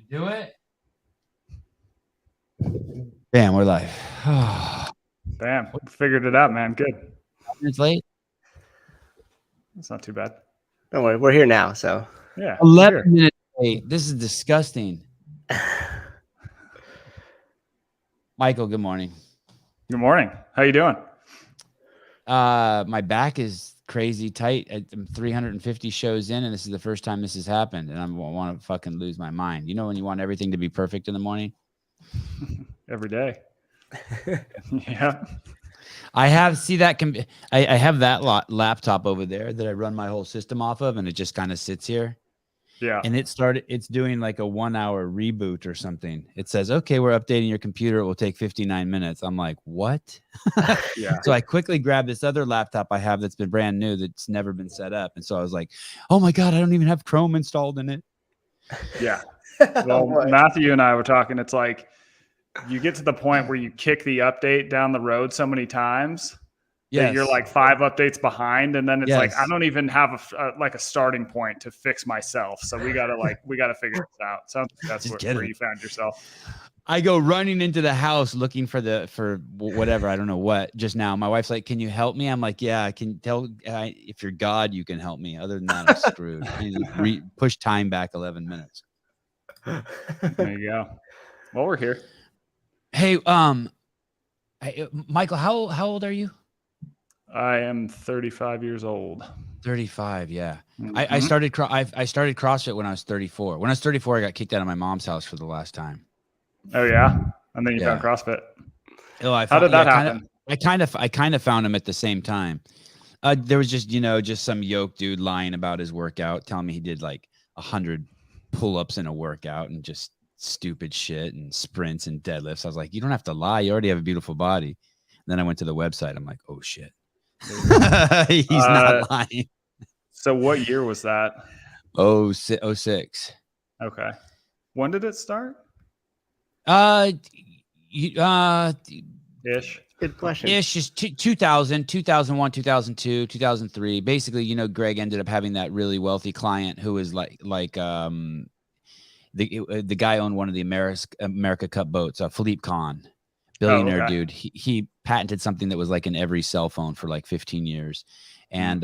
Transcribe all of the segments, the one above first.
Do it. Bam, we're live. Bam, figured it out, man. Good. Minutes late. It's not too bad. Don't worry, we're here now. So Yeah, 11 minutes late. This is disgusting. Michael, good morning. Good morning. How you doing? My back is crazy tight. I'm 350 shows in, and this is the first time this has happened, and I want to fucking lose my mind. You know when you want everything to be perfect in the morning? Every day. Yeah. I have I have that laptop over there that I run my whole system off of, and it just kind of sits here. Yeah. And it's doing like a 1-hour reboot or something. It says, okay, we're updating your computer. It will take 59 minutes. I'm like, what? Yeah. So I quickly grabbed this other laptop I have that's been brand new, that's never been set up. And so I was like, oh my God, I don't even have Chrome installed in it. Yeah. Well, Matthew and I were talking. It's like you get to the point where you kick the update down the road so many times that you're like 5 updates behind, and then it's like I don't even have a starting point to fix myself. So we gotta figure this out. So that's where you found yourself. I go running into the house looking for whatever, I don't know what, just now. My wife's like, can you help me? I'm like, yeah, I can tell. If you're God, you can help me. Other than that, I'm screwed. Push time back 11 minutes. There you go. Well, we're here. Hey, Michael, how old are you? I am 35 years old. 35, yeah. Mm-hmm. I started CrossFit when I was 34. When I was 34, I got kicked out of my mom's house for the last time. Oh yeah, and then you found CrossFit. How did that happen? I kind of found him at the same time. There was just some yoke dude lying about his workout, telling me he did like 100 pull-ups in a workout and just stupid shit and sprints and deadlifts. I was like, you don't have to lie. You already have a beautiful body. And then I went to the website. I'm like, oh shit. He's not lying. So what year was that? 06. Okay. When did it start? Ish. Good question. Ish, just 2000, 2001, 2002, 2003. Basically, Greg ended up having that really wealthy client who was like the guy owned one of the America Cup boats, Philippe Kahn. Billionaire dude. He patented something that was like in every cell phone for like 15 years. And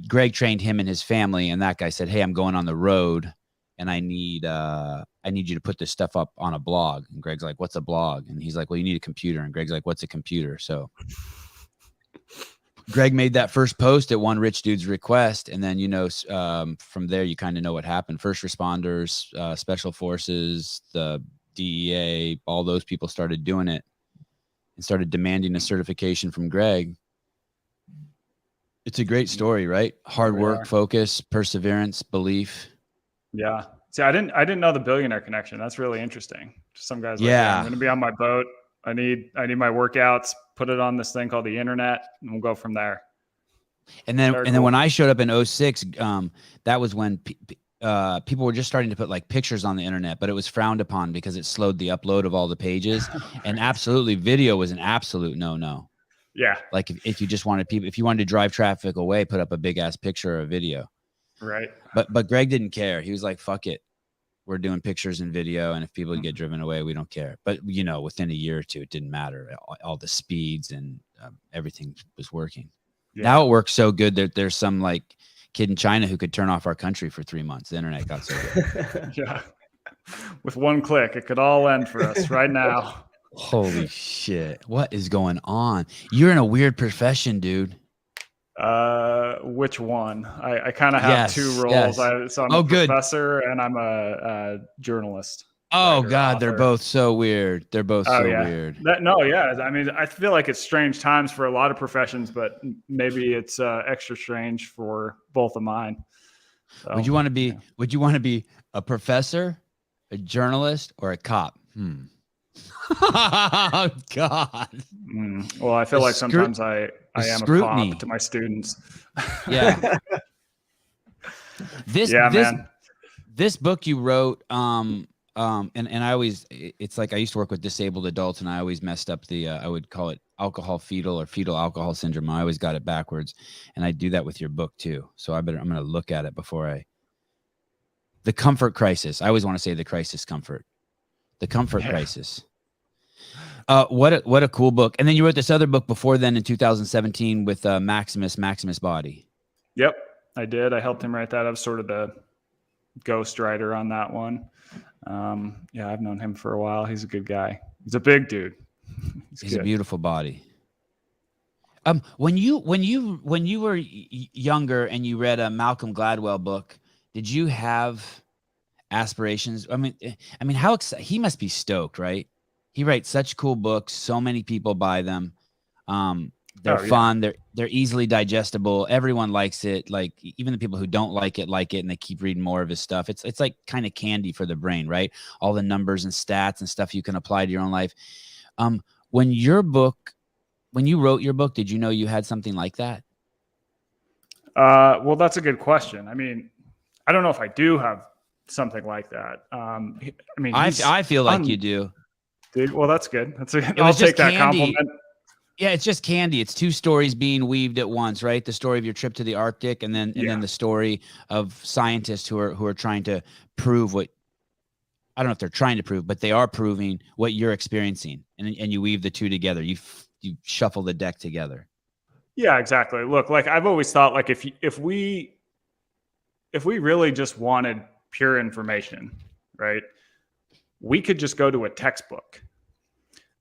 Greg trained him and his family, and that guy said, hey, I'm going on the road and I need you to put this stuff up on a blog. And Greg's like, what's a blog? And he's like, well, you need a computer. And Greg's like, what's a computer? So Greg made that first post at one rich dude's request. And then, from there, you kind of know what happened. First responders, special forces, the DEA, all those people started doing it and started demanding a certification from Greg. It's a great story, right? Hard work, focus, perseverance, belief. Yeah. See, I didn't know the billionaire connection. That's really interesting. Some guys like, I'm going to be on my boat. I need my workouts, put it on this thing called the internet, and we'll go from there. And then when I showed up in 06, that was when people were just starting to put like pictures on the internet, but it was frowned upon because it slowed the upload of all the pages. And absolutely, video was an absolute no. Yeah. Like if you just wanted if you wanted to drive traffic away, put up a big ass picture or a video. Right. But Greg didn't care. He was like, fuck it. We're doing pictures and video. And if people get driven away, we don't care. But within a year or two, it didn't matter. All the speeds and everything was working. Yeah. Now it works so good that there's some like kid in China who could turn off our country for 3 months. The internet got so good. Yeah. With one click, it could all end for us right now. Holy shit. What is going on? You're in a weird profession, dude. Which one? I kind of have two roles. So I'm a professor and I'm a journalist. Oh God, author. They're both so weird. They're both weird. I mean, I feel like it's strange times for a lot of professions, but maybe it's extra strange for both of mine. So, would you want to be a professor, a journalist, or a cop? Oh God. Well, I feel like sometimes I am a cop to my students. Yeah. This book you wrote, and I always, it's like I used to work with disabled adults, and I always messed up I would call it fetal alcohol syndrome. I always got it backwards, and I do that with your book too. So I'm going to look at it before I The comfort crisis. I always want to say the crisis comfort. The comfort crisis. What a cool book. And then you wrote this other book before then in 2017 with Maximus Body. Yep, I did. I helped him write that. I was sort of the ghostwriter on that one. I've known him for a while. He's a good guy. He's a big dude. He's a beautiful body. When you were younger and you read a Malcolm Gladwell book, did you have aspirations? I mean, how he must be stoked, right? He writes such cool books. So many people buy them. They're fun. They're easily digestible. Everyone likes it. Like even the people who don't like it, and they keep reading more of his stuff. It's like kind of candy for the brain, right? All the numbers and stats and stuff you can apply to your own life. When you wrote your book, did you know you had something like that? Well, that's a good question. I mean, I don't know if I do have something like that. I feel like you do. Dude, well, that's good. I'll take that compliment. Yeah, it's just candy. It's two stories being weaved at once, right? The story of your trip to the Arctic, and then the story of scientists who are trying to prove what, I don't know if they're trying to prove, but they are proving what you're experiencing, and you weave the two together. You shuffle the deck together. Yeah, exactly. Look, like I've always thought, like if we really just wanted pure information, right? We could just go to a textbook.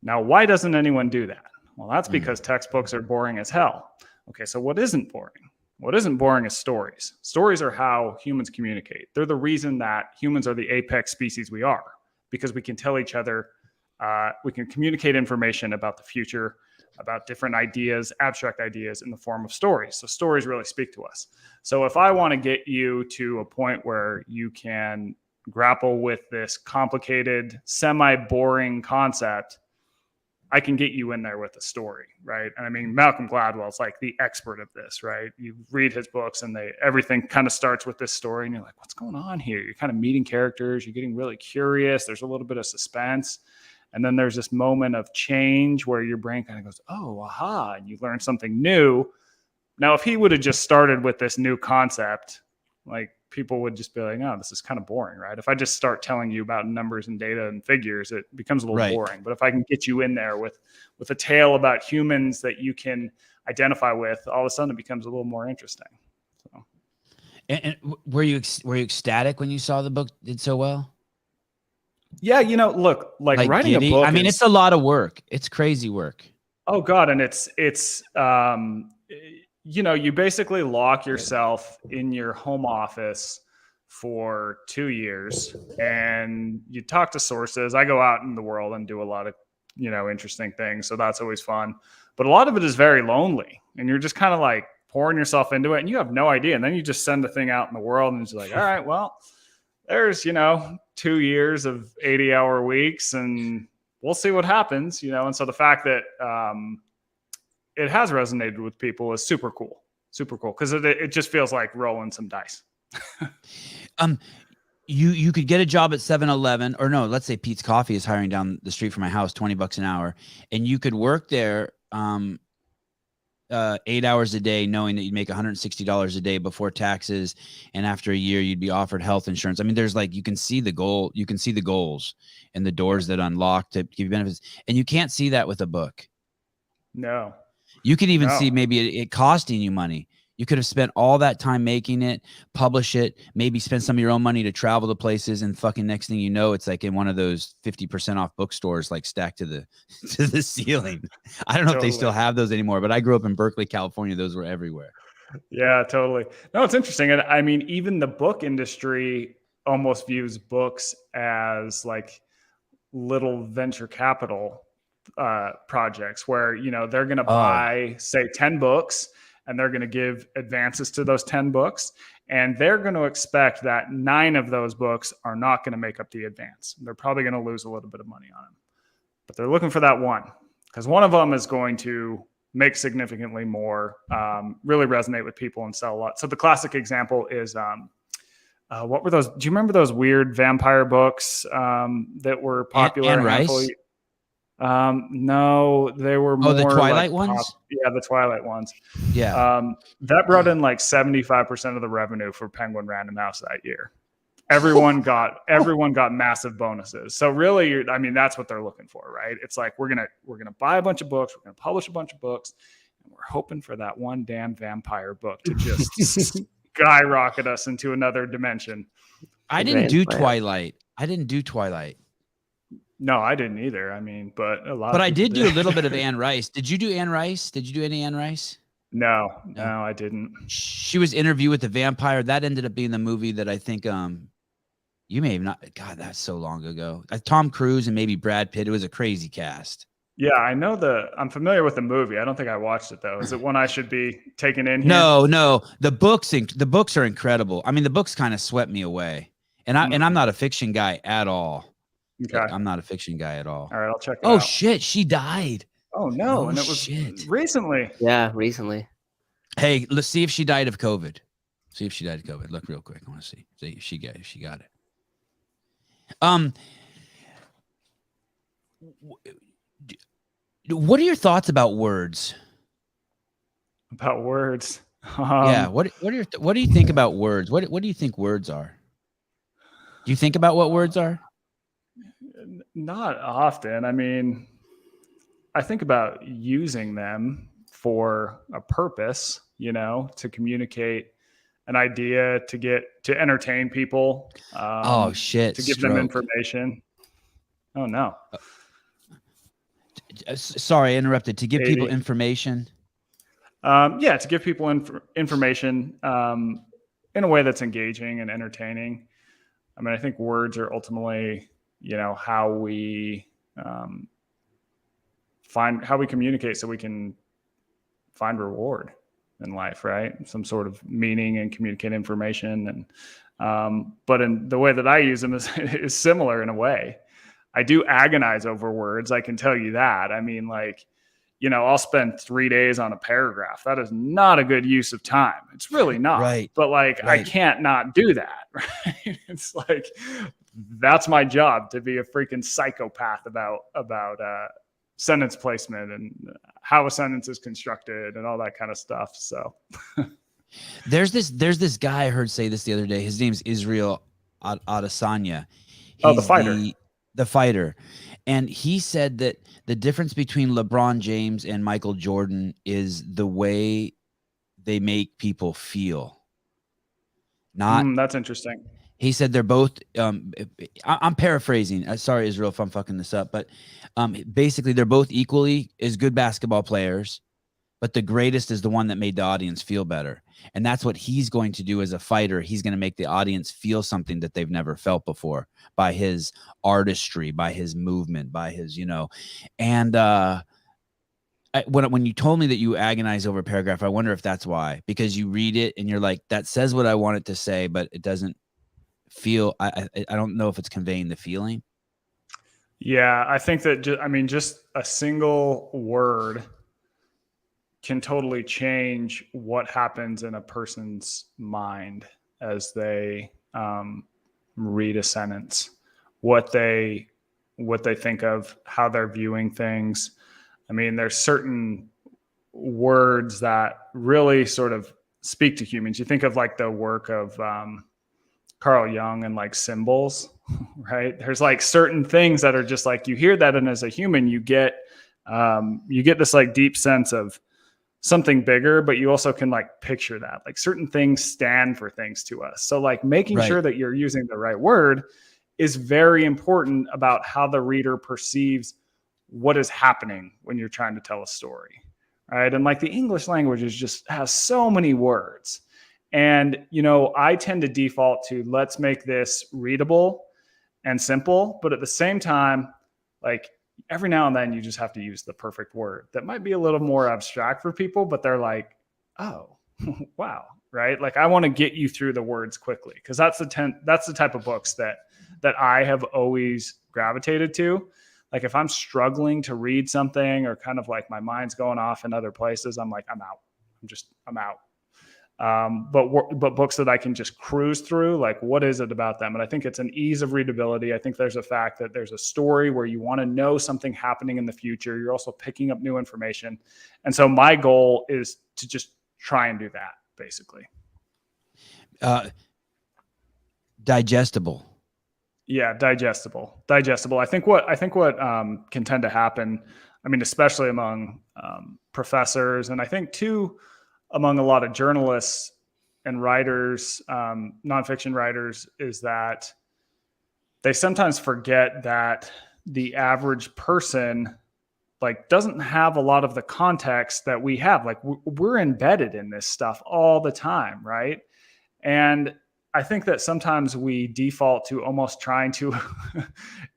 Now, why doesn't anyone do that? Well, that's because textbooks are boring as hell. Okay, so what isn't boring? What isn't boring is stories. Stories are how humans communicate. They're the reason that humans are the apex species we are, because we can tell each other, we can communicate information about the future, about different ideas, abstract ideas in the form of stories. So stories really speak to us. So if I want to get you to a point where you can grapple with this complicated, semi-boring concept, I can get you in there with a story, right? And I mean, Malcolm Gladwell's like the expert of this, right? You read his books and everything kind of starts with this story and you're like, what's going on here? You're kind of meeting characters. You're getting really curious. There's a little bit of suspense. And then there's this moment of change where your brain kind of goes, oh, aha, and you learn something new. Now, if he would have just started with this new concept, like people would just be like, oh, this is kind of boring, right? If I just start telling you about numbers and data and figures, it becomes a little boring. But if I can get you in there with a tale about humans that you can identify with, all of a sudden it becomes a little more interesting. So. And were you ecstatic when you saw the book did so well? Yeah, look, like writing giddy? a book. I mean, it's a lot of work. It's crazy work. Oh God, and it's you basically lock yourself in your home office for 2 years and you talk to sources. I go out in the world and do a lot of, interesting things. So that's always fun. But a lot of it is very lonely and you're just kind of like pouring yourself into it and you have no idea. And then you just send the thing out in the world and it's like, all right, well, there's, 2 years of 80-hour weeks and we'll see what happens, And so the fact that, it has resonated with people is super cool because it just feels like rolling some dice. You could get a job at 7-Eleven, or no, let's say Pete's Coffee is hiring down the street from my house, $20 an hour, and you could work there 8 hours a day, knowing that you'd make $160 a day before taxes, and after a year you'd be offered health insurance. I mean, there's you can see the goal, you can see the goals and the doors that unlock to give you benefits, and you can't see that with a book. No. You could even see maybe it costing you money. You could have spent all that time making it, publish it, maybe spend some of your own money to travel to places, and fucking next thing you know, it's like in one of those 50% off bookstores, like stacked to the ceiling. I don't know if they still have those anymore, but I grew up in Berkeley, California. Those were everywhere. Yeah, totally. No, it's interesting. And I mean, even the book industry almost views books as like little venture capital projects where, they're going to buy, say, 10 books and they're going to give advances to those 10 books. And they're going to expect that 9 of those books are not going to make up the advance. They're probably going to lose a little bit of money on them, but they're looking for that one because one of them is going to make significantly more, really resonate with people and sell a lot. So the classic example is, what were those? Do you remember those weird vampire books that were popular? Anne Rice? No, they were more the Twilight ones. Yeah, the Twilight ones. Yeah. That brought in like 75% of the revenue for Penguin Random House that year. everyone got massive bonuses. So really, I mean, that's what they're looking for, right? It's like, we're going to buy a bunch of books. We're going to publish a bunch of books. And we're hoping for that one damn vampire book to just skyrocket us into another dimension. I didn't do Twilight. No, I didn't either. I mean, but I did do a little bit of Anne Rice. Did you do Anne Rice? Did you do any Anne Rice? No, I didn't. She was Interview with the Vampire. That ended up being the movie that I think you may have not. God, that's so long ago. Tom Cruise and maybe Brad Pitt. It was a crazy cast. Yeah, I know I'm familiar with the movie. I don't think I watched it though. Is it one I should be taking in here? No. The books are incredible. I mean, the books kind of swept me away. And I'm not a fiction guy at all. Okay. I'm not a fiction guy at all. All right, I'll check it out. Oh shit, she died. Oh no, and it was recently. Yeah, recently. Hey, let's see if she died of COVID. Look real quick. I want to see if she got it. What are your thoughts about words? About words? Yeah. What do you think about words? What do you think words are? Do you think about what words are? Not often. I mean, I think about using them for a purpose, to communicate an idea, to entertain people. To give them information. Oh no. Sorry, I interrupted. To give people information. To give people information in a way that's engaging and entertaining. I mean, I think words are ultimately, how we communicate so we can find reward in life, right? Some sort of meaning and communicate information. And but in the way that I use them is similar in a way. I do agonize over words. I can tell you that. I mean, I'll spend 3 days on a paragraph. That is not a good use of time. It's really not. Right. But I can't not do that. Right. It's like, that's my job, to be a freaking psychopath about sentence placement and how a sentence is constructed and all that kind of stuff. So there's this guy I heard say this the other day. His name's Israel Adesanya. The fighter. The fighter. And he said that the difference between LeBron James and Michael Jordan is the way they make people feel. That's interesting. He said they're both, I'm paraphrasing. Sorry, Israel, if I'm fucking this up. But basically, they're both equally as good basketball players. But the greatest is the one that made the audience feel better. And that's what he's going to do as a fighter. He's going to make the audience feel something that they've never felt before by his artistry, by his movement, by his, And when you told me that you agonize over a paragraph, I wonder if that's why. Because you read it and you're like, that says what I want it to say, but it doesn't feel, I don't know if it's conveying the feeling. Yeah, I think that, just a single word can totally change what happens in a person's mind as they read a sentence, what they think of, how they're viewing things. I mean, there's certain words that really sort of speak to humans. You think of the work of Carl Jung and symbols, right? There's certain things that are just you hear that, and as a human, you get this deep sense of something bigger, but you also can picture that certain things stand for things to us. So making sure that you're using the right word is very important about how the reader perceives what is happening when you're trying to tell a story. Right. And the English language has so many words. And, I tend to default to let's make this readable and simple, but at the same time, every now and then you just have to use the perfect word that might be a little more abstract for people, but they're like, oh, wow. Right. I want to get you through the words quickly. Cause that's the type of books that I have always gravitated to. If I'm struggling to read something or kind of my mind's going off in other places, I'm out. I'm out. But books that I can just cruise through, what is it about them? And I think it's an ease of readability. I think there's a fact that there's a story where you want to know something happening in the future. You're also picking up new information. And so my goal is to just try and do that, basically. digestible. Yeah, digestible. I think what can tend to happen, I mean, especially among professors, and I think too among a lot of journalists and writers, nonfiction writers, is that they sometimes forget that the average person like doesn't have a lot of the context that we have. Like we're embedded in this stuff all the time, right? And I think that sometimes we default to almost trying to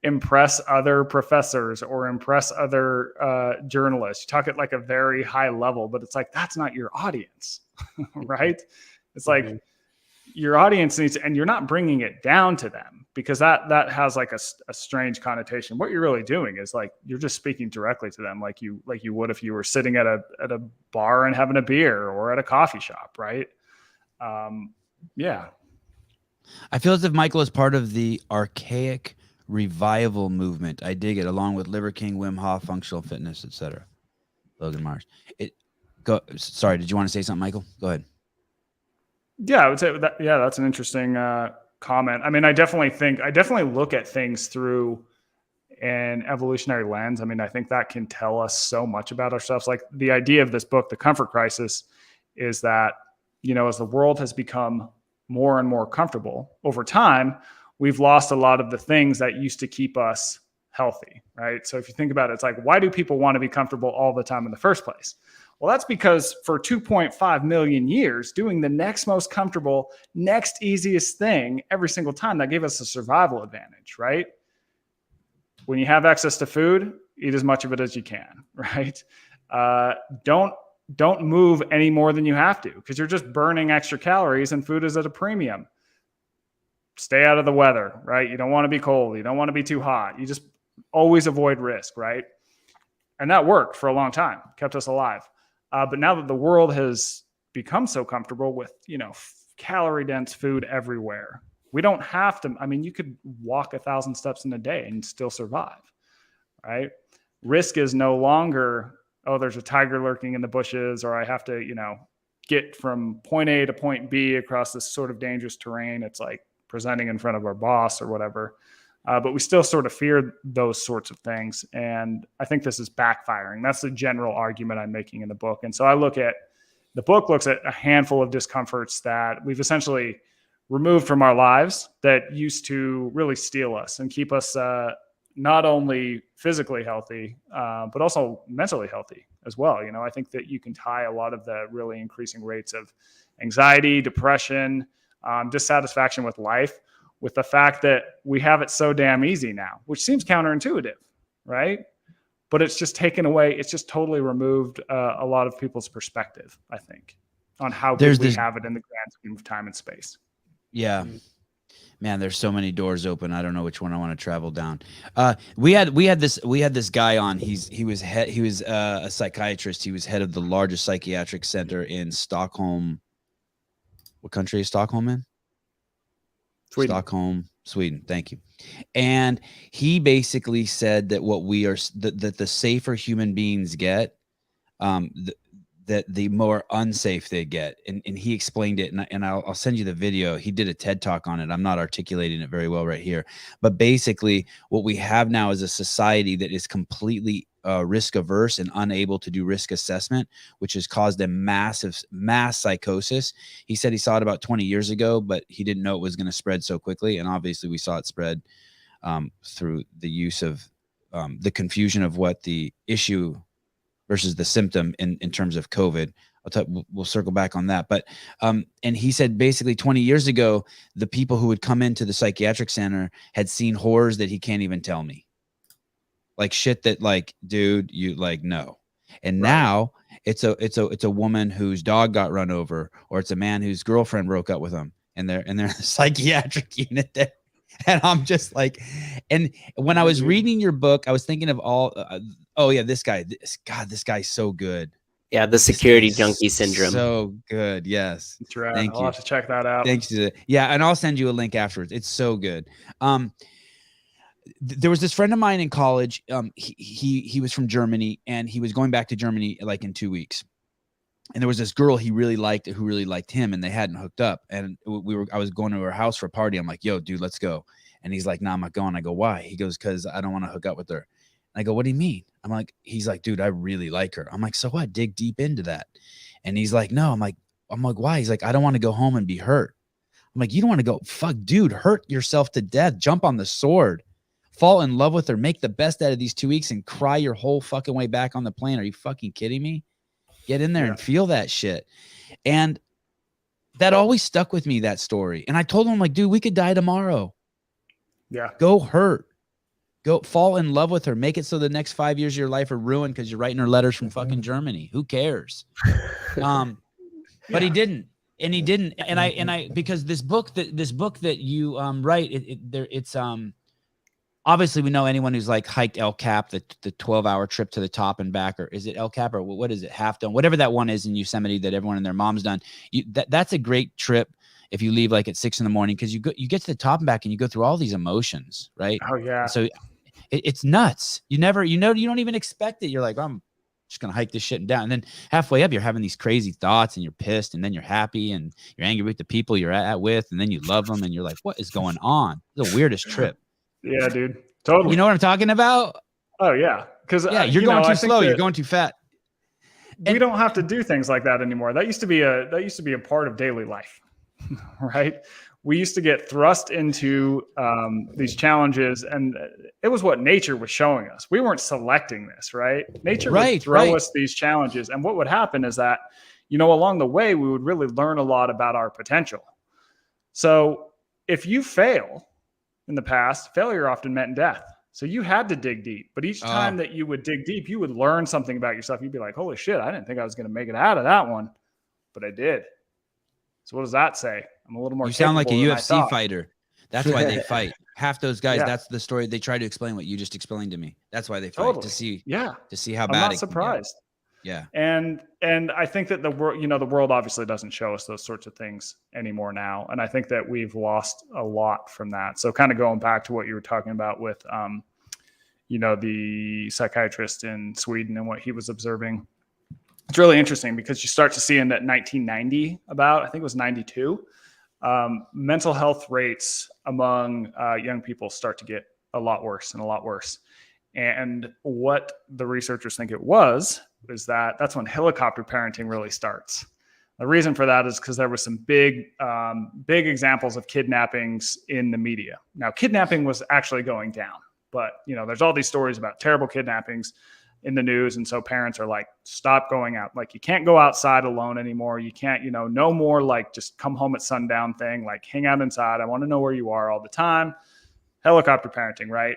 impress other professors or impress other journalists. You talk at like a very high level, but it's like, that's not your audience, right? It's like your audience needs, and you're not bringing it down to them, because that has like a strange connotation. What you're really doing is like, you're just speaking directly to them, like you would if you were sitting at a bar and having a beer, or at a coffee shop, right? Yeah. I feel as if Michael is part of the archaic revival movement. I dig it, along with Liver King, Wim Hof, functional fitness, etc. Logan Mars. Sorry, did you want to say something, Michael? Go ahead. Yeah, I would say that. Yeah, that's an interesting comment. I mean, I definitely look at things through an evolutionary lens. I mean, I think that can tell us so much about ourselves. Like the idea of this book, The Comfort Crisis, is that, you know, as the world has become more and more comfortable over time, we've lost a lot of the things that used to keep us healthy, right? So if you think about it, it's like, why do people want to be comfortable all the time in the first place? Well, that's because for 2.5 million years, doing the next most comfortable, next easiest thing every single time, that gave us a survival advantage, right? When you have access to food, eat as much of it as you can, right? Don't move any more than you have to, because you're just burning extra calories and food is at a premium. Stay out of the weather, right? You don't want to be cold. You don't want to be too hot. You just always avoid risk, right? And that worked for a long time, kept us alive. But now that the world has become so comfortable with, you know, calorie dense food everywhere, we don't have to. I mean, you could walk 1,000 steps in a day and still survive, right? Risk is no longer, oh, there's a tiger lurking in the bushes, or I have to, you know, get from point A to point B across this sort of dangerous terrain. It's like presenting in front of our boss or whatever. But we still sort of fear those sorts of things. And I think this is backfiring. That's the general argument I'm making in the book. And so the book looks at a handful of discomforts that we've essentially removed from our lives that used to really steal us and keep us not only physically healthy, but also mentally healthy as well. You know, I think that you can tie a lot of the really increasing rates of anxiety, depression, dissatisfaction with life, with the fact that we have it so damn easy now, which seems counterintuitive, right? But it's just taken away. It's just totally removed a lot of people's perspective, I think, on how good we have it in the grand scheme of time and space. Yeah. Man, there's so many doors open. I don't know which one I want to travel down. We had this guy on. He was a psychiatrist. He was head of the largest psychiatric center in Stockholm. What country is Stockholm in? Sweden. Stockholm, Sweden. Thank you. And he basically said that that the safer human beings get, that the more unsafe they get. And he explained it, and I'll send you the video. He did a TED talk on it. I'm not articulating it very well right here, but basically what we have now is a society that is completely risk averse and unable to do risk assessment, which has caused a mass psychosis. He said he saw it about 20 years ago, but he didn't know it was going to spread so quickly. And obviously we saw it spread through the use of the confusion of what the issue versus the symptom in terms of COVID. We'll circle back on that. But, and he said basically 20 years ago, the people who would come into the psychiatric center had seen horrors that he can't even tell me. Like shit that like, dude, you like, no. And right. Now it's a woman whose dog got run over, or it's a man whose girlfriend broke up with him, and they're in the psychiatric unit there. And I'm just like, and when I was reading your book, I was thinking of all, this guy's so good. Yeah. The security junkie syndrome. So good. Yes. That's right. I'll have to check that out. Thanks. Yeah. And I'll send you a link afterwards. It's so good. There was this friend of mine in college. He was from Germany, and he was going back to Germany like in 2 weeks. And there was this girl he really liked who really liked him, and they hadn't hooked up. And I was going to her house for a party. I'm like, yo, dude, let's go. And he's like, nah, I'm not going. I go, why? He goes, because I don't want to hook up with her. And I go, what do you mean? He's like, dude, I really like her. I'm like, so what? Dig deep into that. And he's like, no. I'm like, why? He's like, I don't want to go home and be hurt. I'm like, you don't want to go, fuck, dude, hurt yourself to death. Jump on the sword. Fall in love with her. Make the best out of these 2 weeks and cry your whole fucking way back on the plane. Are you fucking kidding me? Get in there and feel that shit. And that always stuck with me, that story. And I told him, like, dude, we could die tomorrow. Yeah. Go hurt. Go fall in love with her. Make it so the next 5 years of your life are ruined because you're writing her letters from fucking Germany. Who cares? But he didn't. And he didn't. And I because this book that you write, it's obviously we know anyone who's like hiked El Cap, the 12-hour trip to the top and back, or is it El Cap, or what is it? Half Dome, whatever that one is in Yosemite that everyone and their mom's done. That's a great trip if you leave like at 6 a.m. because you get to the top and back and you go through all these emotions, right? Oh yeah. So it's nuts. You don't even expect it. You're like, I'm just gonna hike this shit down, and then halfway up you're having these crazy thoughts and you're pissed, and then you're happy and you're angry with the people you're at with, and then you love them and you're like, what is going on? It's the weirdest trip. Yeah, dude. Totally. You know what I'm talking about? Oh yeah. Because you're going too slow. You're going too fat. We don't have to do things like that anymore. That used to be a part of daily life, right? We used to get thrust into these challenges, and it was what nature was showing us. We weren't selecting this, right? Nature would throw us these challenges, and what would happen is that, along the way, we would really learn a lot about our potential. So if you fail in the past, failure often meant death. So you had to dig deep. But each time that you would dig deep, you would learn something about yourself. You'd be like, holy shit, I didn't think I was going to make it out of that one, but I did. So what does that say? I'm a little more. You sound like a UFC fighter. That's why they fight. Half those guys, that's the story. They try to explain what you just explained to me. That's why they fight, to see how bad. I'm not surprised. Yeah. And I think that the world obviously doesn't show us those sorts of things anymore now. And I think that we've lost a lot from that. So kind of going back to what you were talking about with, the psychiatrist in Sweden and what he was observing. It's really interesting because you start to see in that 1990 I think it was 92, mental health rates among young people start to get a lot worse and a lot worse. And what the researchers think it was that's when helicopter parenting really starts. The reason for that is because there was some big examples of kidnappings in the media. Now, kidnapping was actually going down, but there's all these stories about terrible kidnappings in the news. And so parents are like, stop going out. Like, you can't go outside alone anymore. You can't, no more like just come home at sundown thing, like hang out inside. I want to know where you are all the time. Helicopter parenting, right?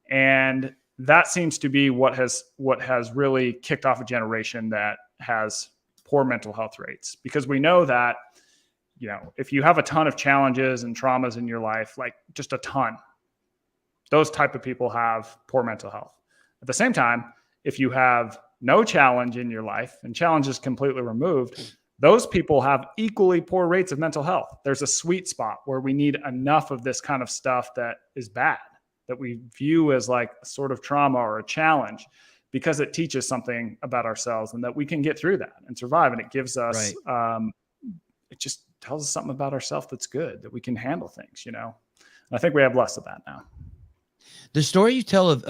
And that seems to be what has really kicked off a generation that has poor mental health rates, because we know that, if you have a ton of challenges and traumas in your life, like just a ton, those type of people have poor mental health. At the same time, if you have no challenge in your life and challenge is completely removed, those people have equally poor rates of mental health. There's a sweet spot where we need enough of this kind of stuff that is bad, that we view as like a sort of trauma or a challenge, because it teaches something about ourselves and that we can get through that and survive. And it gives us, it just tells us something about ourselves that's good, that we can handle things, And I think we have less of that now. The story you tell of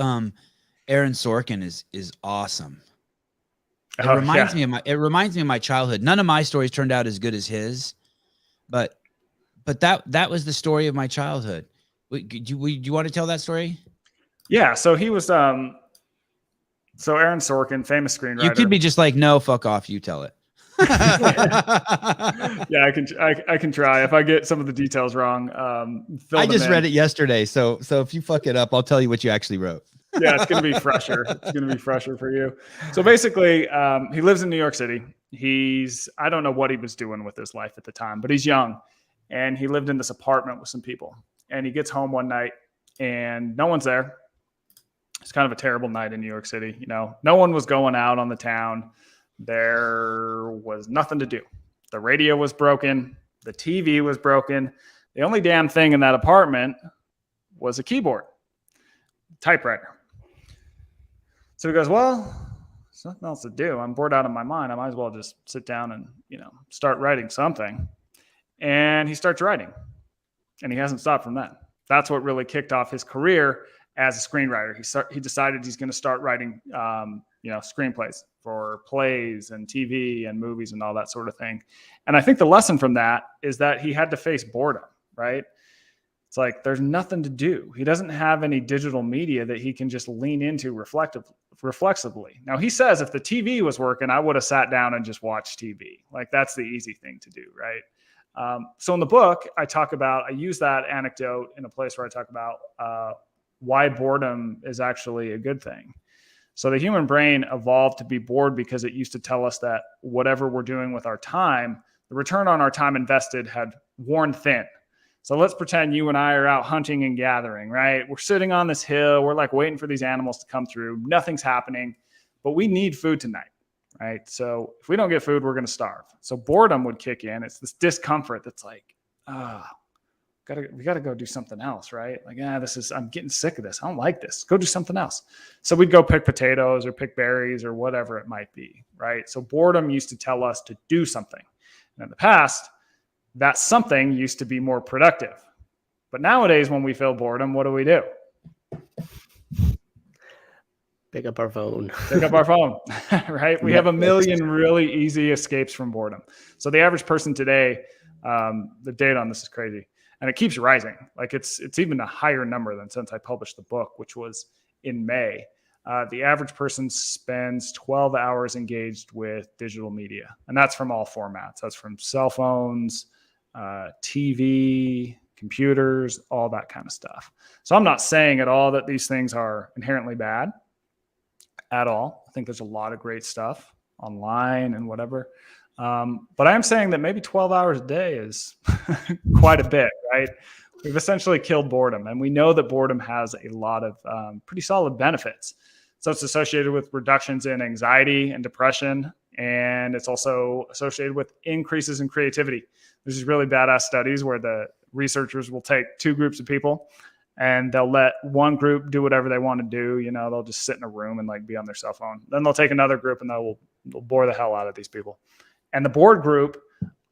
Aaron Sorkin is awesome. It reminds me of my childhood. None of my stories turned out as good as his, but that was the story of my childhood. Do you want to tell that story? Yeah. So he was, Aaron Sorkin, famous screenwriter. You could be just like, no, fuck off. You tell it. Yeah, I can try. If I get some of the details wrong, I just read it yesterday. So if you fuck it up, I'll tell you what you actually wrote. Yeah, it's going to be fresher. It's going to be fresher for you. So basically, he lives in New York City. I don't know what he was doing with his life at the time, but he's young, and he lived in this apartment with some people. And he gets home one night and no one's there. It's kind of a terrible night in New York City. No one was going out on the town. There was nothing to do. The radio was broken. The TV was broken. The only damn thing in that apartment was a keyboard, typewriter. So he goes, well, there's nothing else to do. I'm bored out of my mind. I might as well just sit down and, start writing something. And he starts writing, and he hasn't stopped from that. That's what really kicked off his career as a screenwriter. He decided he's going to start writing, screenplays for plays and TV and movies and all that sort of thing. And I think the lesson from that is that he had to face boredom, right? It's like there's nothing to do. He doesn't have any digital media that he can just lean into reflexively. Now, he says if the TV was working, I would have sat down and just watched TV. Like, that's the easy thing to do, right? So in the book, I use that anecdote in a place where I talk about why boredom is actually a good thing. So the human brain evolved to be bored because it used to tell us that whatever we're doing with our time, the return on our time invested had worn thin. So let's pretend you and I are out hunting and gathering, right? We're sitting on this hill. We're like waiting for these animals to come through. Nothing's happening, but we need food tonight, right? So if we don't get food, we're going to starve. So boredom would kick in. It's this discomfort that's like, we got to go do something else, right? Like, I'm getting sick of this. I don't like this. Go do something else. So we'd go pick potatoes or pick berries or whatever it might be, right? So boredom used to tell us to do something. And in the past, that something used to be more productive. But nowadays, when we feel boredom, what do? Pick up our phone. Right? We have a million really easy escapes from boredom. So the average person today, the data on this is crazy. And it keeps rising. Like it's even a higher number than since I published the book, which was in May. The average person spends 12 hours engaged with digital media. And that's from all formats. That's from cell phones, TV, computers, all that kind of stuff. So I'm not saying at all that these things are inherently bad at all. I think there's a lot of great stuff online and whatever. But I'm saying that maybe 12 hours a day is quite a bit, right? We've essentially killed boredom, and we know that boredom has a lot of pretty solid benefits. So it's associated with reductions in anxiety and depression, and it's also associated with increases in creativity. There's these really badass studies where the researchers will take two groups of people and they'll let one group do whatever they want to do. They'll just sit in a room and like be on their cell phone. Then they'll take another group and they'll bore the hell out of these people. And the bored group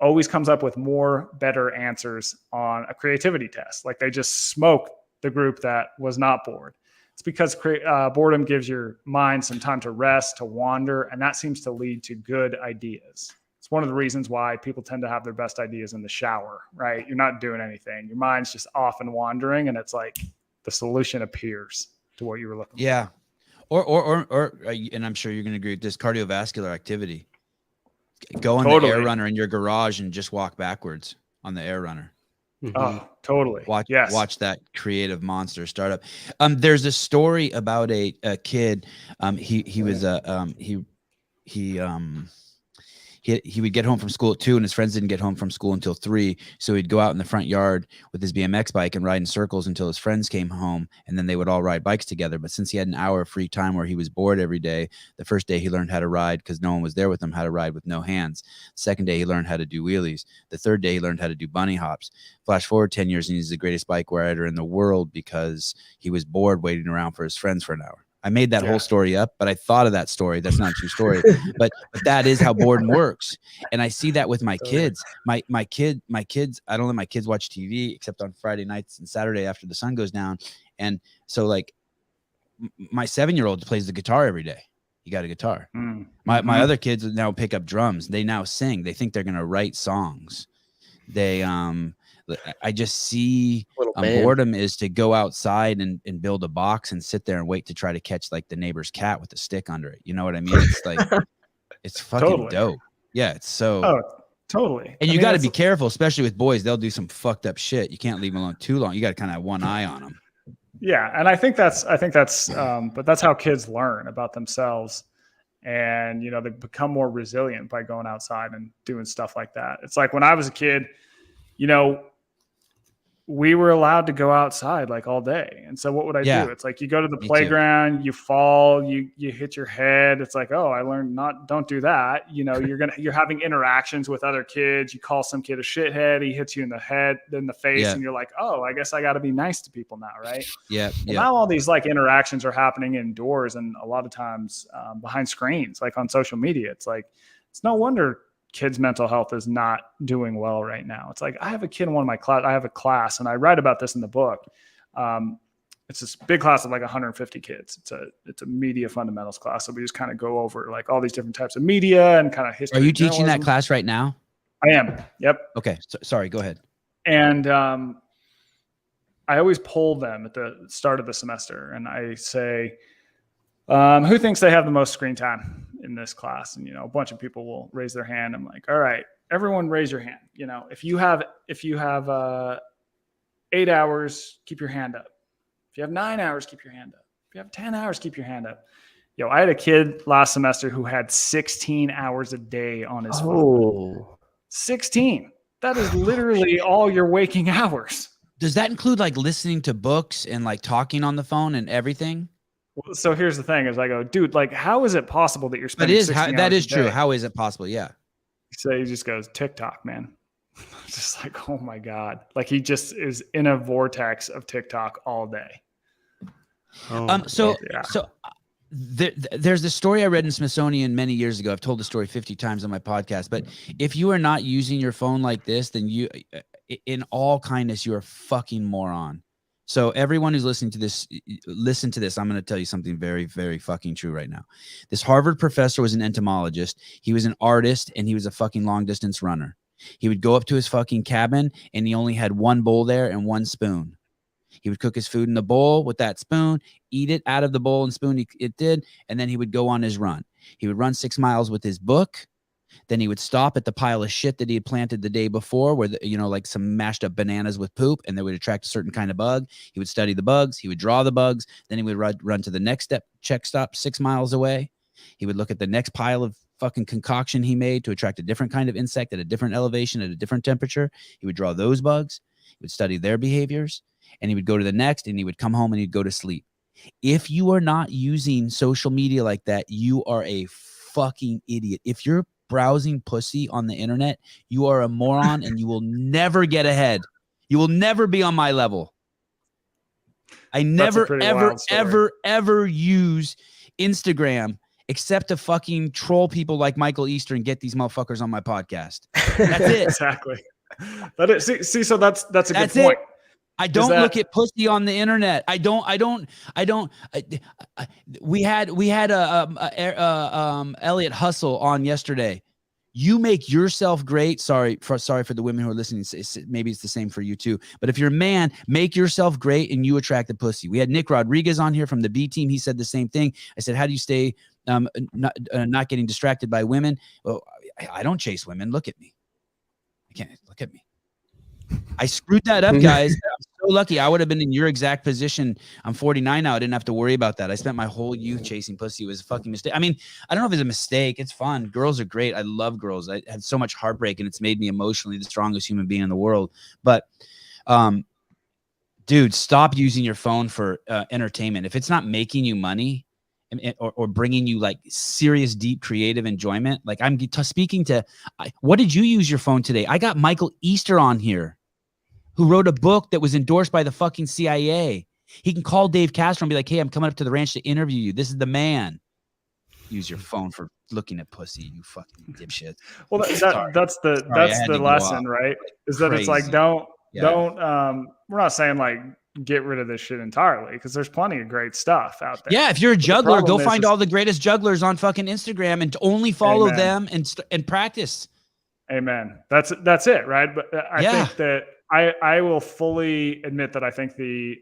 always comes up with better answers on a creativity test. Like they just smoke the group that was not bored. It's because boredom gives your mind some time to rest, to wander, and that seems to lead to good ideas. It's one of the reasons why people tend to have their best ideas in the shower, right? You're not doing anything. Your mind's just off and wandering, and it's like the solution appears to what you were looking for. Yeah. Or, and I'm sure you're going to agree with this, cardiovascular activity. Go on the air runner in your garage and just walk backwards on the air runner. Mm-hmm. Oh, totally. Watch that creative monster start up. There's a story about a kid. He would get home from school at 2:00 and his friends didn't get home from school until 3:00. So he'd go out in the front yard with his BMX bike and ride in circles until his friends came home, and then they would all ride bikes together. But since he had an hour of free time where he was bored every day, the first day he learned how to ride because no one was there with him, how to ride with no hands. The second day he learned how to do wheelies. The third day he learned how to do bunny hops. Flash forward 10 years and he's the greatest bike rider in the world because he was bored waiting around for his friends for an hour. I made that whole story up, but I thought of that story. That's not a true story, but that is how boredom works. And I see that with my kids. My kids, I don't let my kids watch TV except on Friday nights and Saturday after the sun goes down. And so like my 7-year-old plays the guitar every day. He got a guitar. My other kids now pick up drums. They now sing. They think they're going to write songs. I just see boredom is to go outside and build a box and sit there and wait to try to catch like the neighbor's cat with a stick under it. You know what I mean? It's like, it's fucking dope. Yeah. It's so totally. And you got to be careful, especially with boys. They'll do some fucked up shit. You can't leave them alone too long. You got to kind of have one eye on them. Yeah. And I think that's, but that's how kids learn about themselves. And, they become more resilient by going outside and doing stuff like that. It's like when I was a kid, we were allowed to go outside like all day. And so what would I do? It's like you go to the playground, you fall, you hit your head. It's like, oh, I learned don't do that. You know, you're having interactions with other kids. You call some kid a shithead, he hits you in the head, then the face, and you're like, oh, I guess I got to be nice to people now, right? Now all these like interactions are happening indoors, and a lot of times behind screens, like on social media. It's like, it's no wonder kids' mental health is not doing well right now. It's like, I have a kid in one of my class. I have a class, and I write about this in the book. It's this big class of like 150 kids. It's a media fundamentals class. So we just kind of go over like all these different types of media and kind of history. Are you teaching that class right now? I am. Yep. Okay. Sorry. Go ahead. And I always poll them at the start of the semester, and I say, who thinks they have the most screen time in this class? And, you know, a bunch of people will raise their hand. I'm like, all right, everyone raise your hand. You know, if you have 8 hours, keep your hand up. If you have 9 hours, keep your hand up. If you have 10 hours, keep your hand up. Yo, I had a kid last semester who had 16 hours a day on his phone. 16. That is literally all your waking hours. Does that include like listening to books and like talking on the phone and everything? So here's the thing: is I go, dude, like, how is it possible that you're spending? That is true. How is it possible? Yeah. So he just goes, TikTok, man. Just like, oh my God, like he just is in a vortex of TikTok all day. There's this story I read in Smithsonian many years ago. I've told the story 50 times on my podcast. But if you are not using your phone like this, then you, in all kindness, you're a fucking moron. So everyone who's listening to this, listen to this. I'm going to tell you something very, very fucking true right now. This Harvard professor was an entomologist. He was an artist, and he was a fucking long distance runner. He would go up to his fucking cabin, and he only had one bowl there and one spoon. He would cook his food in the bowl with that spoon, eat it out of the bowl and spoon it did, and then he would go on his run. He would run 6 miles with his book. Then he would stop at the pile of shit that he had planted the day before, where, like some mashed up bananas with poop, and they would attract a certain kind of bug. He would study the bugs. He would draw the bugs. Then he would run to the next check stop 6 miles away. He would look at the next pile of fucking concoction he made to attract a different kind of insect at a different elevation, at a different temperature. He would draw those bugs. He would study their behaviors, and he would go to the next, and he would come home and he'd go to sleep. If you are not using social media like that, you are a fucking idiot. If you're browsing pussy on the internet, you are a moron, and you will never get ahead. You will never be on my level. I never, ever use Instagram except to fucking troll people like Michael Easter and get these motherfuckers on my podcast. That's it. Exactly. That is, see, so that's a good point. I don't look at pussy on the internet. We had Elliot Hustle on yesterday. You make yourself great. Sorry for the women who are listening. Maybe it's the same for you too. But if you're a man, make yourself great and you attract the pussy. We had Nick Rodriguez on here from the B team. He said the same thing. I said, how do you stay not getting distracted by women? Well, I don't chase women. Look at me. I can't look at me. I screwed that up, guys. I'm so lucky. I would have been in your exact position. I'm 49 now. I didn't have to worry about that. I spent my whole youth chasing pussy. It was a fucking mistake. I mean, I don't know if it's a mistake. It's fun. Girls are great. I love girls. I had so much heartbreak, and it's made me emotionally the strongest human being in the world. But, dude, stop using your phone for entertainment. If it's not making you money or bringing you like serious, deep, creative enjoyment, like I'm speaking to, what did you use your phone today? I got Michael Easter on here, who wrote a book that was endorsed by the fucking CIA. He can call Dave Castro and be like, hey, I'm coming up to the ranch to interview you. This is the man. Use your phone for looking at pussy, you fucking dipshit. Well, that's the lesson, right? Is that it's like, don't, we're not saying like get rid of this shit entirely, because there's plenty of great stuff out there. Yeah. If you're a juggler, go find all the greatest jugglers on fucking Instagram and only follow them and practice. Amen. That's it. Right. But I think that I will fully admit that I think the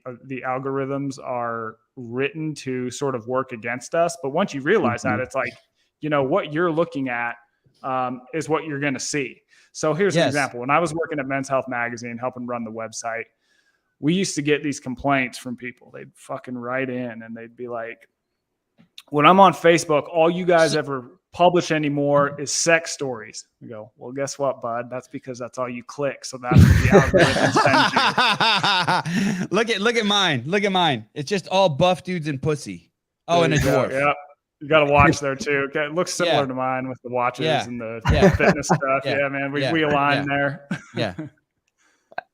algorithms are written to sort of work against us. But once you realize that, it's like, what you're looking at is what you're going to see. So here's an example. When I was working at Men's Health Magazine, helping run the website, we used to get these complaints from people. They'd fucking write in and they'd be like, when I'm on Facebook, all you guys ever publish anymore is sex stories. We go, well, guess what, bud? That's because that's all you click. So that's what the algorithm sends you. Look at mine. It's just all buff dudes and pussy. Oh, and a dwarf. Yeah. You got a watch there too. Okay. It looks similar to mine with the watches and the fitness stuff. Yeah, man. We align there. Yeah.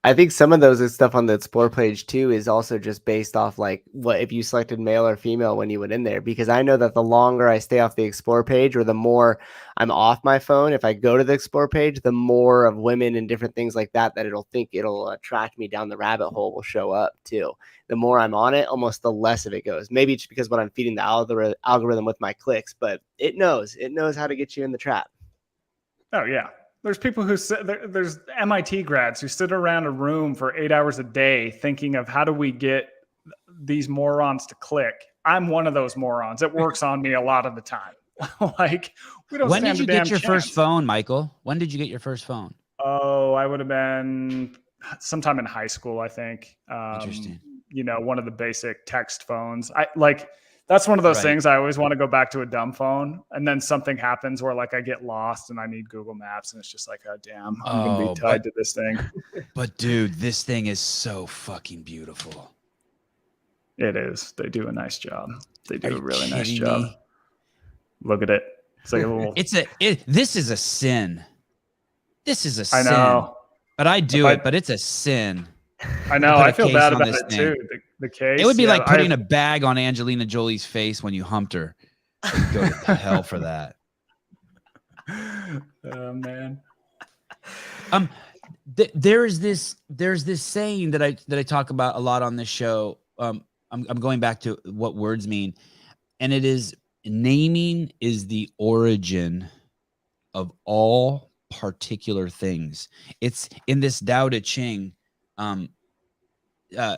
I think some of those stuff on the explore page too is also just based off like what if you selected male or female when you went in there, because I know that the longer I stay off the explore page or the more I'm off my phone, if I go to the explore page, the more of women and different things like that it'll attract me down the rabbit hole will show up too. The more I'm on it, almost the less of it goes. Maybe it's because when I'm feeding the algorithm with my clicks, but it knows how to get you in the trap. Oh yeah. There's people who sit there's MIT grads who sit around a room for 8 hours a day thinking of how do we get these morons to click. I'm one of those morons. It works on me a lot of the time. Like we don't. When did you get your first phone, Michael? When did you get your first phone? Oh, I would have been sometime in high school, I think. Interesting. You know, one of the basic text phones. That's one of those things I always want to go back to a dumb phone. And then something happens where like I get lost and I need Google Maps and it's just like, oh, damn, I'm going to be tied to this thing. But dude, this thing is so fucking beautiful. It is. They do a nice job. They do a really nice job. Look at it. It's like a little. This is a sin. This is a sin. I know. But I do it, but it's a sin. I know. I feel bad about it too. The case. It would be like putting a bag on Angelina Jolie's face when you humped her. You'd go to hell for that. Oh man. There's this saying that I talk about a lot on this show. I'm going back to what words mean, and it is naming is the origin of all particular things. It's in this Tao Te Ching.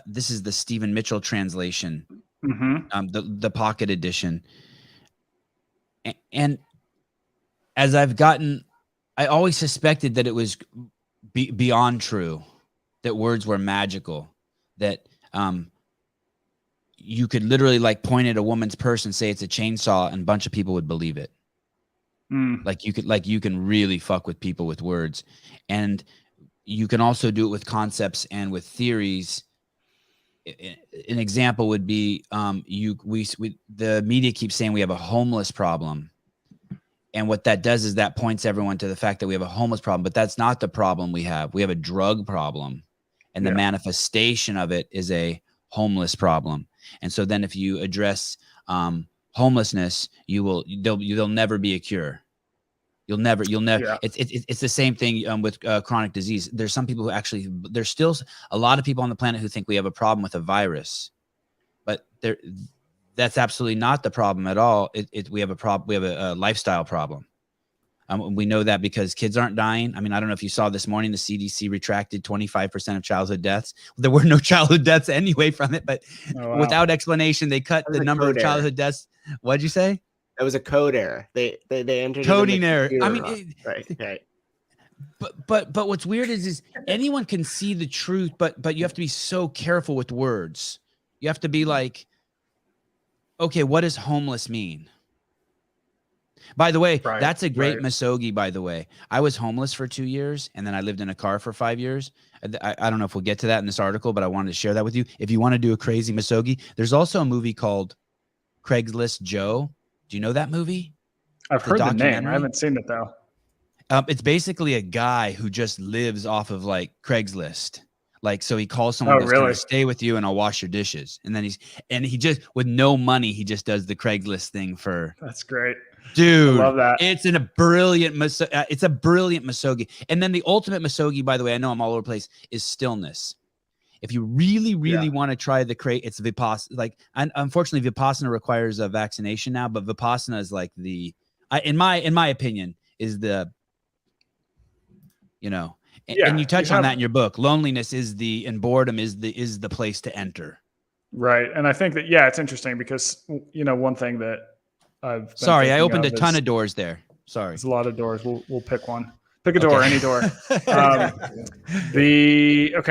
This is the Stephen Mitchell translation, the pocket edition. And as I've gotten, I always suspected that it was beyond true, that words were magical, that you could literally like point at a woman's purse and say it's a chainsaw and a bunch of people would believe it. Like you can really fuck with people with words. And you can also do it with concepts and with theories. An example would be the media keeps saying we have a homeless problem. And what that does is that points everyone to the fact that we have a homeless problem, but that's not the problem we have. We have a drug problem, and the manifestation of it is a homeless problem. And so then if you address homelessness, there'll never be a cure. You'll never. Yeah. It's the same thing with chronic disease. There's some people who there's still a lot of people on the planet who think we have a problem with a virus, but that's absolutely not the problem at all. We have a problem. We have a lifestyle problem. We know that because kids aren't dying. I mean, I don't know if you saw this morning, the CDC retracted 25% of childhood deaths. There were no childhood deaths anyway from it, but without explanation, they cut the number of childhood deaths. What'd you say? It was a code error. They entered coding error. I mean, right. But what's weird is anyone can see the truth, but you have to be so careful with words. You have to be like, okay, what does homeless mean? By the way, that's a great misogi, by the way. I was homeless for 2 years, and then I lived in a car for 5 years. I don't know if we'll get to that in this article, but I wanted to share that with you. If you want to do a crazy misogi, there's also a movie called Craigslist Joe. Do you know that movie? I've heard the name. I haven't seen it, though. It's basically a guy who just lives off of like Craigslist. Like, so he calls someone who's going to stay with you and I'll wash your dishes. And then he just, with no money, he just does the Craigslist thing for. That's great. Dude, I love that. It's a brilliant misogi. And then the ultimate misogi, by the way, I know I'm all over the place, is stillness. If you really, really want to try it's Vipassana. Like, unfortunately, Vipassana requires a vaccination now, but Vipassana is like in my opinion, is the, and you touch on that in your book. Loneliness and boredom is the place to enter. Right. And I think that, it's interesting because, one thing that I opened a ton of doors there. Sorry. There's a lot of doors. We'll pick one. Pick a door, any door.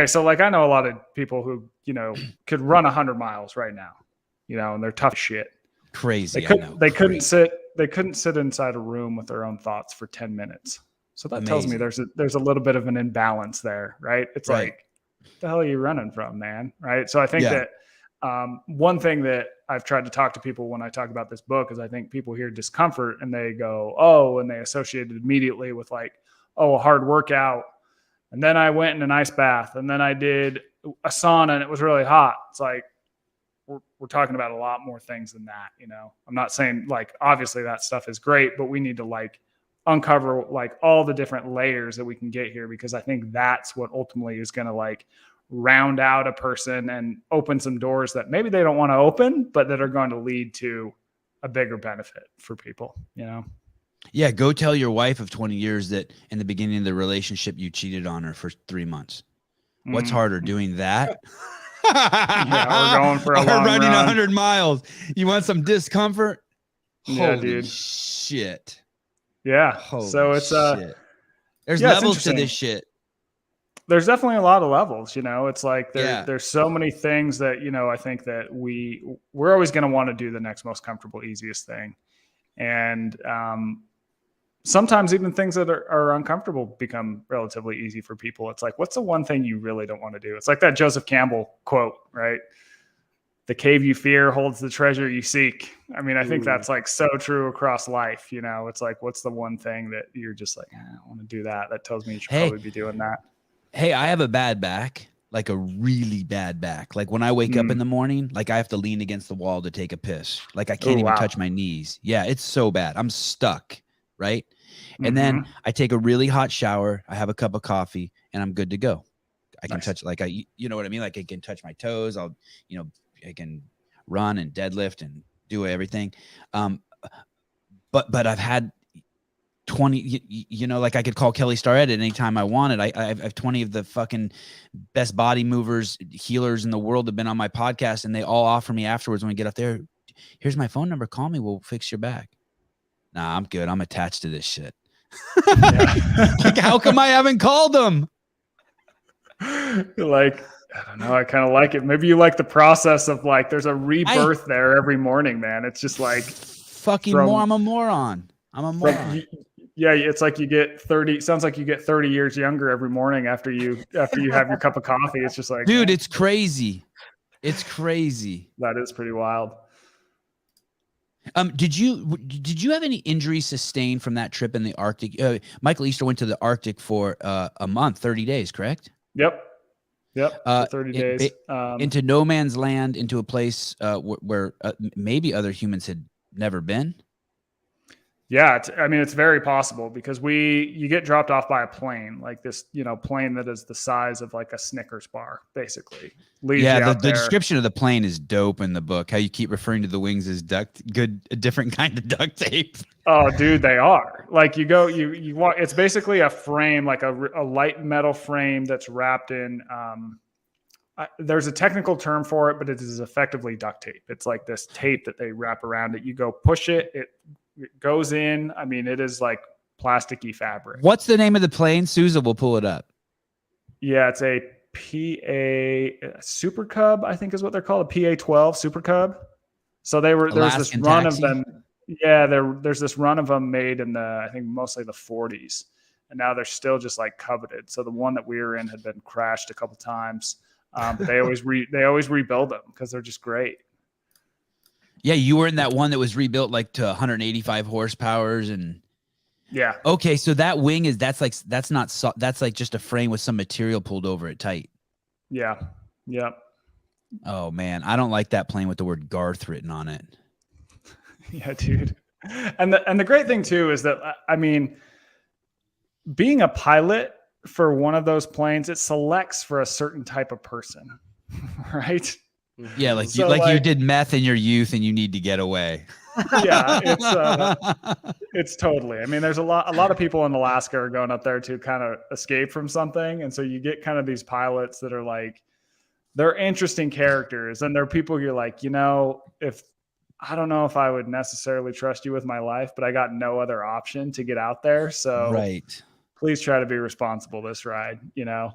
So like I know a lot of people who, could run 100 miles right now, and they're tough shit. Crazy. They couldn't sit they couldn't sit inside a room with their own thoughts for 10 minutes. So that tells me there's a little bit of an imbalance there, right? It's like, what the hell are you running from, man? Right. So I think that one thing that I've tried to talk to people when I talk about this book is I think people hear discomfort and they go, oh, and they associate it immediately with like, oh, a hard workout. And then I went in an ice bath and then I did a sauna and it was really hot. It's like, we're talking about a lot more things than that. You know, I'm not saying like, obviously that stuff is great, but we need to like uncover like all the different layers that we can get here, because I think that's what ultimately is going to like round out a person and open some doors that maybe they don't want to open, but that are going to lead to a bigger benefit for people, you know? Yeah. Go tell your wife of 20 years that in the beginning of the relationship, you cheated on her for 3 months. What's harder, doing that? Yeah, we're going for a long running run. 100 miles. You want some discomfort? Yeah, Holy dude. shit. Yeah. Holy so it's shit. There's levels to this shit. There's definitely a lot of levels, you know. It's like there's so many things that, you know, I think that we're always going to want to do the next most comfortable, easiest thing. And sometimes even things that are uncomfortable become relatively easy for people. It's like, what's the one thing you really don't want to do? It's like that Joseph Campbell quote, right? The cave you fear holds the treasure you seek. I mean, I think that's like so true across life. You know, it's like, what's the one thing that you're just like, I don't want to do that. That tells me you should probably be doing that. Hey, I have a bad back, like a really bad back. Like when I wake up in the morning, like I have to lean against the wall to take a piss. Like I can't even touch my knees. Yeah, it's so bad. I'm stuck. Right. And then I take a really hot shower. I have a cup of coffee and I'm good to go. I can touch, like you know what I mean? Like I can touch my toes. I can run and deadlift and do everything. But I've had 20, you know, like I could call Kelly Starrett at any time I wanted. I have 20 of the fucking best body movers, healers in the world have been on my podcast, and they all offer me afterwards when we get up there, here's my phone number. Call me. We'll fix your back. Nah, I'm good. I'm attached to this shit. Like, how come I haven't called them? Like, I don't know. I kind of like it. Maybe you like the process of like, there's a rebirth there every morning, man. It's just like I'm a moron. I'm a moron. Yeah. It's like you get 30, sounds like you get 30 years younger every morning after you have your cup of coffee. It's just like, dude, it's crazy. It's crazy. That is pretty wild. Did you have any injuries sustained from that trip in the Arctic? Michael Easter went to the Arctic for a month, 30 days, correct? Yep. For 30 days. Into no man's land, into a place where maybe other humans had never been. Yeah, it's very possible because you get dropped off by a plane, like this, you know, plane that is the size of like a Snickers bar, basically. The description of the plane is dope in the book. How you keep referring to the wings as a different kind of duct tape. Oh, dude, they are. Like you walk. It's basically a frame, like a light metal frame that's wrapped in. There's a technical term for it, but it is effectively duct tape. It's like this tape that they wrap around it. You go push it. It goes in. I mean, it is like plasticky fabric. What's the name of the plane? Sousa will pull it up. Yeah, it's a Super Cub, I think is what they're called, a PA-12 Super Cub. So there's this run of them. Yeah, there's this run of them made in I think mostly the 40s, and now they're still just like coveted. So the one that we were in had been crashed a couple times, but they always rebuild them because they're just great. Yeah, you were in that one that was rebuilt like to 185 horsepowers and. Yeah. Okay, so that wing that's like just a frame with some material pulled over it tight. Yeah. Yep. Oh man, I don't like that plane with the word Garth written on it. Yeah, dude. And the great thing too is that, I mean, being a pilot for one of those planes, it selects for a certain type of person, right? Yeah, like you did meth in your youth and you need to get away. Yeah, it's totally. I mean, there's a lot of people in Alaska are going up there to kind of escape from something, and so you get kind of these pilots that are like, they're interesting characters, and they're people you're like, you know, if I don't know if I would necessarily trust you with my life, but I got no other option to get out there, so right. Please try to be responsible this ride. You know,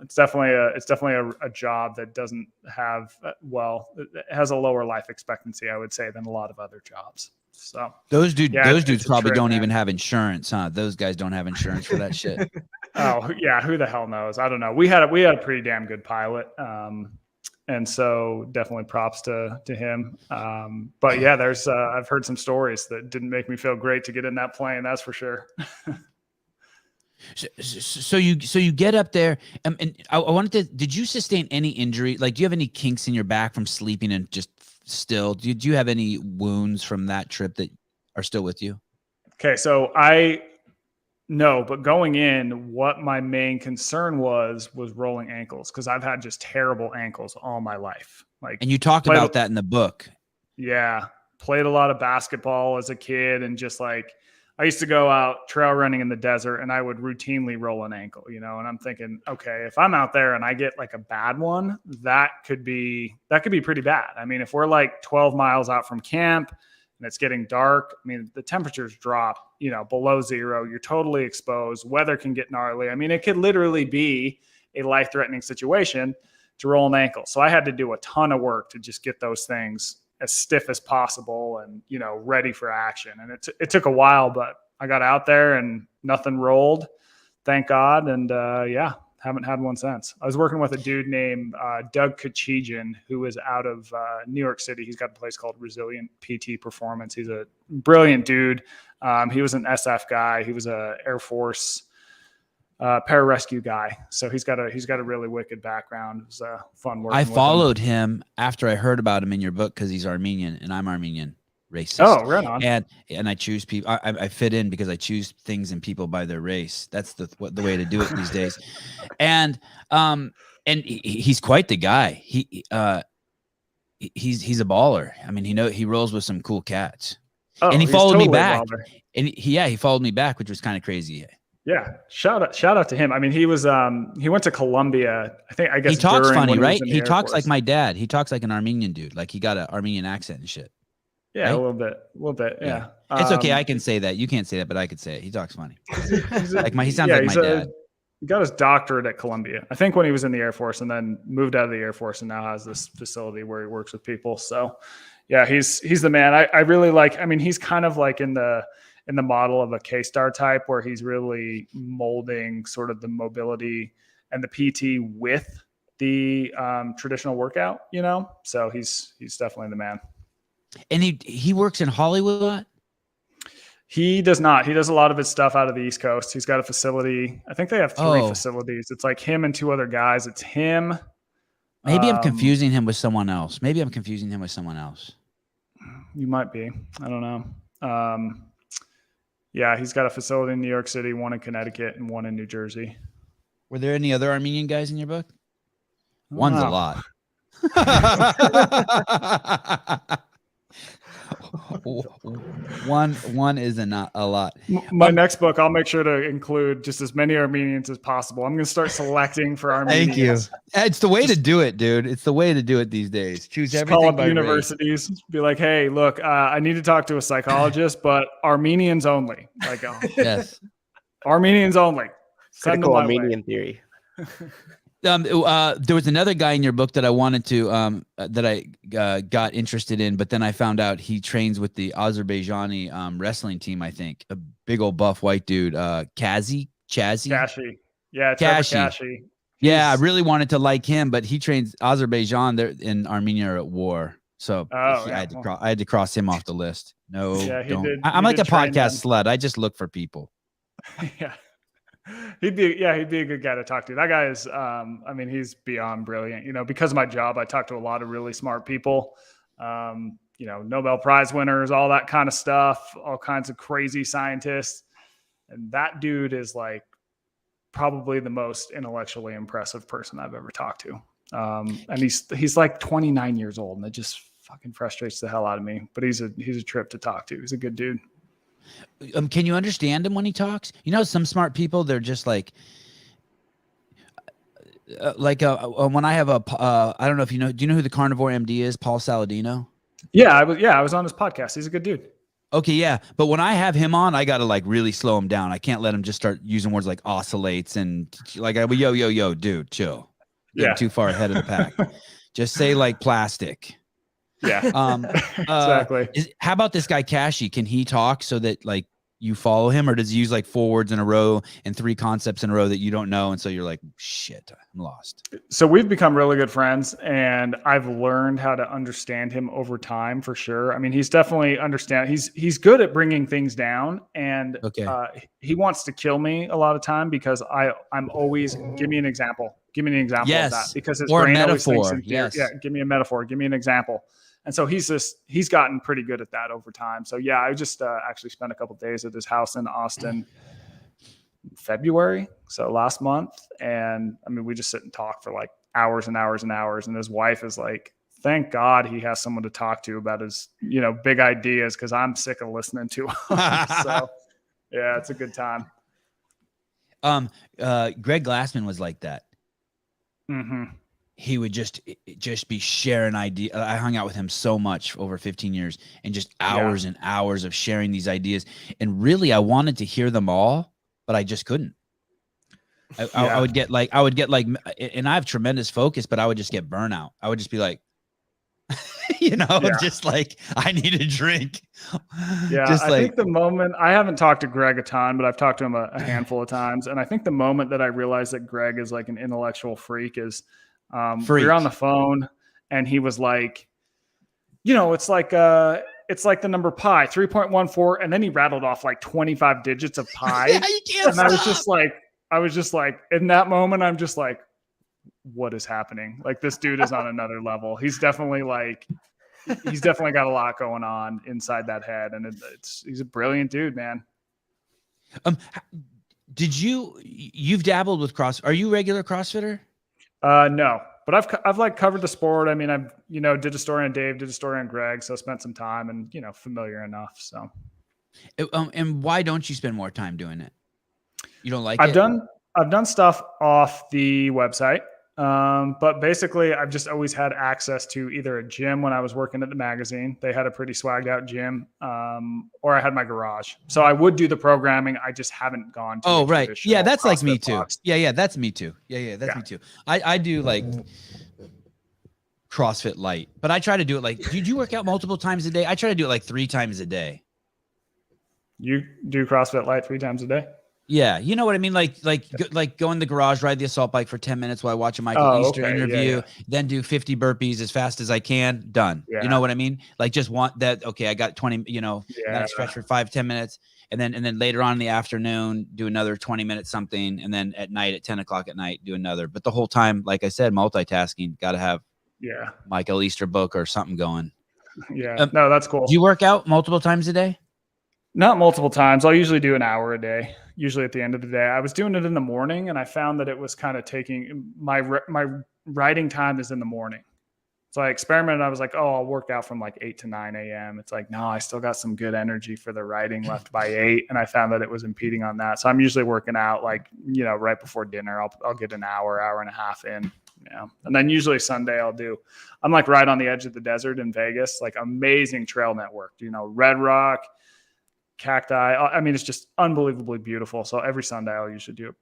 it's definitely a job that doesn't have, it has a lower life expectancy, I would say, than a lot of other jobs. So those dudes probably don't even have insurance, huh? Those guys don't have insurance for that shit. Oh yeah, who the hell knows? I don't know. We had a pretty damn good pilot, and so definitely props to him. But yeah, there's I've heard some stories that didn't make me feel great to get in that plane. That's for sure. So you get up there, and I wanted to. Did you sustain any injury? Like, do you have any kinks in your back from sleeping and just still? Do you have any wounds from that trip that are still with you? Okay, so no, but going in, what my main concern was rolling ankles, because I've had just terrible ankles all my life. Like, and you talked about that in the book. Yeah, played a lot of basketball as a kid, and just like I used to go out trail running in the desert, and I would routinely roll an ankle, you know. And I'm thinking, okay, if I'm out there and I get like a bad one, that could be pretty bad. I mean, if we're like 12 miles out from camp and it's getting dark, I mean, the temperatures drop, you know, below zero. You're totally exposed. Weather can get gnarly. I mean, it could literally be a life-threatening situation to roll an ankle. So I had to do a ton of work to just get those things as stiff as possible and, you know, ready for action. And it took a while, but I got out there and nothing rolled, thank God. And yeah, haven't had one since. I was working with a dude named Doug Kachigian, who is out of New York City. He's got a place called Resilient PT Performance. He's a brilliant dude. He was an SF guy. He was a Air Force pararescue guy. So he's got a really wicked background. It was fun work. I followed him after I heard about him in your book because he's Armenian and I'm Armenian racist. Oh, right on. And I choose people. I fit in because I choose things and people by their race. That's the way to do it these days. And he's quite the guy. He's a baller. I mean, he rolls with some cool cats. Oh, and he followed me back. And he followed me back, which was kind of crazy. Yeah, shout out to him. I mean, he went to Columbia. I guess he talks funny, right? He talks like my dad. He talks like an Armenian dude. Like he got an Armenian accent and shit. Yeah, right? a little bit. Yeah. It's okay. I can say that. You can't say that, but I could say it. He talks funny. He sounds like my dad. He got his doctorate at Columbia, I think, when he was in the Air Force, and then moved out of the Air Force and now has this facility where he works with people. So yeah, he's the man. I really like, I mean, he's kind of like in the model of a K-Star type, where he's really molding sort of the mobility and the PT with the traditional workout, you know? So he's definitely the man. And he works in Hollywood a lot? He does not. He does a lot of his stuff out of the East Coast. He's got a facility. I think they have 3 facilities. It's like him and 2 other guys. It's him. Maybe I'm confusing him with someone else. You might be. I don't know. Yeah, he's got a facility in New York City, 1 in Connecticut, and 1 in New Jersey. Were there any other Armenian guys in your book? One's a lot. One is not a lot. My next book, I'll make sure to include just as many Armenians as possible. I'm going to start selecting for Armenians. Thank you. It's the way to do it, dude. It's the way to do it these days. Choose everything. Call up universities. Race. Be like, hey, look, I need to talk to a psychologist, but Armenians only. Like, yes, Armenians only. Critical Armenian theory. There was another guy in your book that I wanted to that I got interested in, but then I found out he trains with the Azerbaijani wrestling team. I think a big old buff white dude, Chazzy. Yeah, Kashi. Yeah, I really wanted to like him, but he trains Azerbaijan. They're in Armenia are at war, so I had to cross him off the list. No, don't. I'm like a podcast slut. I just look for people. Yeah. He'd be a good guy to talk to. That guy is, I mean, he's beyond brilliant. You know, because of my job, I talk to a lot of really smart people. You know, Nobel Prize winners, all that kind of stuff, all kinds of crazy scientists. And that dude is like probably the most intellectually impressive person I've ever talked to. And he's like 29 years old, and it just fucking frustrates the hell out of me. But he's a trip to talk to. He's a good dude. Can you understand him when he talks? You know, some smart people, they're just like when I have I don't know if you know, do you know who the carnivore MD is? Paul Saladino. Yeah, I was on his podcast. He's a good dude. Okay. Yeah. But when I have him on, I got to like really slow him down. I can't let him just start using words like oscillates and like, yo, dude, chill. You're too far ahead of the pack. Just say like plastic. Yeah. Exactly. How about this guy Kashi? Can he talk so that like you follow him, or does he use like 4 words in a row and 3 concepts in a row that you don't know, and so you're like, shit, I'm lost? So we've become really good friends, and I've learned how to understand him over time for sure. I mean, he's definitely he's good at bringing things down, and he wants to kill me a lot of time because I'm always, give me an example of that, because his brain always thinks in theory. Yeah, give me a metaphor, give me an example. And so he's gotten pretty good at that over time. So yeah, I just actually spent a couple of days at his house in Austin, February, so last month. And I mean, we just sit and talk for like hours and hours and hours. And his wife is like, thank God he has someone to talk to about his, big ideas, because I'm sick of listening to him. So yeah, it's a good time. Greg Glassman was like that. Mm-hmm. He would just be sharing ideas. I hung out with him so much over 15 years, and just hours and hours of sharing these ideas. And really, I wanted to hear them all, but I just couldn't. I would get like, and I have tremendous focus, but I would just get burnout. I would just be like, just like, I need a drink. Yeah. I think the moment, I haven't talked to Greg a ton, but I've talked to him a handful of times. And I think the moment that I realized that Greg is like an intellectual freak is, we were on the phone, and he was like, it's like the number pi, 3.14. And then he rattled off like 25 digits of pi. Yeah, you can't stop. I was just like, in that moment, I'm just like, what is happening? Like, this dude is on another level. He's definitely got a lot going on inside that head. And he's a brilliant dude, man. You've dabbled with Are you a regular CrossFitter? No, but I've like covered the sport. I mean, I've, did a story on Dave, did a story on Greg. So I spent some time and, familiar enough. So. And why don't you spend more time doing it? You don't like it? I've done stuff off the website. But basically I've just always had access to either a gym when I was working at the magazine. They had a pretty swagged out gym, or I had my garage. So I would do the programming. I just haven't gone to. Oh, right. Yeah. That's like me too. Box. Yeah. That's me too. Yeah. That's me too. I do like CrossFit light, but I try to do it like, did you work out multiple times a day? I try to do it like 3 times a day. You do CrossFit light 3 times a day? Yeah, you know what I mean? Like go in the garage, ride the assault bike for 10 minutes while I watch a Michael Easter interview, then do 50 burpees as fast as I can, done. Yeah. You know what I mean? Like, just want that, okay, I got 20, then I stretch for 5-10 minutes, and then later on in the afternoon, do another 20 minutes something, and then at night at 10 o'clock at night, do another. But the whole time, like I said, multitasking, got to have Michael Easter book or something going. Yeah, no, that's cool. Do you work out multiple times a day? Not multiple times. I'll usually do an hour a day, usually at the end of the day. I was doing it in the morning, and I found that it was kind of taking my writing time is in the morning. So I experimented. I was like, oh, I'll work out from like 8 to 9 a.m. It's like, no, I still got some good energy for the writing left by 8. And I found that it was impeding on that. So I'm usually working out like, right before dinner. I'll get an hour and a half in. Yeah. And then usually Sunday I'm like right on the edge of the desert in Vegas, like amazing trail network, Red Rock, cacti. I mean, it's just unbelievably beautiful. So every Sunday I'll usually do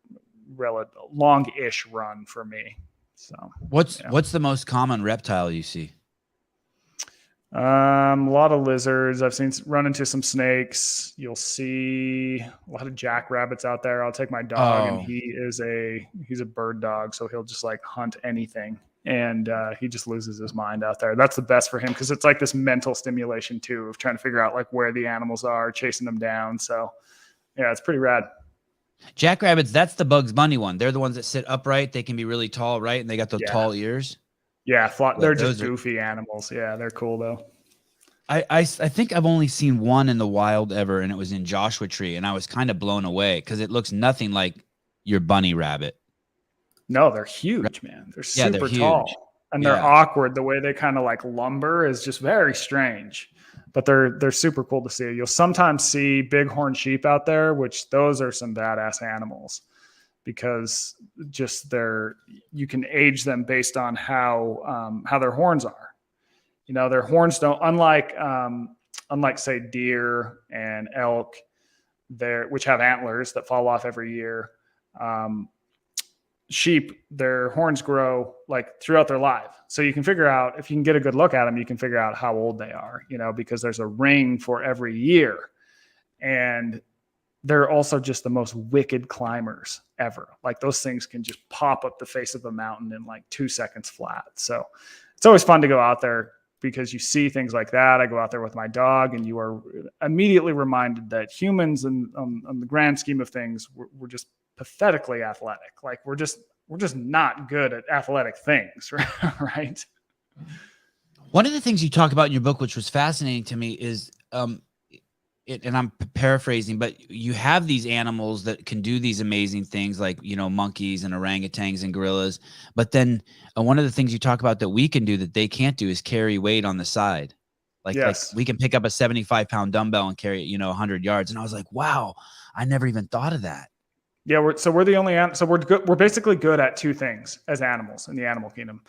a long-ish run for me. So what's the most common reptile you see? A lot of lizards. I've run into some snakes. You'll see a lot of jackrabbits out there. I'll take my dog, and he's a bird dog, so he'll just like hunt anything. And he just loses his mind out there. That's the best for him, because it's like this mental stimulation too, of trying to figure out like where the animals are, chasing them down. So yeah, it's pretty rad. Jackrabbits, that's the Bugs Bunny one. They're the ones that sit upright. They can be really tall, right? And they got those tall ears. Yeah, they're just goofy animals. Yeah, they're cool though. I think I've only seen one in the wild ever, and it was in Joshua Tree, and I was kind of blown away because it looks nothing like your bunny rabbit. No, they're huge, man. They're super tall, and they're awkward. The way they kind of like lumber is just very strange, but they're super cool to see. You'll sometimes see bighorn sheep out there, which those are some badass animals, because just you can age them based on how their horns are. Their horns don't, unlike say deer and elk, which have antlers that fall off every year. sheep, their horns grow like throughout their life. So you can figure out, if you can get a good look at them, you can figure out how old they are, because there's a ring for every year. And they're also just the most wicked climbers ever. Like those things can just pop up the face of a mountain in like 2 seconds flat. So it's always fun to go out there because you see things like that. I go out there with my dog and you are immediately reminded that humans on the grand scheme of things, we're just pathetically athletic. Like we're just not good at athletic things. Right. One of the things you talk about in your book, which was fascinating to me, is, and I'm paraphrasing, but you have these animals that can do these amazing things like, monkeys and orangutans and gorillas. But then one of the things you talk about that we can do that they can't do is carry weight on the side. Like we can pick up a 75-pound dumbbell and carry it, 100 yards. And I was like, wow, I never even thought of that. Yeah. We're the only, so we're good. We're basically good at two things as animals in the animal kingdom.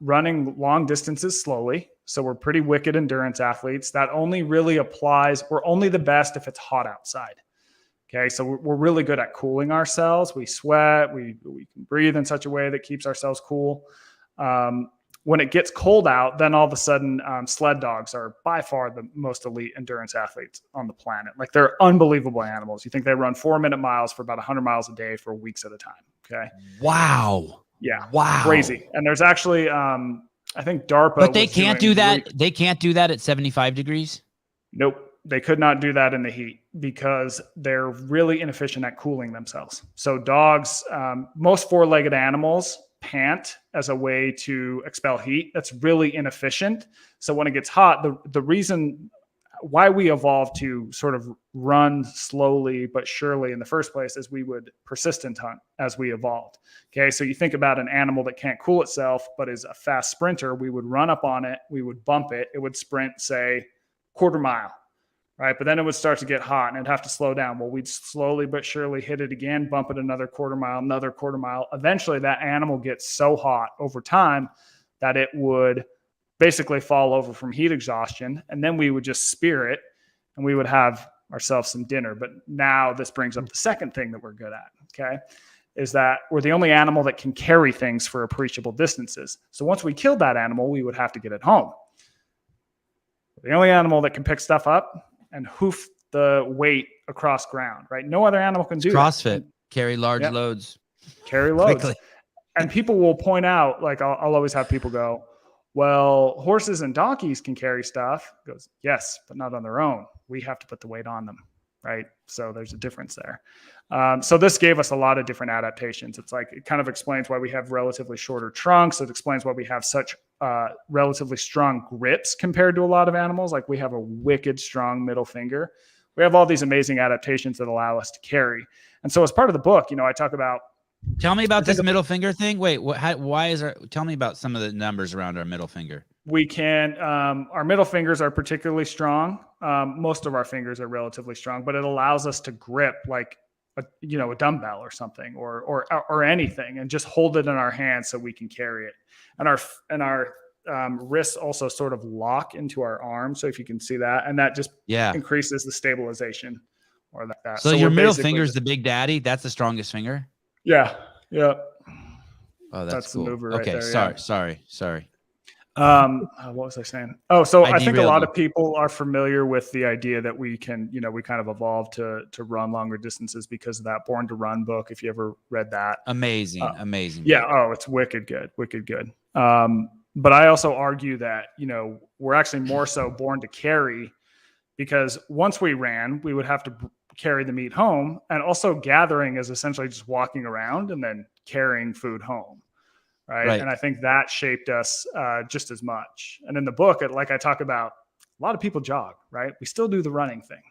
Running long distances slowly. So we're pretty wicked endurance athletes. That only really applies. We're only the best if it's hot outside. Okay. So we're really good at cooling ourselves. We sweat. We can breathe in such a way that keeps ourselves cool. When it gets cold out, then all of a sudden sled dogs are by far the most elite endurance athletes on the planet. Like they're unbelievable animals. You think they run 4-minute miles for about 100 miles a day for weeks at a time. Okay. Wow. Yeah. Wow. Crazy. And there's actually, I think DARPA. But they can't do that. They can't do that at 75 degrees. Nope. They could not do that in the heat because they're really inefficient at cooling themselves. So dogs, most 4-legged animals pant as a way to expel heat. That's really inefficient. So when it gets hot, the reason why we evolved to sort of run slowly but surely in the first place is we would persistent hunt as we evolved. Okay, so you think about an animal that can't cool itself but is a fast sprinter. We would run up on it, we would bump it, it would sprint, say, 1/4 mile, right? But then it would start to get hot and it'd have to slow down. Well, we'd slowly but surely hit it again, bump it another 1/4 mile, another 1/4 mile. Eventually that animal gets so hot over time that it would basically fall over from heat exhaustion. And then we would just spear it and we would have ourselves some dinner. But now this brings up the second thing that we're good at, okay, is that we're the only animal that can carry things for appreciable distances. So once we killed that animal, we would have to get it home. We're the only animal that can pick stuff up and hoof the weight across ground, right? No other animal can do CrossFit, that. carry large loads. Carry loads. Quickly. And people will point out, like I'll always have people go, well, horses and donkeys can carry stuff. It goes, yes, but not on their own. We have to put the weight on them, right? So there's a difference there. So this gave us a lot of different adaptations. It's like, it kind of explains why we have relatively shorter trunks. It explains why we have such relatively strong grips compared to a lot of animals. Like we have a wicked strong middle finger. We have all these amazing adaptations that allow us to carry. And so as part of the book, I talk about. Tell me about this middle finger thing. Wait, why is there? Tell me about some of the numbers around our middle finger. We can, our middle fingers are particularly strong. Most of our fingers are relatively strong, but it allows us to grip like a dumbbell or something or anything and just hold it in our hands so we can carry it. And our wrists also sort of lock into our arms. So if you can see that, and that just increases the stabilization or like that. So your middle finger is the big daddy. That's the strongest finger. Yeah. Yeah. Oh, that's cool. The mover right okay. there, Sorry. What was I saying? Oh, so I think a lot you. of people are familiar with the idea that we can, we kind of evolved to run longer distances because of that Born to Run book. If you ever read that. Amazing. Yeah. Oh, it's wicked good. But I also argue that, we're actually more so born to carry because once we ran, we would have to carry the meat home. And also gathering is essentially just walking around and then carrying food home. Right. And I think that shaped us just as much. And in the book, like I talk about, a lot of people jog, right? We still do the running thing.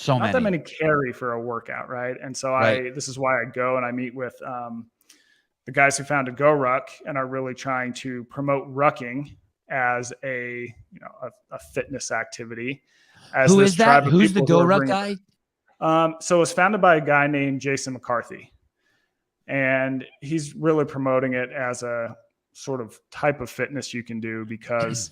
Not that many carry for a workout, right? And so this is why I go and I meet with the guys who founded Go Ruck and are really trying to promote rucking as a fitness activity. Who is that? Who's the Go Ruck guy? So it was founded by a guy named Jason McCarthy. And he's really promoting it as a sort of type of fitness you can do because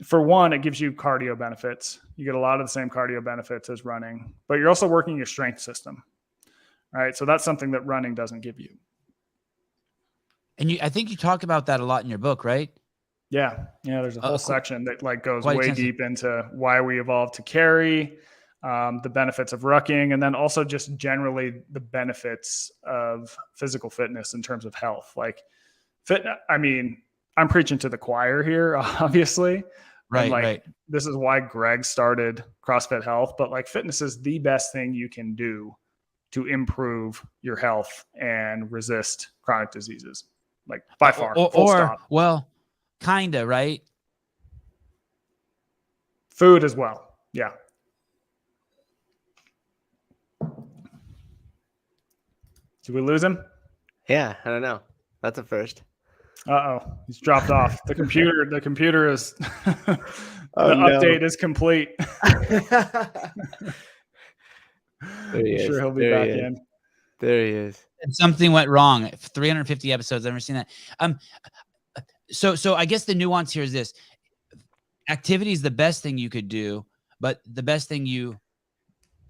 for one, it gives you cardio benefits. You get a lot of the same cardio benefits as running, but you're also working your strength system, right? So that's something that running doesn't give you. And I think you talk about that a lot in your book, right? Yeah. There's a whole section that like goes Quite way extensive. deep into why we evolved to carry, the benefits of rucking, and then also just generally the benefits of physical fitness in terms of health. Like I mean, I'm preaching to the choir here, obviously. And like, this is why Greg started CrossFit Health, but like fitness is the best thing you can do to improve your health and resist chronic diseases. Like by far, full stop. Well, kinda, right? Food as well. Yeah. Did we lose him? Yeah, I don't know. That's a first. He's dropped off. The computer is update is complete. There he is. Sure he'll be back in. There he is. And something went wrong. 350 episodes. I've never seen that. So I guess the nuance here is this: activity is the best thing you could do, but the best thing you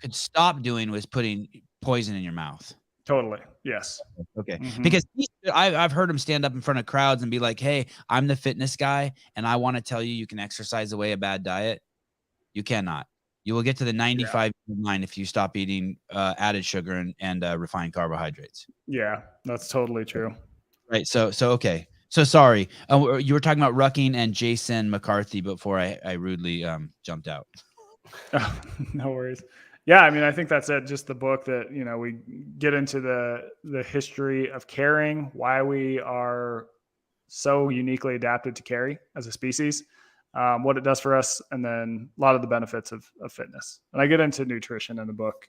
could stop doing was putting poison in your mouth. Totally. Yes. Okay. Because I've heard him stand up in front of crowds and be like, "Hey, I'm the fitness guy, and I want to tell you can exercise away a bad diet. You cannot. You will get to the 95 line if you stop eating added sugar and refined carbohydrates." Yeah, that's totally true. Right. So okay. So sorry. You were talking about rucking and Jason McCarthy before I rudely jumped out. Oh, no worries. Yeah, I mean, I think that's it. Just the book that, we get into the history of carrying, why we are so uniquely adapted to carry as a species, what it does for us, and then a lot of the benefits of fitness. And I get into nutrition in the book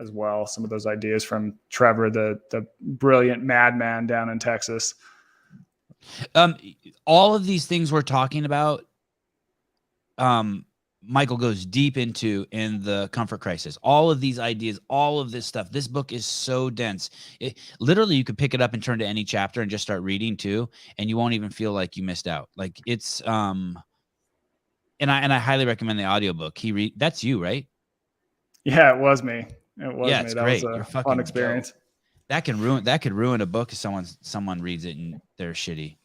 as well. Some of those ideas from Trevor, the brilliant madman down in Texas. All of these things we're talking about, Michael goes deep into in the Comfort Crisis. All of these ideas, all of this stuff. This book is so dense. Literally, you could pick it up and turn to any chapter and just start reading too, and you won't even feel like you missed out. Like it's and I highly recommend the audiobook. That's you, right? Yeah, it was me. It was me. It's that great. Was a fun experience. That could ruin a book if someone reads it and they're shitty.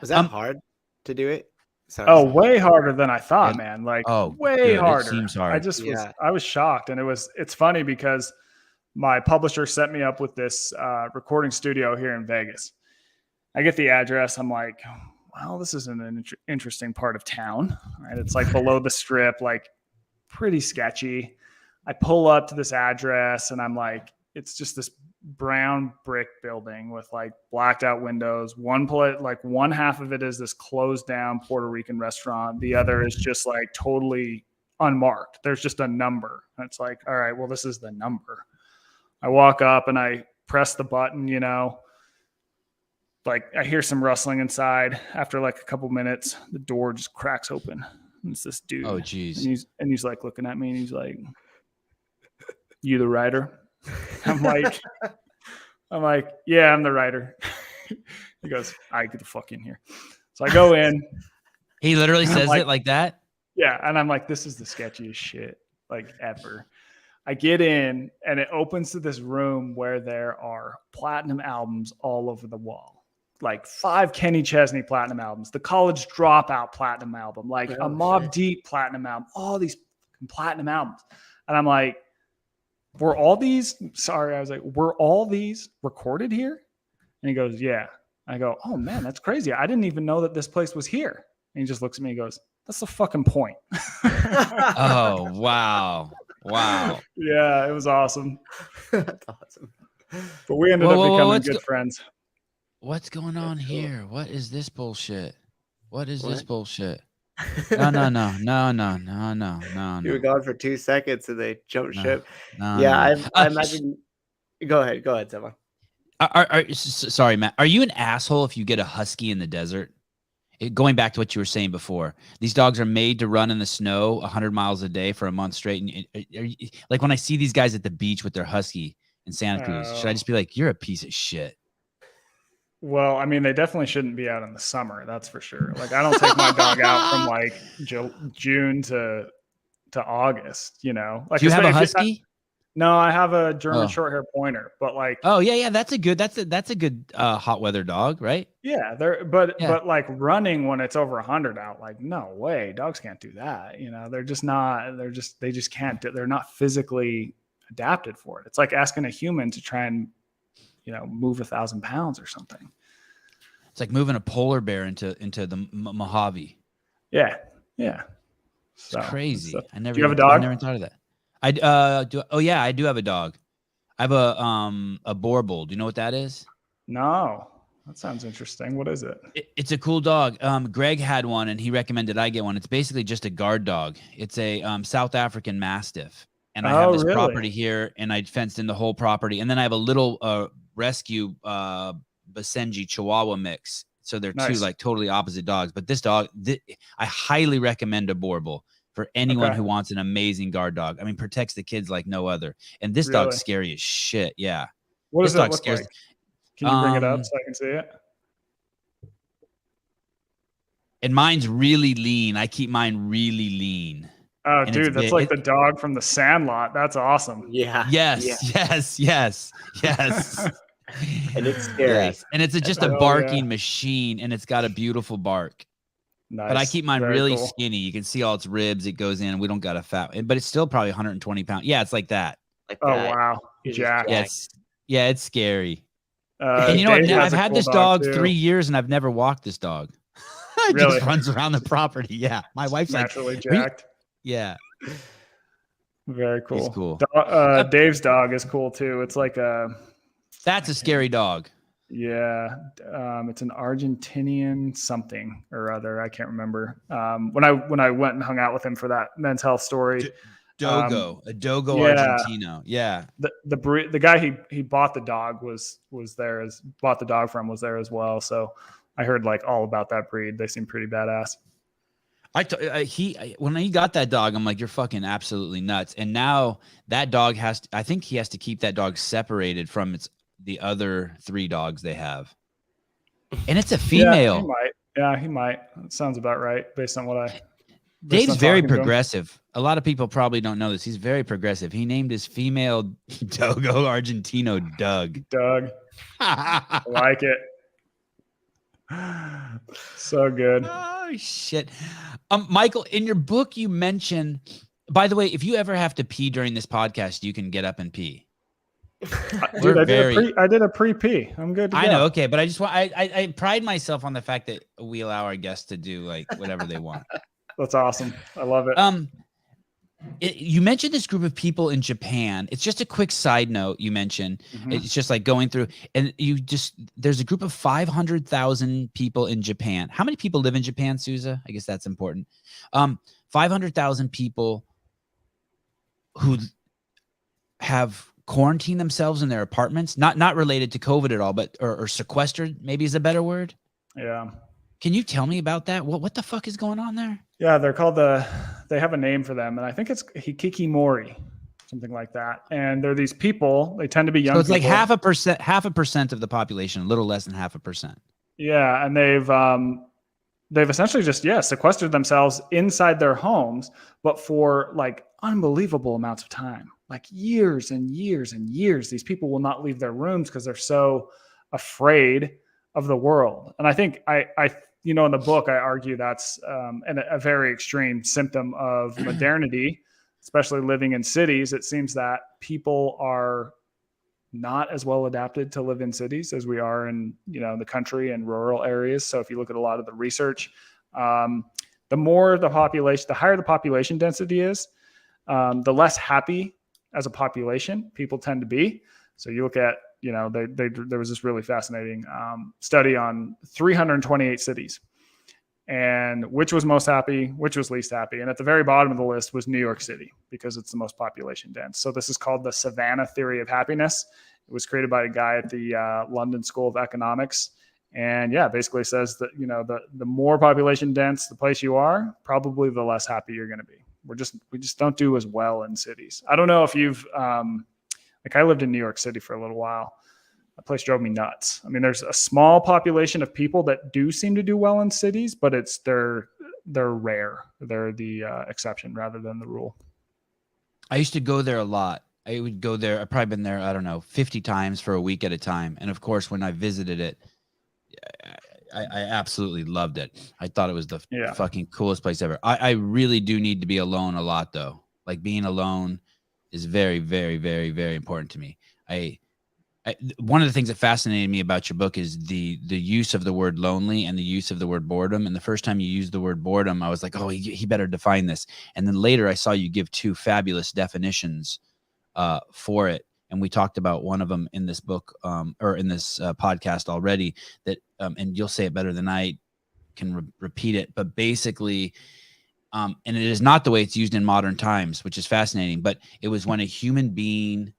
Was that hard to do it? Sorry. Way harder than I thought, man. Like way harder. It seems hard. I was shocked. And it's funny because my publisher set me up with this recording studio here in Vegas. I get the address. I'm like, well, this is an interesting part of town, right? It's like below the strip, like pretty sketcy. I pull up to this address and I'm like, it's just this brown brick building with like blacked out windows. One half of it is this closed down Puerto Rican restaurant. The other is just like totally unmarked. There's just a number. And it's like, all right, well, this is the number. I walk up and I press the button, like I hear some rustling inside. After like a couple minutes, the door just cracks open. And it's this dude. Oh, geez. And he's like looking at me and he's like, "You the writer?" I'm like, yeah, I'm the writer. He goes, "I get the fuck in here." So I go in. He literally says it like that? Yeah. And I'm like, this is the sketchiest shit like ever. I get in and it opens to this room where there are platinum albums all over the wall. Like 5 Kenny Chesney platinum albums, the College Dropout platinum album, like a Mobb Deep platinum album, all these platinum albums. And I'm like, were all these recorded here? And he goes, yeah. I go, oh man, that's crazy. I didn't even know that this place was here. And he just looks at me and goes, that's the fucking point. Oh, wow. Wow. Yeah, it was awesome. That's awesome. But we ended up becoming good friends. What's going on here? What is this bullshit? This bullshit? No. You were gone for 2 seconds and they jumped ship. I imagine. Go ahead, Sevan. Sorry, Matt. Are you an asshole if you get a husky in the desert? Going back to what you were saying before, these dogs are made to run in the snow 100 miles a day for a month straight. And like when I see these guys at the beach with their husky in Santa Cruz, should I just be like, "You're a piece of shit"? Well, I mean, they definitely shouldn't be out in the summer. That's for sure. Like, I don't take my dog out from like June to August. Like, do you have a husky? No, I have a German short hair pointer, but like, oh yeah, that's a good hot weather dog, right? Yeah, but like running when it's over 100 out, like no way, dogs can't do that. They're just not. They just can't. They're not physically adapted for it. It's like asking a human to try and move 1,000 pounds or something. It's like moving a polar bear into the Mojave. Yeah. It's crazy. Do you have a dog? I never thought of that. I do. Oh yeah, I do have a dog. I have a boar bull. Do you know what that is? No, that sounds interesting. What is it? It's a cool dog. Greg had one, and he recommended I get one. It's basically just a guard dog. It's a South African Mastiff, and I have this property here, and I fenced in the whole property, and then I have a little rescue Basenji Chihuahua mix. So they're two like totally opposite dogs. But this dog, I highly recommend a boar bull for anyone who wants an amazing guard dog. I mean, protects the kids like no other. And this dog's scary as shit. Yeah. What does it look like? Can you bring it up so I can see it? And mine's really lean. I keep mine really lean. Oh, dude, that's like the dog from the Sandlot. That's awesome. Yeah. Yes. And it's scary. Yes. And it's just a barking machine, and it's got a beautiful bark. Nice. But I keep mine really skinny. You can see all its ribs. It goes in. We don't got a fat, but it's still probably 120 pounds. Yeah, it's like that. Wow. Jack. Yes. Yeah, it's scary. And you know what? I've had this dog 3 years, and I've never walked this dog. It just runs around the property. Yeah. My wife's naturally jacked. Yeah. Very cool. He's cool. Dave's dog is cool too. It's like that's a scary dog. Yeah. It's an Argentinian something or other. I can't remember. When I went and hung out with him for that Men's Health story. Dogo, a Dogo Argentino. Yeah. The guy he bought the dog was there bought the dog from was there as well. So I heard like all about that breed. They seem pretty badass. When he got that dog, I'm like, you're fucking absolutely nuts. And now that dog I think he has to keep that dog separated from the other 3 dogs they have. And it's a female. He might. That sounds about right based on what Dave's very progressive. A lot of people probably don't know this. He's very progressive. He named his female Dogo Argentino Doug. I like it. So good. Oh shit. Michael, in your book you mention, by the way, if you ever have to pee during this podcast, you can get up and pee. Dude, I did a pre-pee. I'm good to go. I know, okay, but I just want I pride myself on the fact that we allow our guests to do like whatever they want. That's awesome. I love it. You mentioned this group of people in Japan. It's just a quick side note. You mentioned it's just like going through, and there's a group of 500,000 people in Japan. How many people live in Japan, Souza? I guess that's important. 500,000 people who have quarantined themselves in their apartments, not related to COVID at all, but or sequestered, maybe is a better word. Yeah. Can you tell me about that? What the fuck is going on there? Yeah, they're called they have a name for them, and I think it's hikikomori, something like that. And they're these people, they tend to be young. So it's people. Like 0.5% of the population, a little less than 0.5%. Yeah, and they've essentially just sequestered themselves inside their homes, but for like unbelievable amounts of time. Like years and years and years. These people will not leave their rooms because they're so afraid of the world. And I think I in the book, I argue that's a very extreme symptom of modernity, especially living in cities. It seems that people are not as well adapted to live in cities as we are in, the country and rural areas. So if you look at a lot of the research, the higher the population density is, the less happy as a population people tend to be. So you look at, there was this really fascinating study on 328 cities, and which was most happy, which was least happy. And at the very bottom of the list was New York City because it's the most population dense. So this is called the Savannah theory of happiness. It was created by a guy at the London School of Economics. And basically says that, the more population dense the place you are, probably the less happy you're going to be. We just don't do as well in cities. I don't know if you've, I lived in New York City for a little while. That place drove me nuts. I mean, there's a small population of people that do seem to do well in cities, but they're rare. They're the exception rather than the rule. I used to go there a lot. I would go there. I've probably been there, I don't know, 50 times for a week at a time. And of course, when I visited it, I absolutely loved it. I thought it was the fucking coolest place ever. I really do need to be alone a lot, though. Like, being alone is very, very, very, very important to me. One of the things that fascinated me about your book is the use of the word lonely and the use of the word boredom. And the first time you used the word boredom, I was like, oh, he better define this. And then later I saw you give 2 fabulous definitions for it. And we talked about one of them in this book, or in this podcast already, that, and you'll say it better than I can repeat it, but basically, and it is not the way it's used in modern times, which is fascinating, but it was when a human being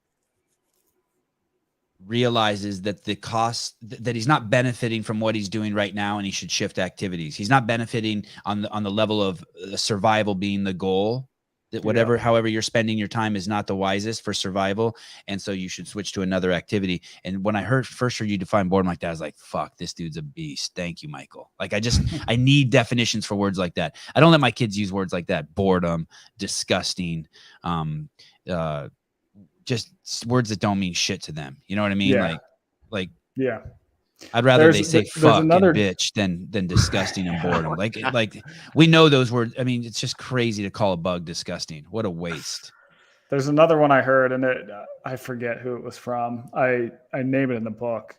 realizes that the cost, that he's not benefiting from what he's doing right now, and he should shift activities. He's not benefiting on the level of survival being the goal. That however you're spending your time is not the wisest for survival, and so you should switch to another activity. And when I first heard you define boredom like that, I was like, "Fuck, this dude's a beast." Thank you, Michael. Like, I need definitions for words like that. I don't let my kids use words like that: boredom, disgusting, just words that don't mean shit to them. You know what I mean? Yeah. Like. Yeah. I'd rather they say fuck and bitch than disgusting and boredom. Like we know those words. I mean, it's just crazy to call a bug disgusting. What a waste. There's another one I heard, and I forget who it was from. I name it in the book.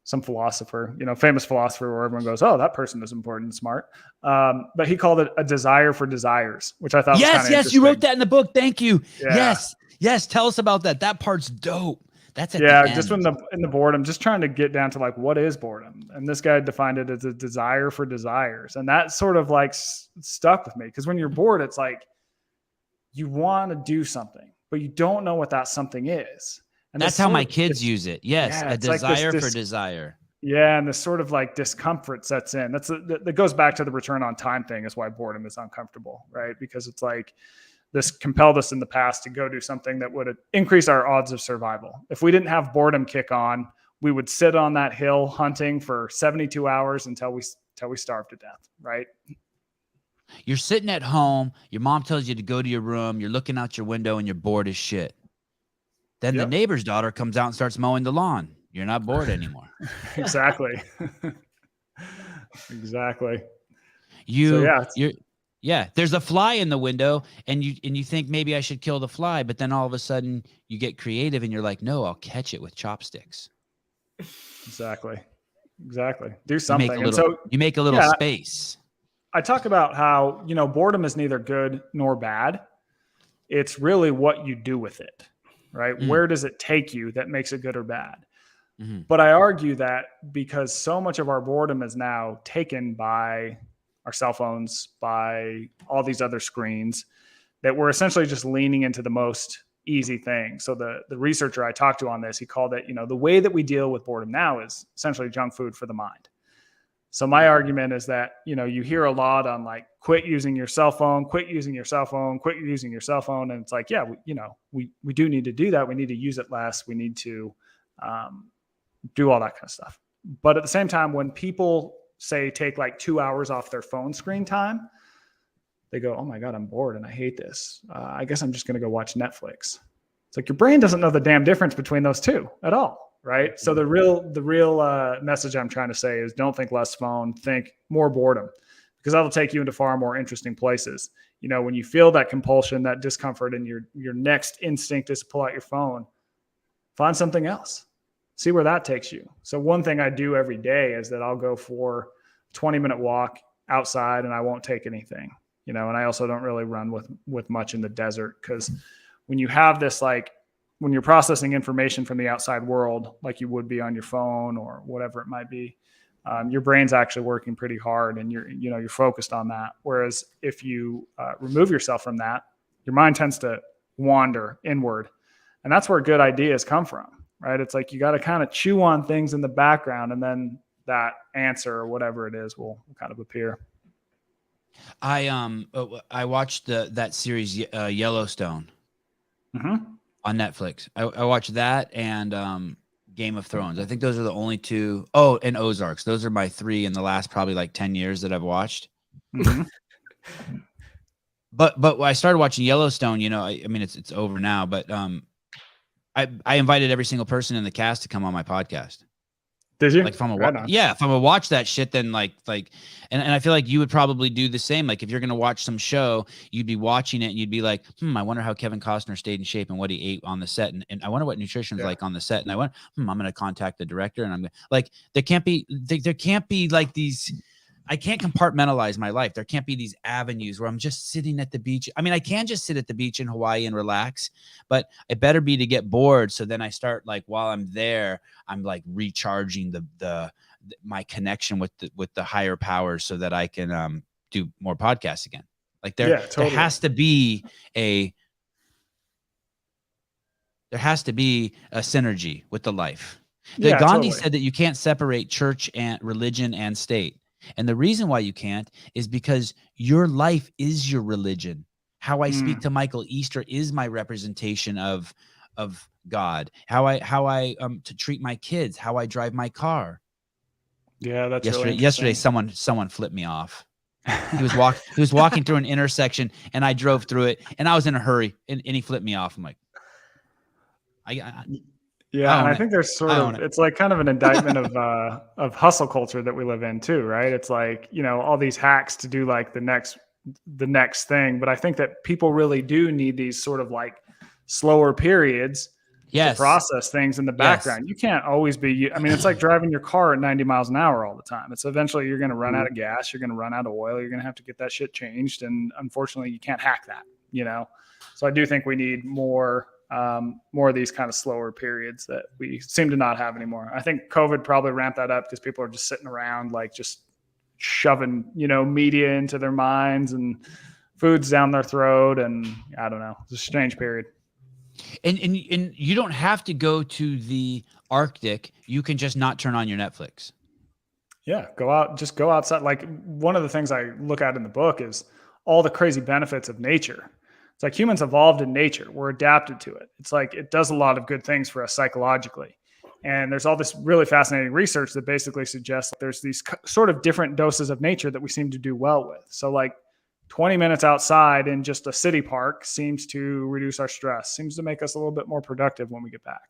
Some philosopher, famous philosopher, where everyone goes, "Oh, that person is important and smart." But he called it a desire for desires, which I thought was kind of interesting. You wrote that in the book. Thank you. Yeah. Yes. Tell us about that. That part's dope. That's at the end. Just in the boredom, just trying to get down to like, what is boredom? And this guy defined it as a desire for desires. And that sort of like stuck with me, because when you're bored, it's like you want to do something, but you don't know what that something is. And that's how my kids use it. Yes. A desire for desire. Yeah. And this sort of like discomfort sets in. That goes back to the return on time thing, is why boredom is uncomfortable, right? Because it's like, this compelled us in the past to go do something that would increase our odds of survival. If we didn't have boredom kick on, we would sit on that hill hunting for 72 hours until we starve to death, right? You're sitting at home, your mom tells you to go to your room, you're looking out your window and you're bored as shit. Then the neighbor's daughter comes out and starts mowing the lawn. You're not bored anymore. Exactly. Exactly. There's a fly in the window, and you think maybe I should kill the fly, but then all of a sudden you get creative and you're like, no, I'll catch it with chopsticks. Exactly. Do something. You make a little space. I talk about how, boredom is neither good nor bad. It's really what you do with it, right? Where does it take you that makes it good or bad? Mm-hmm. But I argue that because so much of our boredom is now taken by our cell phones, by all these other screens, that we're essentially just leaning into the most easy thing. So the researcher I talked to on this, he called it, the way that we deal with boredom now is essentially junk food for the mind. So my argument is that, you hear a lot on like, quit using your cell phone, quit using your cell phone, quit using your cell phone. And it's like, we do need to do that. We need to use it less. We need to do all that kind of stuff. But at the same time, when people say take like 2 hours off their phone screen time, they go, oh my God, I'm bored and I hate this. I guess I'm just going to go watch Netflix. It's like your brain doesn't know the damn difference between those two at all, right? So the real message I'm trying to say is don't think less phone, think more boredom, because that'll take you into far more interesting places. When you feel that compulsion, that discomfort, and your next instinct is to pull out your phone, find something else. See where that takes you. So one thing I do every day is that I'll go for a 20-minute walk outside and I won't take anything, and I also don't really run with much in the desert, because when you have this, like when you're processing information from the outside world, like you would be on your phone or whatever it might be, your brain's actually working pretty hard and you're focused on that. Whereas if you remove yourself from that, your mind tends to wander inward, and that's where good ideas come from. Right. It's like you got to kind of chew on things in the background, and then that answer or whatever it is will kind of appear. I watched that series Yellowstone on Netflix. I watched that and Game of Thrones. I think those are the only two. Oh, and Ozarks. Those are my 3 in the last probably like 10 years that I've watched. Mm-hmm. But I started watching Yellowstone, I mean, it's over now, but I invited every single person in the cast to come on my podcast. Did you? Like if I'm gonna watch that shit, then and I feel like you would probably do the same. Like if you're gonna watch some show, you'd be watching it and you'd be like, I wonder how Kevin Costner stayed in shape and what he ate on the set, and I wonder what nutrition is like on the set. And I went, I'm gonna contact the director, and I'm gonna, like, there can't be like these. I can't compartmentalize my life. There can't be these avenues where I'm just sitting at the beach. I mean, I can just sit at the beach in Hawaii and relax, but it better be to get bored. So then I start, like, while I'm there, I'm like recharging my connection with the higher powers so that I can do more podcasts again. Like there has to be a synergy with the life. Gandhi said that you can't separate church and religion and state. And the reason why you can't is because your life is your religion. How I speak to Michael Easter is my representation of God. How I to treat my kids, how I drive my car. Yeah, that's yesterday someone flipped me off. He was walking through an intersection and I drove through it and I was in a hurry and he flipped me off. I'm like, yeah, and I think there's it's like kind of an indictment of hustle culture that we live in too, right? It's like, all these hacks to do like the next thing. But I think that people really do need these sort of like slower periods to process things in the background. You can't always be, it's like driving your car at 90 miles an hour all the time. It's eventually you're going to run out of gas. You're going to run out of oil. You're going to have to get that shit changed. And unfortunately you can't hack that, So I do think we need more of these kind of slower periods that we seem to not have anymore. I think COVID probably ramped that up because people are just sitting around, like just shoving, media into their minds and foods down their throat. And I don't know, it's a strange period. And you don't have to go to the Arctic. You can just not turn on your Netflix. Yeah. Go outside. Like one of the things I look at in the book is all the crazy benefits of nature. It's like humans evolved in nature. We're adapted to it. It's like it does a lot of good things for us psychologically. And there's all this really fascinating research that basically suggests there's these sort of different doses of nature that we seem to do well with. So like 20 minutes outside in just a city park seems to reduce our stress, seems to make us a little bit more productive when we get back.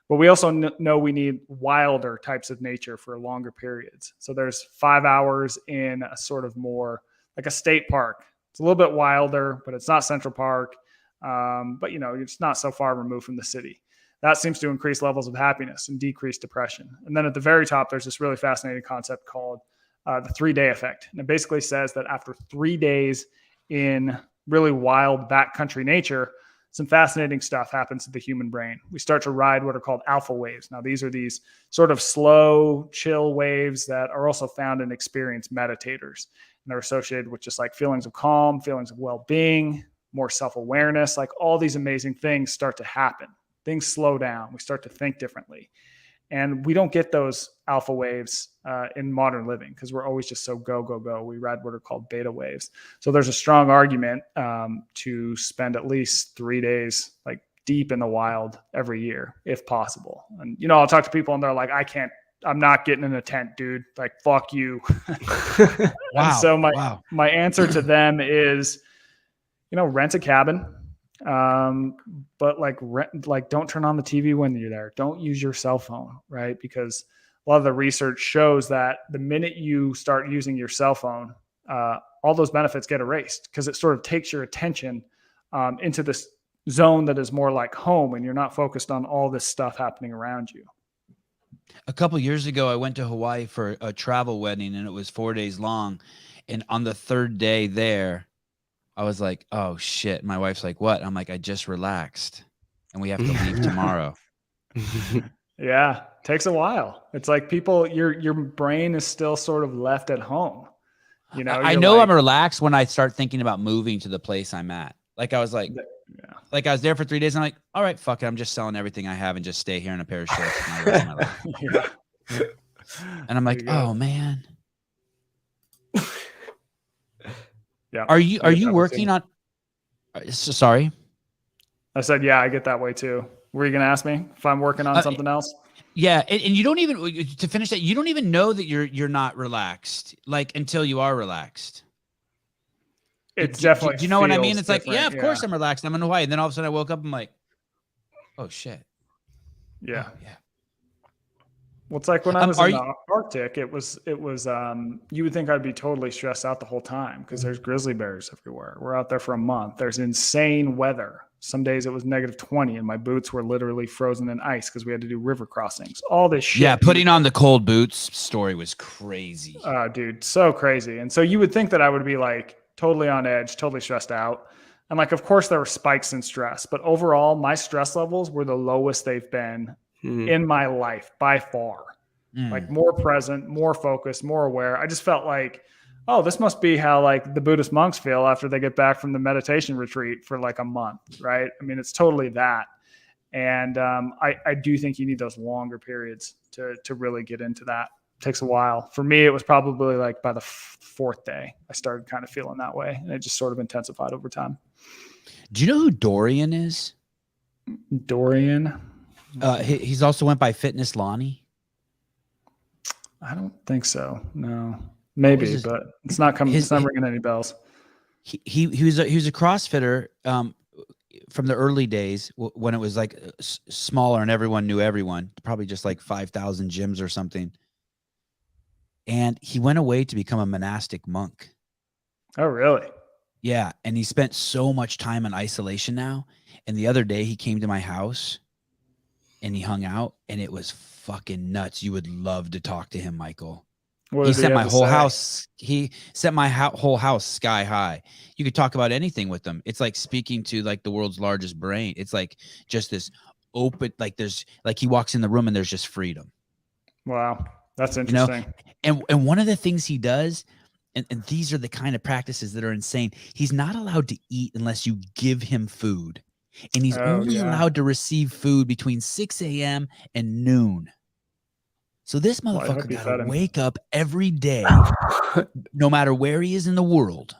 But we also know we need wilder types of nature for longer periods. So there's 5 hours in a sort of more like a state park. It's a little bit wilder, but it's not Central Park. But it's not so far removed from the city. That seems to increase levels of happiness and decrease depression. And then at the very top, there's this really fascinating concept called the 3-day effect. And it basically says that after 3 days in really wild backcountry nature, some fascinating stuff happens to the human brain. We start to ride what are called alpha waves. Now, these are these sort of slow, chill waves that are also found in experienced meditators. And they're associated with just like feelings of calm, feelings of well-being, more self-awareness, like all these amazing things start to happen. Things slow down. We start to think differently. And we don't get those alpha waves in modern living because we're always just so go, go, go. We ride what are called beta waves. So there's a strong argument to spend at least 3 days like deep in the wild every year, if possible. And, I'll talk to people and they're like, I'm not getting in a tent, dude. Like, fuck you. Wow. And so my answer to them is, rent a cabin. But don't turn on the TV when you're there. Don't use your cell phone, right? Because a lot of the research shows that the minute you start using your cell phone, all those benefits get erased because it sort of takes your attention into this zone that is more like home, and you're not focused on all this stuff happening around you. A couple of years ago, I went to Hawaii for a travel wedding, and it was 4 days long. And on the third day there, I was like, oh shit. My wife's like, what? I'm like, I just relaxed and we have to leave tomorrow. Yeah. Takes a while. It's like your brain is still sort of left at home. I know I'm relaxed when I start thinking about moving to the place I'm at. Like I was like, like I was there for 3 days. And I'm like, all right, fuck it. I'm just selling everything I have and just stay here in a pair of shorts for the rest of my life. Yeah. And I'm like, oh man. Yeah. Are you working on? Sorry. I said, yeah, I get that way too. Were you going to ask me if I'm working on something else? Yeah, and you don't even, to finish that, you don't even know that you're not relaxed, like until you are relaxed. it definitely. Do you know what I mean? It's like, yeah, of yeah. course I'm relaxed. I'm in Hawaii. And then all of a sudden I woke up. I'm like, oh shit. Yeah. Oh, yeah. Well, it's like when I was in the Arctic, it was, you would think I'd be totally stressed out the whole time because there's grizzly bears everywhere. We're out there for a month. There's insane weather. Some days it was -20 and my boots were literally frozen in ice because we had to do river crossings. All this shit. Yeah, putting on the cold boots story was crazy. Dude, so crazy. And so you would think that I would be like totally on edge, totally stressed out. And like, of course, there were spikes in stress, but overall, my stress levels were the lowest they've been in my life by far. Like more present, more focused, more aware. I just felt like, oh, this must be how like the Buddhist monks feel after they get back from the meditation retreat for like a month, right? I mean, it's totally that. And I do think you need those longer periods to really get into that. It takes a while. For me, it was probably like by the fourth day, I started kind of feeling that way. And it just sort of intensified over time. Do you know who Dorian is? Dorian? He's also went by Fitness Lonnie. I don't think so. No, maybe, but it's not coming. It's not ringing any bells. He was a CrossFitter from the early days when it was like smaller and everyone knew everyone. Probably just like 5,000 gyms or something. And he went away to become a monastic monk. Oh, really? Yeah, and he spent so much time in isolation now. And the other day he came to my house and he hung out, and it was fucking nuts. You would love to talk to him, Michael. He set my whole house. He set my whole house sky high. You could talk about anything with him. It's like speaking to like the world's largest brain. It's like just this open, like there's like he walks in the room and there's just freedom. Wow, that's interesting. You know? And one of the things he does, and these are the kind of practices that are insane. He's not allowed to eat unless you give him food. And he's only allowed to receive food between 6 a.m. and noon. So this motherfucker got to wake up every day, no matter where he is in the world,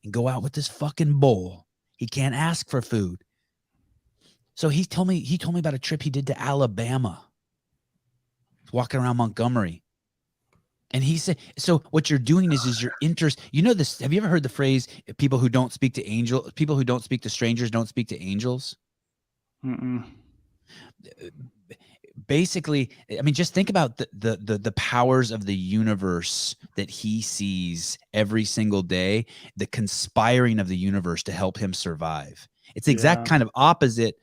and go out with this fucking bowl. He can't ask for food. So he told me about a trip he did to Alabama. He's walking around Montgomery. And he said, so what you're doing is your interest. You know this. Have you ever heard the phrase, people who don't speak to strangers don't speak to angels? Basically, I mean, just think about the powers of the universe that he sees every single day, the conspiring of the universe to help him survive. It's the exact kind of opposite.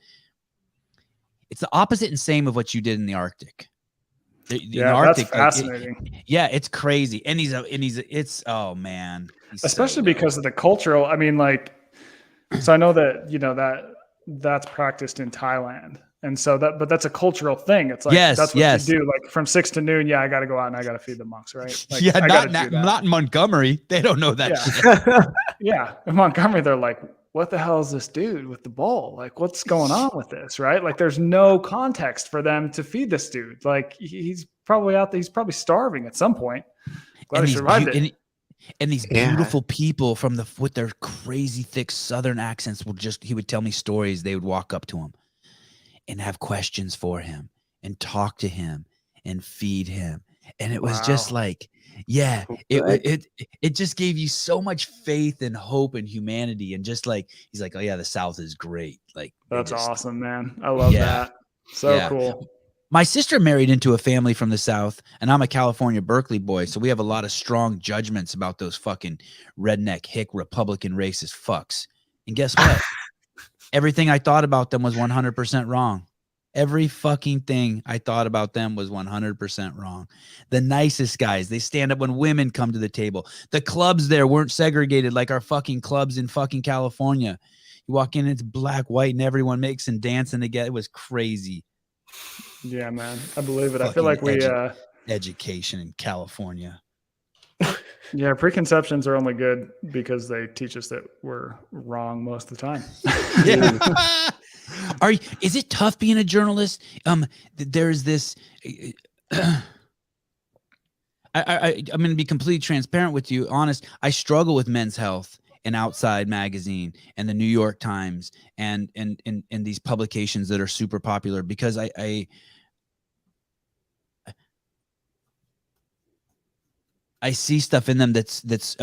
It's the opposite and same of what you did in the Arctic. The Arctic, that's fascinating. It's crazy. And it's, oh man. Especially because of the cultural, I mean, like, so I know that, you know, that's practiced in Thailand. And so but that's a cultural thing. It's like, that's what you do. Like from 6 to noon. Yeah. I got to go out and I got to feed the monks. Right. Like, not in Montgomery. They don't know that shit. Yeah. In Montgomery, they're like, what the hell is this dude with the bowl? Like, what's going on with this? Right. Like there's no context for them to feed this dude. Like he's probably out there. He's probably starving at some point. Glad he survived it. And these beautiful people with their crazy thick Southern accents he would tell me stories. They would walk up to him and have questions for him and talk to him and feed him. And it was just like, it just gave you so much faith and hope and humanity. And just like, he's like, oh yeah, the South is great. Like that's awesome, man. I love that. So cool. My sister married into a family from the South, and I'm a California Berkeley boy. So we have a lot of strong judgments about those fucking redneck, hick, Republican, racist fucks. And guess what? Everything I thought about them was 100% wrong. Every fucking thing I thought about them was 100% wrong. The nicest guys, they stand up when women come to the table. The clubs there weren't segregated like our fucking clubs in fucking California. You walk in, it's black, white, and everyone makes and dancing together. It was crazy. Yeah, man. I believe it. I feel like education in California. Yeah, preconceptions are only good because they teach us that we're wrong most of the time. Is it tough being a journalist? There's this. I'm going to be completely transparent with you, honest. I struggle with Men's Health and Outside Magazine and the New York Times and these publications that are super popular because I see stuff in them that's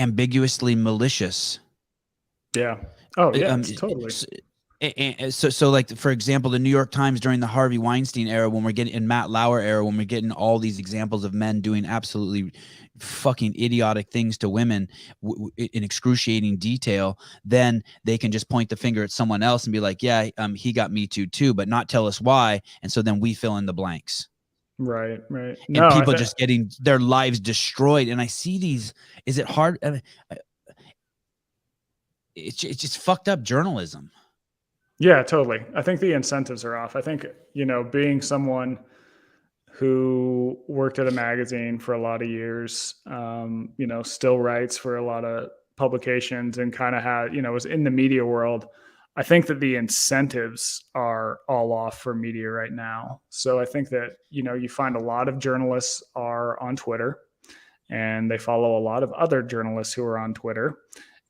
ambiguously malicious. Yeah. Oh yeah, totally. So like, for example, the New York Times during the Harvey Weinstein era, when we're getting in Matt Lauer era, when we're getting all these examples of men doing absolutely fucking idiotic things to women in excruciating detail, then they can just point the finger at someone else and be like, yeah, he got me too, but not tell us why. And so then we fill in the blanks. Right. And people just getting their lives destroyed. And I see these, is it hard? It's just fucked up journalism. Yeah, totally. I think the incentives are off. I think, being someone who worked at a magazine for a lot of years, still writes for a lot of publications and kind of had, was in the media world. I think that the incentives are all off for media right now. So I think that, you find a lot of journalists are on Twitter, and they follow a lot of other journalists who are on Twitter.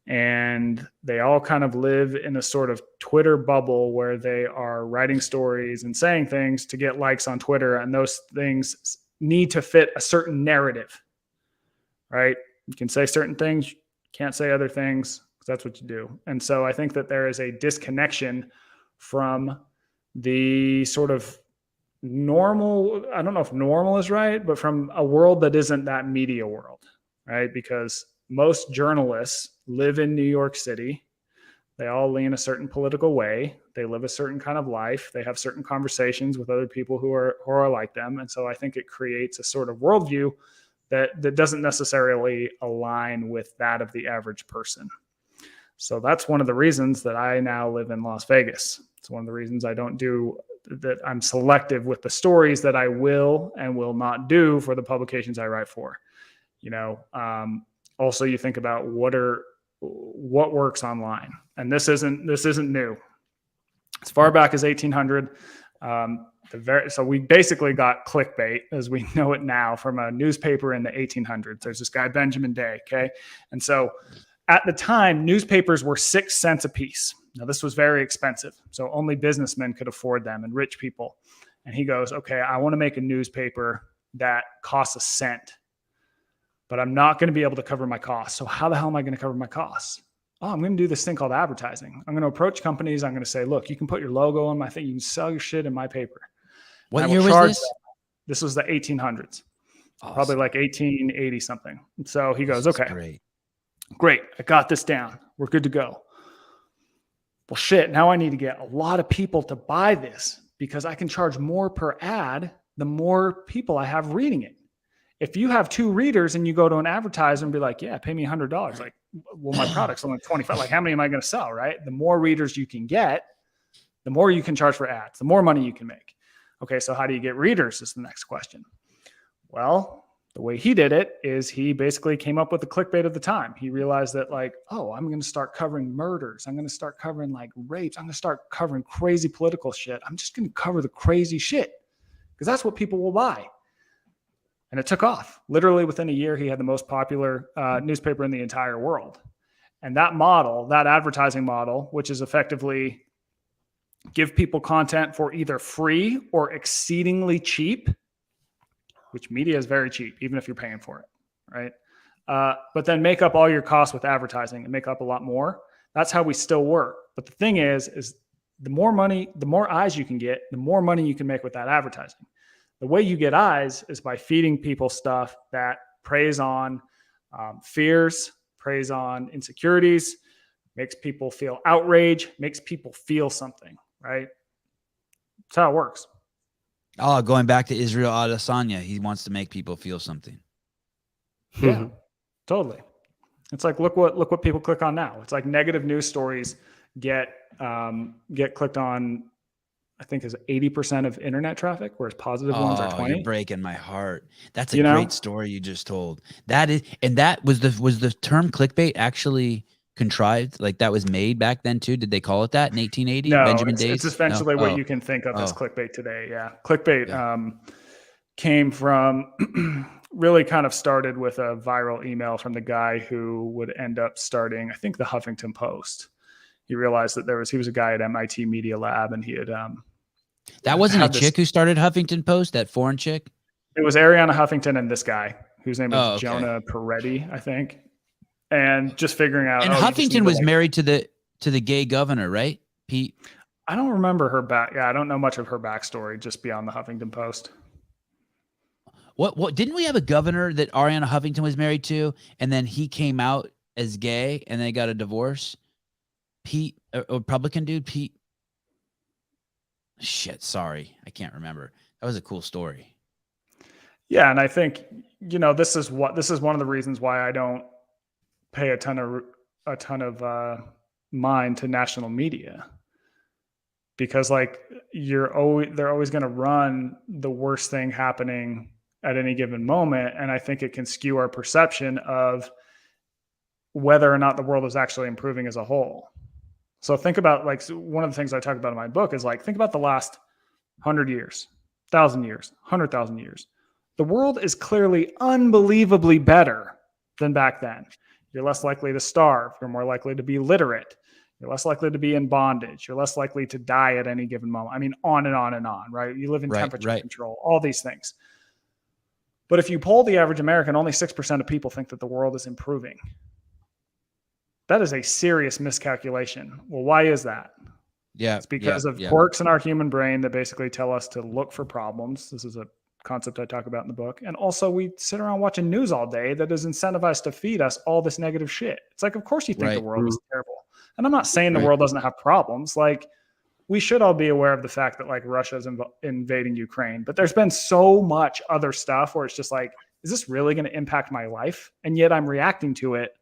And they all kind of live in a sort of Twitter bubble where they are writing stories and saying things to get likes on Twitter. And those things need to fit a certain narrative, right? You can say certain things, you can't say other things, because that's what you do. And so I think that there is a disconnection from the sort of normal, I don't know if normal is right, but from a world that isn't that media world, right? Because most journalists live in New York City. They all lean a certain political way. They live a certain kind of life. They have certain conversations with other people who are like them. And so I think it creates a sort of worldview that doesn't necessarily align with that of the average person. So that's one of the reasons that I now live in Las Vegas. It's one of the reasons I don't do that. I'm selective with the stories that I will and will not do for the publications I write for. Also, you think about what works online, and this isn't new. As far back as 1800, so we basically got clickbait as we know it now from a newspaper in the 1800s. There's this guy Benjamin Day, okay, and so at the time newspapers were 6 cents a piece. Now this was very expensive, so only businessmen could afford them and rich people. And he goes, okay, I want to make a newspaper that costs a cent, but I'm not going to be able to cover my costs. So how the hell am I going to cover my costs? Oh, I'm going to do this thing called advertising. I'm going to approach companies. I'm going to say, look, you can put your logo on my thing. You can sell your shit in my paper. What year was this? This was the 1800s, awesome. Probably like 1880 something. And so he goes, okay, great. I got this down. We're good to go. Well, shit. Now I need to get a lot of people to buy this because I can charge more per ad the more people I have reading it. If you have 2 readers and you go to an advertiser and be like, yeah, pay me $100. Like, well, my product's only 25. Like, how many am I going to sell, right? The more readers you can get, the more you can charge for ads, the more money you can make. Okay, so how do you get readers is the next question. Well, the way he did it is he basically came up with the clickbait of the time. He realized that like, oh, I'm going to start covering murders. I'm going to start covering like rapes. I'm going to start covering crazy political shit. I'm just going to cover the crazy shit because that's what people will buy. And it took off. Literally within a year, he had the most popular newspaper in the entire world. And that model, that advertising model, which is effectively give people content for either free or exceedingly cheap, which media is very cheap, even if you're paying for it, right? But then make up all your costs with advertising and make up a lot more. That's how we still work. But the thing is the more money, the more eyes you can get, the more money you can make with that advertising. The way you get eyes is by feeding people stuff that preys on fears, preys on insecurities, makes people feel outrage, makes people feel something, right? That's how it works. Oh, going back to Israel Adesanya, he wants to make people feel something. Yeah, totally. It's like look what people click on now. It's like negative news stories get clicked on. I think is 80% of internet traffic, whereas positive ones are 20. You're breaking my heart. That's a great story you just told. That was the term clickbait actually contrived? Like that was made back then too? Did they call it that in 1880? No, Benjamin it's, Days? it's essentially what you can think of as clickbait today. Yeah, clickbait came from really kind of started with a viral email from the guy who would end up starting, I think, the Huffington Post. He realized that he was a guy at MIT Media Lab, and he had that wasn't a chick who started Huffington Post, that foreign chick? It was Ariana Huffington and this guy whose name is Jonah Peretti, I think. and just figuring out. And Huffington was married to the gay governor, right, Pete? I don't remember her back. Yeah, I don't know much of her backstory just beyond the Huffington Post. What didn't we have a governor that Ariana Huffington was married to, and then he came out as gay, and they got a divorce? Pete, a Republican dude, Pete. Shit, sorry, I can't remember. That was a cool story. Yeah, and I think this is one of the reasons why I don't pay a ton of mind to national media, because like they're always going to run the worst thing happening at any given moment, and I think it can skew our perception of whether or not the world is actually improving as a whole. So think about, like, one of the things I talk about in my book is, like, think about the last 100 years, 1,000 years, 100,000 years. The world is clearly unbelievably better than back then. You're less likely to starve. You're more likely to be literate. You're less likely to be in bondage. You're less likely to die at any given moment. I mean, on and on and on, right? You live in temperature control, all these things. But if you poll the average American, only 6% of people think that the world is improving. That is a serious miscalculation. Well, why is that? Yeah, it's because of quirks in our human brain that basically tell us to look for problems. This is a concept I talk about in the book. And also, we sit around watching news all day that is incentivized to feed us all this negative shit. It's like, of course you think the world is terrible. And I'm not saying the world doesn't have problems. Like, we should all be aware of the fact that, like, Russia's invading Ukraine. But there's been so much other stuff where it's just like, is this really going to impact my life? And yet I'm reacting to it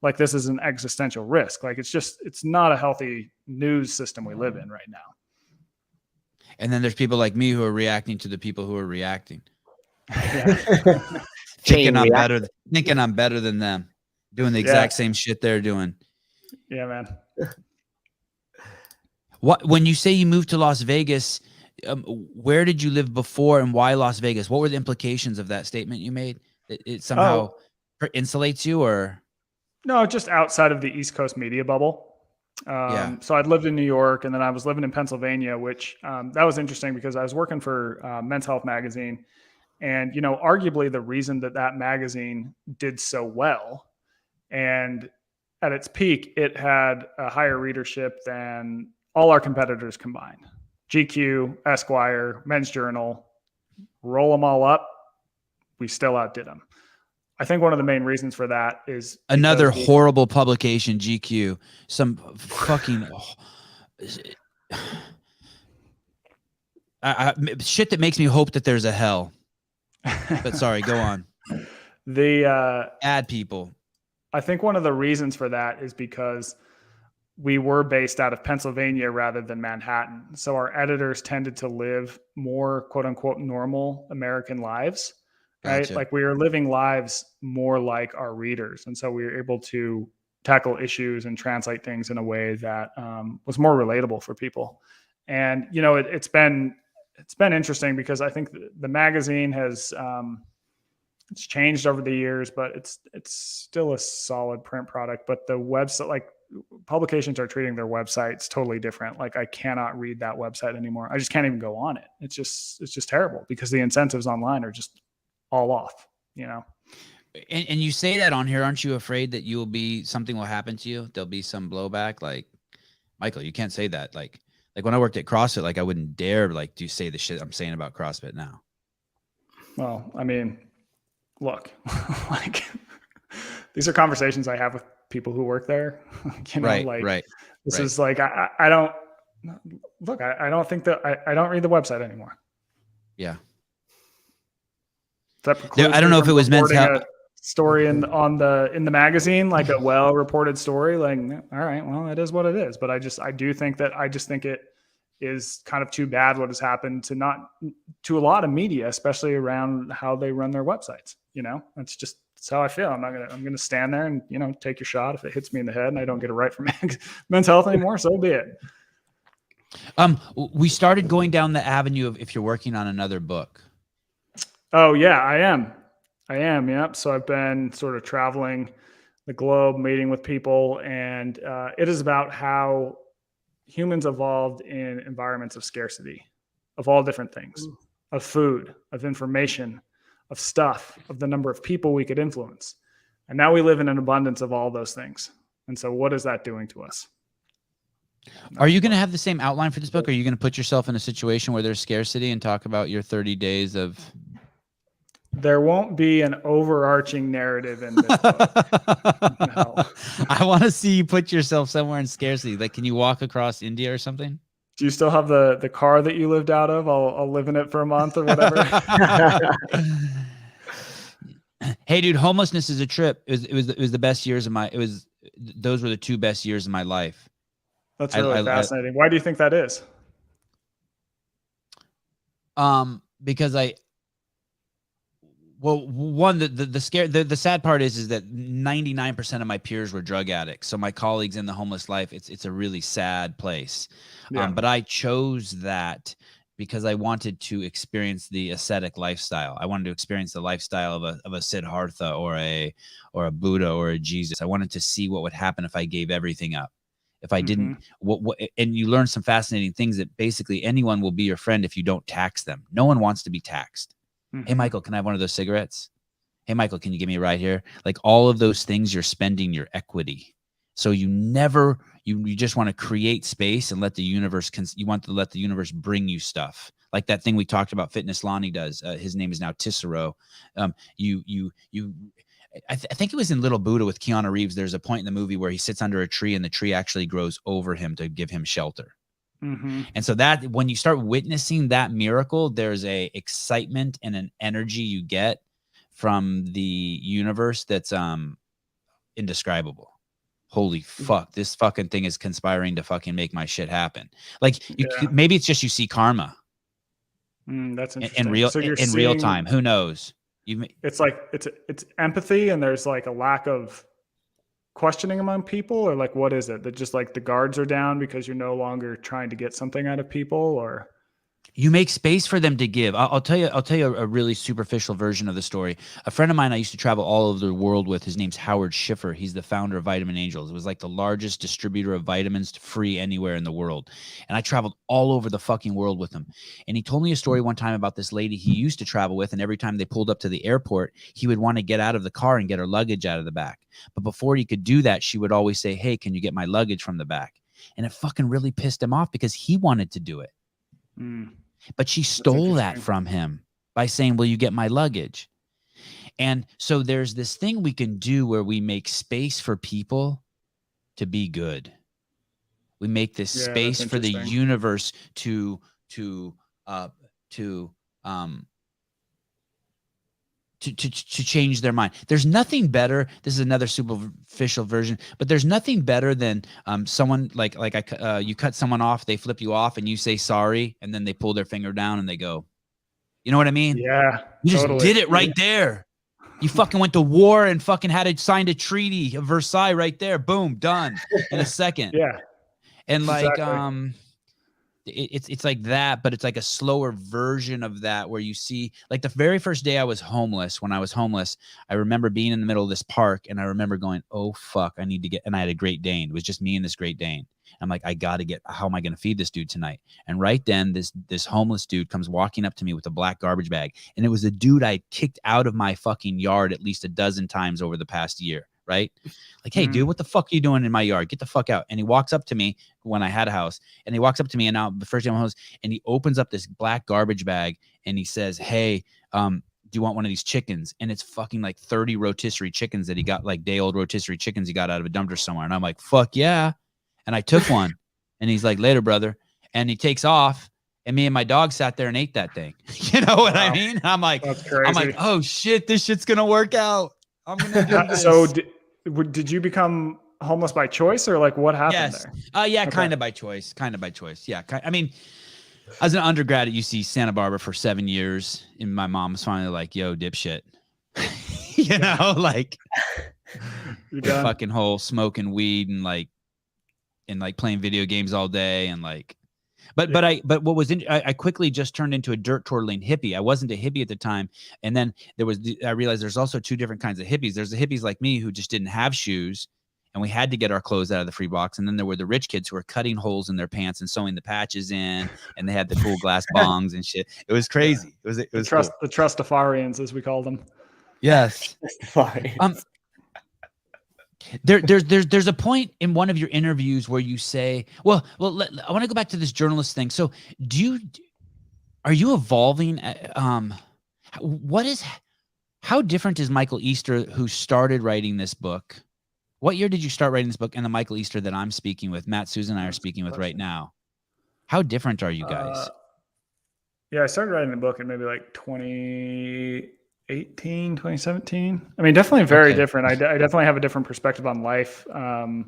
like this is an existential risk. Like, it's not a healthy news system we live in right now. And then there's people like me who are reacting to the people who are reacting. Yeah. thinking I'm better than them, doing the exact same shit they're doing. Yeah, man. When you say you moved to Las Vegas, where did you live before, and why Las Vegas? What were the implications of that statement you made? It somehow insulates you, or? No, just outside of the East Coast media bubble. So I'd lived in New York, and then I was living in Pennsylvania, which that was interesting because I was working for Men's Health magazine. And, arguably the reason that magazine did so well, and at its peak, it had a higher readership than all our competitors combined. GQ, Esquire, Men's Journal, roll them all up, we still outdid them. I think one of the main reasons for that is another horrible publication, GQ. Some fucking shit that makes me hope that there's a hell. But sorry, go on. The ad people. I think one of the reasons for that is because we were based out of Pennsylvania rather than Manhattan. So our editors tended to live more quote unquote normal American lives. Right. Gotcha. Like, we are living lives more like our readers. And so we were able to tackle issues and translate things in a way that was more relatable for people. And, it's been interesting because I think the magazine has, it's changed over the years, but it's still a solid print product. But the website, like, publications are treating their websites totally different. Like, I cannot read that website anymore. I just can't even go on it. It's just terrible because the incentives online are just all off, And you say that on here, aren't you afraid that something will happen to you? There'll be some blowback. Like, Michael, you can't say that. Like when I worked at CrossFit, like, I wouldn't dare do say the shit I'm saying about CrossFit now. Well, I mean, look, like, these are conversations I have with people who work there. Right. This is like, I don't look, I don't think that I don't read the website anymore. Yeah. I don't know if it was meant to have a story in the magazine, like a well-reported story. Like, all right, well, it is what it is. But I just think it is kind of too bad what has happened to a lot of media, especially around how they run their websites. That's how I feel. I'm gonna stand there and take your shot. If it hits me in the head and I don't get it right from Men's Health anymore, so be it. We started going down the avenue of if you're working on another book. Oh yeah, I am. Yep. So I've been sort of traveling the globe, meeting with people, and it is about how humans evolved in environments of scarcity, of all different things, of food, of information, of stuff, of the number of people we could influence. And now we live in an abundance of all those things. And so what is that doing to us? Are you going to have the same outline for this book? Or are you going to put yourself in a situation where there's scarcity and talk about your 30 days of... There won't be an overarching narrative in this book. No. I want to see you put yourself somewhere in scarcity. Like, can you walk across India or something? Do you still have the car that you lived out of? I'll live in it for a month or whatever. Hey, dude, homelessness is a trip. It was the best years of my. Those were the 2 best years of my life. That's really fascinating. Why do you think that is? Because one, the sad part is that 99% of my peers were drug addicts. So my colleagues in the homeless life, it's a really sad place. Yeah. But I chose that because I wanted to experience the ascetic lifestyle. I wanted to experience the lifestyle of a Siddhartha or a Buddha or a Jesus. I wanted to see what would happen if I gave everything up. If I didn't, and you learn some fascinating things that basically anyone will be your friend if you don't tax them. No one wants to be taxed. Hey, Michael, can I have one of those cigarettes? Hey, Michael, can you give me a ride here? Like all of those things, you're spending your equity. So you never, you just want to create space and let the universe, you want to let the universe bring you stuff. Like that thing we talked about, Fitness Lonnie does. His name is now Tissero. I think it was in Little Buddha with Keanu Reeves. There's a point in the movie where he sits under a tree and the tree actually grows over him to give him shelter. And so that when you start witnessing that miracle, there's a excitement and an energy you get from the universe that's indescribable. Holy fuck, this fucking thing is conspiring to fucking make my shit happen. Like maybe it's just you see karma. That's interesting. In real time. Who knows? It's like it's empathy, and there's like a lack of questioning among people, or like what is it that just like the guards are down because you're no longer trying to get something out of people, or you make space for them to give. I'll tell you a really superficial version of the story. A friend of mine I used to travel all over the world with, his name's Howard Schiffer. He's the founder of Vitamin Angels. It was like the largest distributor of vitamins free anywhere in the world. And I traveled all over the fucking world with him. And he told me a story one time about this lady he used to travel with, and every time they pulled up to the airport, he would want to get out of the car and get her luggage out of the back. But before he could do that, she would always say, "Hey, can you get my luggage from the back?" And it fucking really pissed him off because he wanted to do it. But she stole that from him by saying, "Will you get my luggage?" And so there's this thing we can do where we make space for people to be good. We make this space for the universe to change their mind. There's nothing better. This is another superficial version, but there's nothing better than someone you cut someone off, they flip you off, and you say sorry, and then they pull their finger down and they go, you know what I mean? Yeah, you just did it right there. You fucking went to war and fucking signed a treaty of Versailles right there. Boom, done in a second. Yeah, and like it's like that, but it's like a slower version of that, where you see, like the very first day I was homeless, when I was homeless, I remember being in the middle of this park, and I remember going, oh fuck, I need to get, and I had a Great Dane. It was just me and this Great Dane. I'm like, I got to get, how am I going to feed this dude tonight? And right then this homeless dude comes walking up to me with a black garbage bag. And it was a dude I kicked out of my fucking yard at least a dozen times over the past year. Right? Like, hey, dude, what the fuck are you doing in my yard? Get the fuck out. And he walks up to me when I had a house, and he walks up to me, and now the first day I'm homeless, and he opens up this black garbage bag, and he says, hey, do you want one of these chickens? And it's fucking like 30 rotisserie chickens that he got, like day old rotisserie chickens he got out of a dumpster somewhere. And I'm like, fuck yeah. And I took one, and he's like, later, brother. And he takes off, and me and my dog sat there and ate that thing. You know what I mean? I'm like, oh shit, this shit's going to work out. I'm gonna do this. So did you become homeless by choice, or like what happened there? Yeah, okay. Kind of by choice. Yeah. I mean, I was an undergrad at UC Santa Barbara for 7 years, and my mom was finally like, yo, dipshit. You know, like fucking whole smoking weed and like playing video games all day, and like But what was I quickly just turned into a dirt twirling hippie. I wasn't a hippie at the time, and then I realized there's also 2 different kinds of hippies. There's the hippies like me who just didn't have shoes, and we had to get our clothes out of the free box. And then there were the rich kids who were cutting holes in their pants and sewing the patches in, and they had the cool glass bongs and shit. It was crazy. It was the Trustafarians, as we call them. Yes. There's a point in one of your interviews where you say, I want to go back to this journalist thing. So are you evolving? How different is Michael Easter, who started writing this book? What year did you start writing this book? And the Michael Easter that I'm speaking with, Matt Susan and I are speaking with right now. How different are you guys? I started writing the book in maybe like 2018, 2017. I mean, definitely very different. I definitely have a different perspective on life. A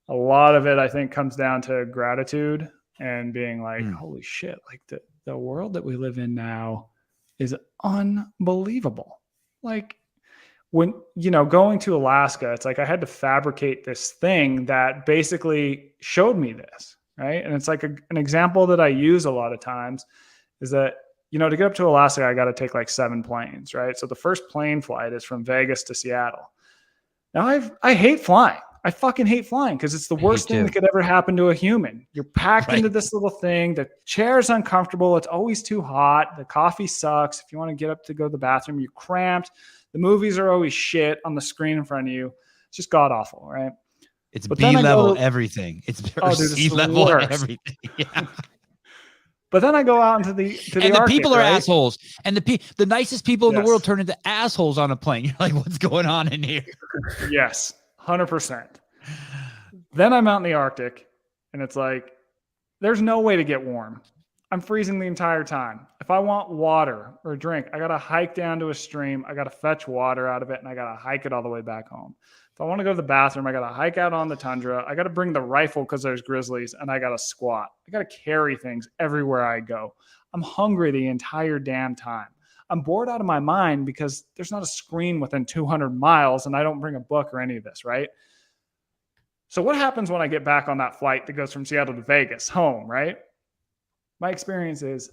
lot of it, I think, comes down to gratitude and being like, holy shit, like the world that we live in now is unbelievable. Like, when, going to Alaska, it's like I had to fabricate this thing that basically showed me this, right? And it's like an example that I use a lot of times is that, to get up to Alaska, I got to take like 7 planes, right? So the first plane flight is from Vegas to Seattle. Now I hate flying. I fucking hate flying because it's the worst thing that could ever happen to a human. You're packed into this little thing. The chair's uncomfortable. It's always too hot. The coffee sucks. If you want to get up to go to the bathroom, you're cramped. The movies are always shit on the screen in front of you. It's just god awful, right? It's B-level everything. It's C-level everything. Yeah. But then I go out into the Arctic, people are assholes, and the nicest people in the world turn into assholes on a plane. You're like, what's going on in here? Yes, 100%. Then I'm out in the Arctic, and it's like, there's no way to get warm. I'm freezing the entire time. If I want water or a drink, I got to hike down to a stream. I got to fetch water out of it, and I got to hike it all the way back home. If I want to go to the bathroom, I got to hike out on the tundra. I got to bring the rifle because there's grizzlies, and I got to squat. I got to carry things everywhere I go. I'm hungry the entire damn time. I'm bored out of my mind because there's not a screen within 200 miles, and I don't bring a book or any of this, right? So what happens when I get back on that flight that goes from Seattle to Vegas home, right? My experience is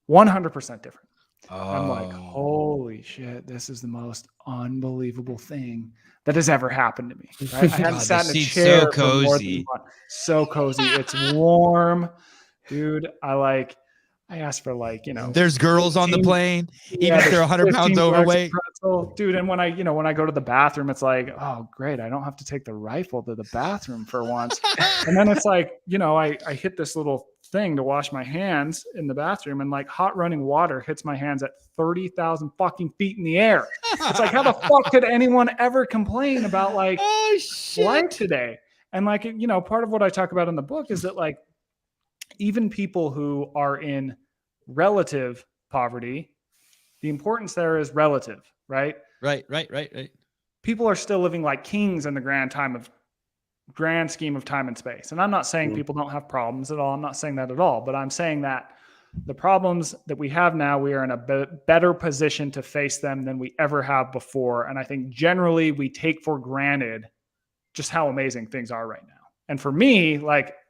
100% different. I'm like, holy shit, this is the most unbelievable thing that has ever happened to me. Right? I hadn't sat in a chair so cozy. So cozy. It's warm. Dude, I asked for there's girls on the plane, even if they're 100 pounds overweight. Dude, and when I go to the bathroom, it's like, oh, great. I don't have to take the rifle to the bathroom for once. And then it's like, I hit this little thing to wash my hands in the bathroom, and like hot running water hits my hands at 30,000 fucking feet in the air. It's like, how the fuck could anyone ever complain about flight today? And part of what I talk about in the book is that even people who are in relative poverty, the importance there is relative, right? Right. People are still living like kings in the grand scheme of time and space. And I'm not saying people don't have problems at all. I'm not saying that at all, but I'm saying that the problems that we have now, we are in a better position to face them than we ever have before. And I think generally we take for granted just how amazing things are right now. And for me,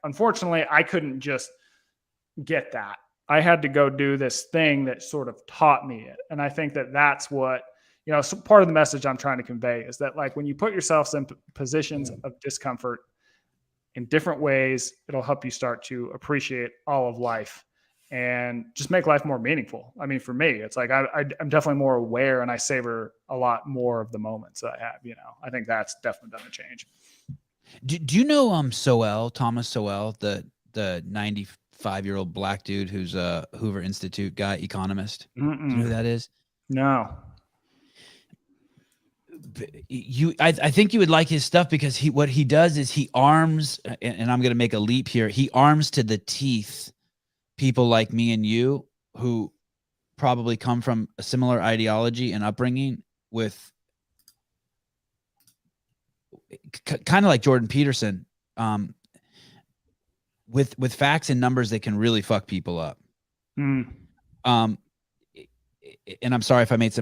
unfortunately, I couldn't just get that. I had to go do this thing that sort of taught me it. And I think that that's what, so part of the message I'm trying to convey is that when you put yourselves in positions of discomfort in different ways, it'll help you start to appreciate all of life and just make life more meaningful. I mean, for me, it's like, I'm definitely more aware, and I savor a lot more of the moments that I have, I think that's definitely done a change. Do you know Thomas Sowell, the 95-year-old black dude who's a Hoover Institute guy, economist? Do you know who that is? No. I think you would like his stuff because what he does is he arms, and I'm going to make a leap here. He arms to the teeth people like me and you who probably come from a similar ideology and upbringing with kind of like Jordan Peterson, with facts and numbers that can really fuck people up. And I'm sorry if I made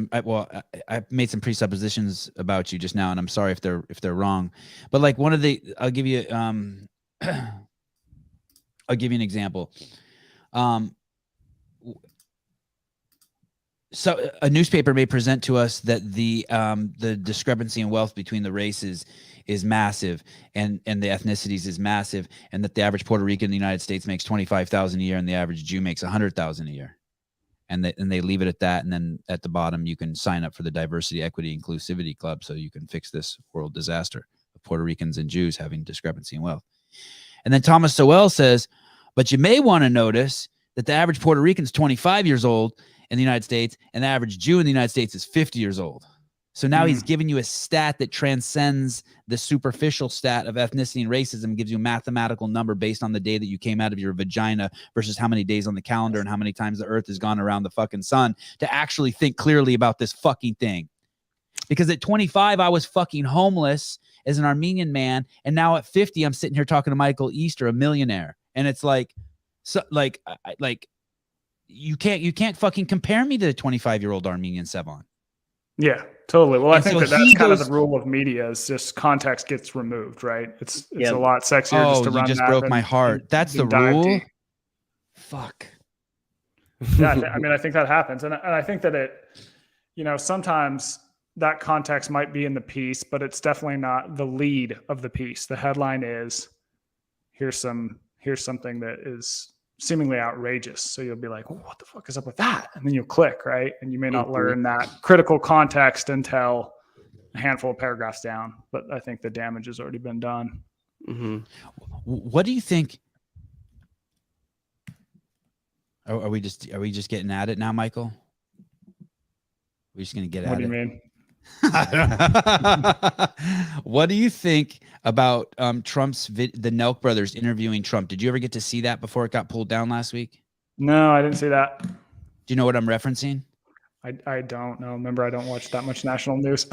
I made some presuppositions about you just now, and I'm sorry if they're wrong. But I'll give you an example. So a newspaper may present to us that the discrepancy in wealth between the races is massive, and the ethnicities is massive, and that the average Puerto Rican in the United States makes $25,000 a year, and the average Jew makes $100,000 a year. And they leave it at that. And then at the bottom, you can sign up for the Diversity, Equity, Inclusivity Club so you can fix this world disaster of Puerto Ricans and Jews having discrepancy in wealth. And then Thomas Sowell says, but you may want to notice that the average Puerto Rican is 25 years old in the United States, and the average Jew in the United States is 50 years old. So now he's giving you a stat that transcends the superficial stat of ethnicity and racism, gives you a mathematical number based on the day that you came out of your vagina versus how many days on the calendar and how many times the earth has gone around the fucking sun to actually think clearly about this fucking thing. Because at 25, I was fucking homeless as an Armenian man. And now at 50, I'm sitting here talking to Michael Easter, a millionaire. And it's like, so like you can't fucking compare me to the 25-year-old Armenian Sevan. Yeah, totally. Well, I think that's kind of the rule of media is just context gets removed, right? It's a lot sexier just to run that. You just broke my heart. That's the rule? Deep. Fuck. Yeah, I think that happens. And I think that it, sometimes that context might be in the piece, but it's definitely not the lead of the piece. The headline is, here's something that is seemingly outrageous. So you'll be like, what the fuck is up with that? And then you'll click, right? And you may not learn that critical context until a handful of paragraphs down. But I think the damage has already been done. Mm-hmm. What do you think? Are we just getting at it now, Michael? We're just going to get at it. What do you mean? What do you think about Trump's the Nelk brothers interviewing Trump? Did you ever get to see that before it got pulled down last week? No, I didn't see that. Do you know what I'm referencing? I don't know. Remember, I don't watch that much national news.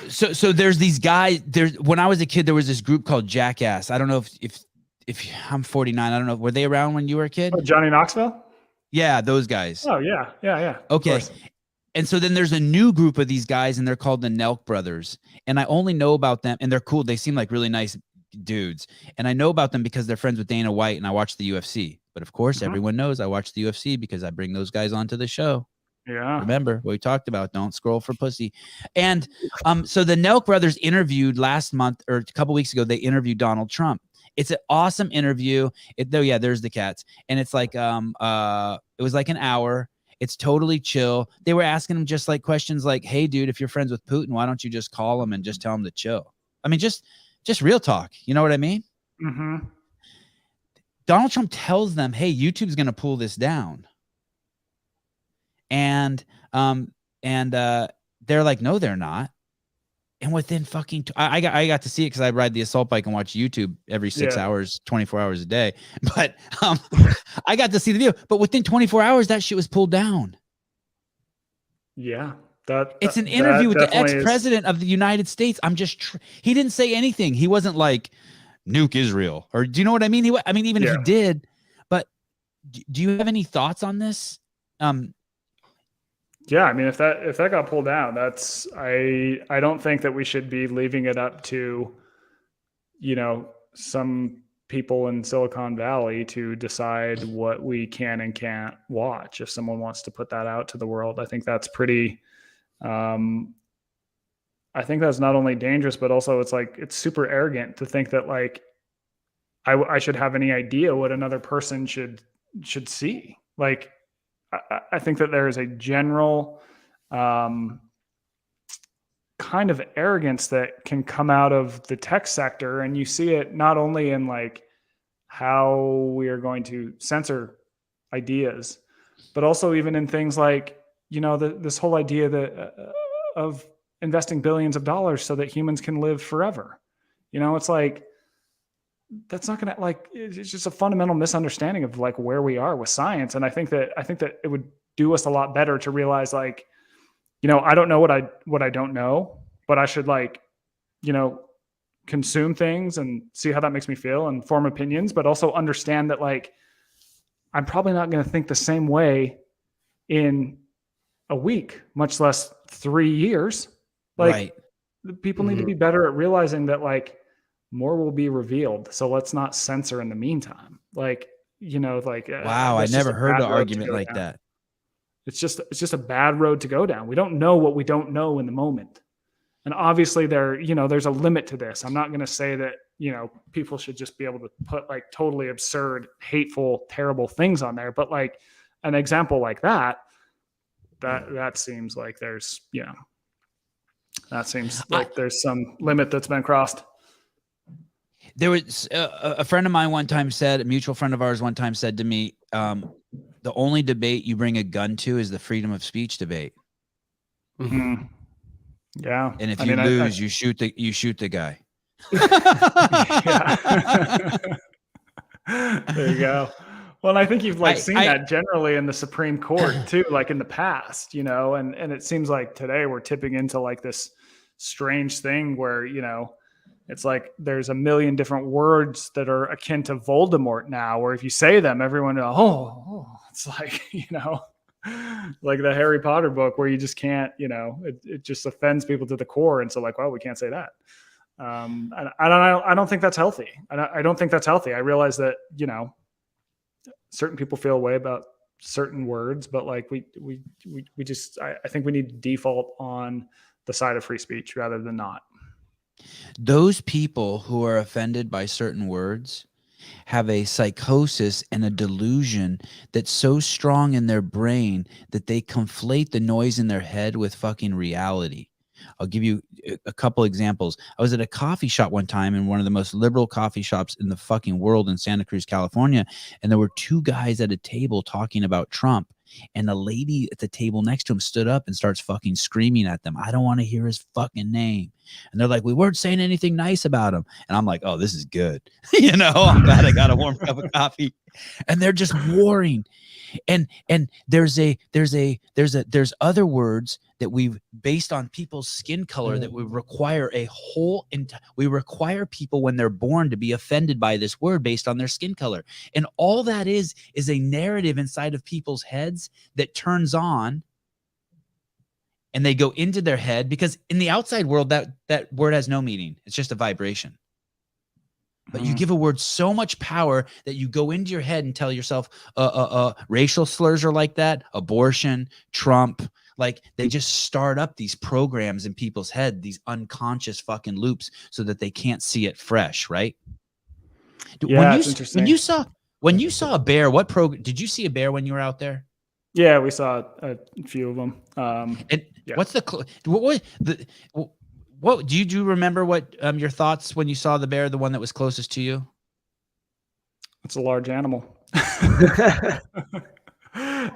So there's these guys. When I was a kid, there was this group called Jackass. I don't know if I'm 49. I don't know. Were they around when you were a kid? Oh, Johnny Knoxville? Yeah, those guys. Oh yeah. Okay. And so then there's a new group of these guys, and they're called the Nelk brothers. And I only know about them, and they're cool. They seem like really nice dudes. And I know about them because they're friends with Dana White, and I watch the UFC. But of course, everyone knows I watch the UFC because I bring those guys onto the show. Yeah. Remember what we talked about? Don't scroll for pussy. And so the Nelk brothers interviewed last month or a couple weeks ago. They interviewed Donald Trump. It's an awesome interview. There's the cats, and it's like it was like an hour. It's totally chill. They were asking him just like questions like, hey, dude, if you're friends with Putin, why don't you just call him and just tell him to chill? I mean, just real talk. You know what I mean? Mm-hmm. Donald Trump tells them, hey, YouTube's going to pull this down. And they're like, no, they're not. And within fucking, I got to see it because I ride the assault bike and watch YouTube every 6 hours, 24 hours a day. But I got to see the video. But within 24 hours, that shit was pulled down. Yeah, it's an interview with the ex-president of the United States. I'm just, he didn't say anything. He wasn't like nuke Israel, or do you know what I mean? Even if he did. But do you have any thoughts on this? Yeah, I mean, if that got pulled down, that's I don't think that we should be leaving it up to, some people in Silicon Valley to decide what we can and can't watch. If someone wants to put that out to the world, I think that's pretty. I think that's not only dangerous, but also it's super arrogant to think that like I should have any idea what another person should see. Like, I think that there is a general kind of arrogance that can come out of the tech sector. And you see it not only in like how we are going to censor ideas, but also even in things like, this whole idea that of investing billions of dollars so that humans can live forever. It's like, that's not going to it's just a fundamental misunderstanding of like where we are with science. And I think that it would do us a lot better to realize like, I don't know what I don't know, but I should consume things and see how that makes me feel and form opinions, but also understand that like, I'm probably not going to think the same way in a week, much less 3 years. Like people need to be better at realizing that like, more will be revealed. So let's not censor in the meantime. Like, wow, I never heard an argument like that. It's just a bad road to go down. We don't know what we don't know in the moment. And obviously there's a limit to this. I'm not going to say that, people should just be able to put like totally absurd, hateful, terrible things on there. But like an example like that seems like there's, that seems like there's some limit that's been crossed. There was a friend of mine one time said, a mutual friend of ours one time said to me, the only debate you bring a gun to is the freedom of speech debate. Mm-hmm. Yeah. And if you lose, you shoot the guy. There you go. Well, and I think you've seen that generally in the Supreme Court too, like in the past, you know, and it seems like today we're tipping into like this strange thing where, you know, it's like there's a million different words that are akin to Voldemort now, where if you say them, everyone, it's like, you know, like the Harry Potter book where you just can't, you know, it just offends people to the core. And so like, well, we can't say that. And I don't think that's healthy. I don't think that's healthy. I realize that, you know, certain people feel a way about certain words, but like we just, I think we need to default on the side of free speech rather than not. Those people who are offended by certain words have a psychosis and a delusion that's so strong in their brain that they conflate the noise in their head with fucking reality. I'll give you a couple examples. I was at a coffee shop one time in one of the most liberal coffee shops in the fucking world in Santa Cruz, California. And there were two guys at a table talking about Trump. And the lady at the table next to him stood up and starts fucking screaming at them. I don't want to hear his fucking name. And they're like, we weren't saying anything nice about him. And I'm like, oh, this is good. You know, I'm glad I got a warm cup of coffee. And they're just warring. And there's other words that we've based on people's skin color that we require we require people when they're born to be offended by this word based on their skin color. And all that is a narrative inside of people's heads that turns on and they go into their head, because in the outside world, that word has no meaning. It's just a vibration. But you give a word so much power that you go into your head and tell yourself, racial slurs are like that, abortion, Trump, like they just start up these programs in people's head, these unconscious fucking loops, so that they can't see it fresh, right? Yeah, it's interesting. When you saw a bear, did you see a bear when you were out there? Yeah, we saw a few of them. What's what do you remember what your thoughts when you saw the bear, the one that was closest to you? It's a large animal.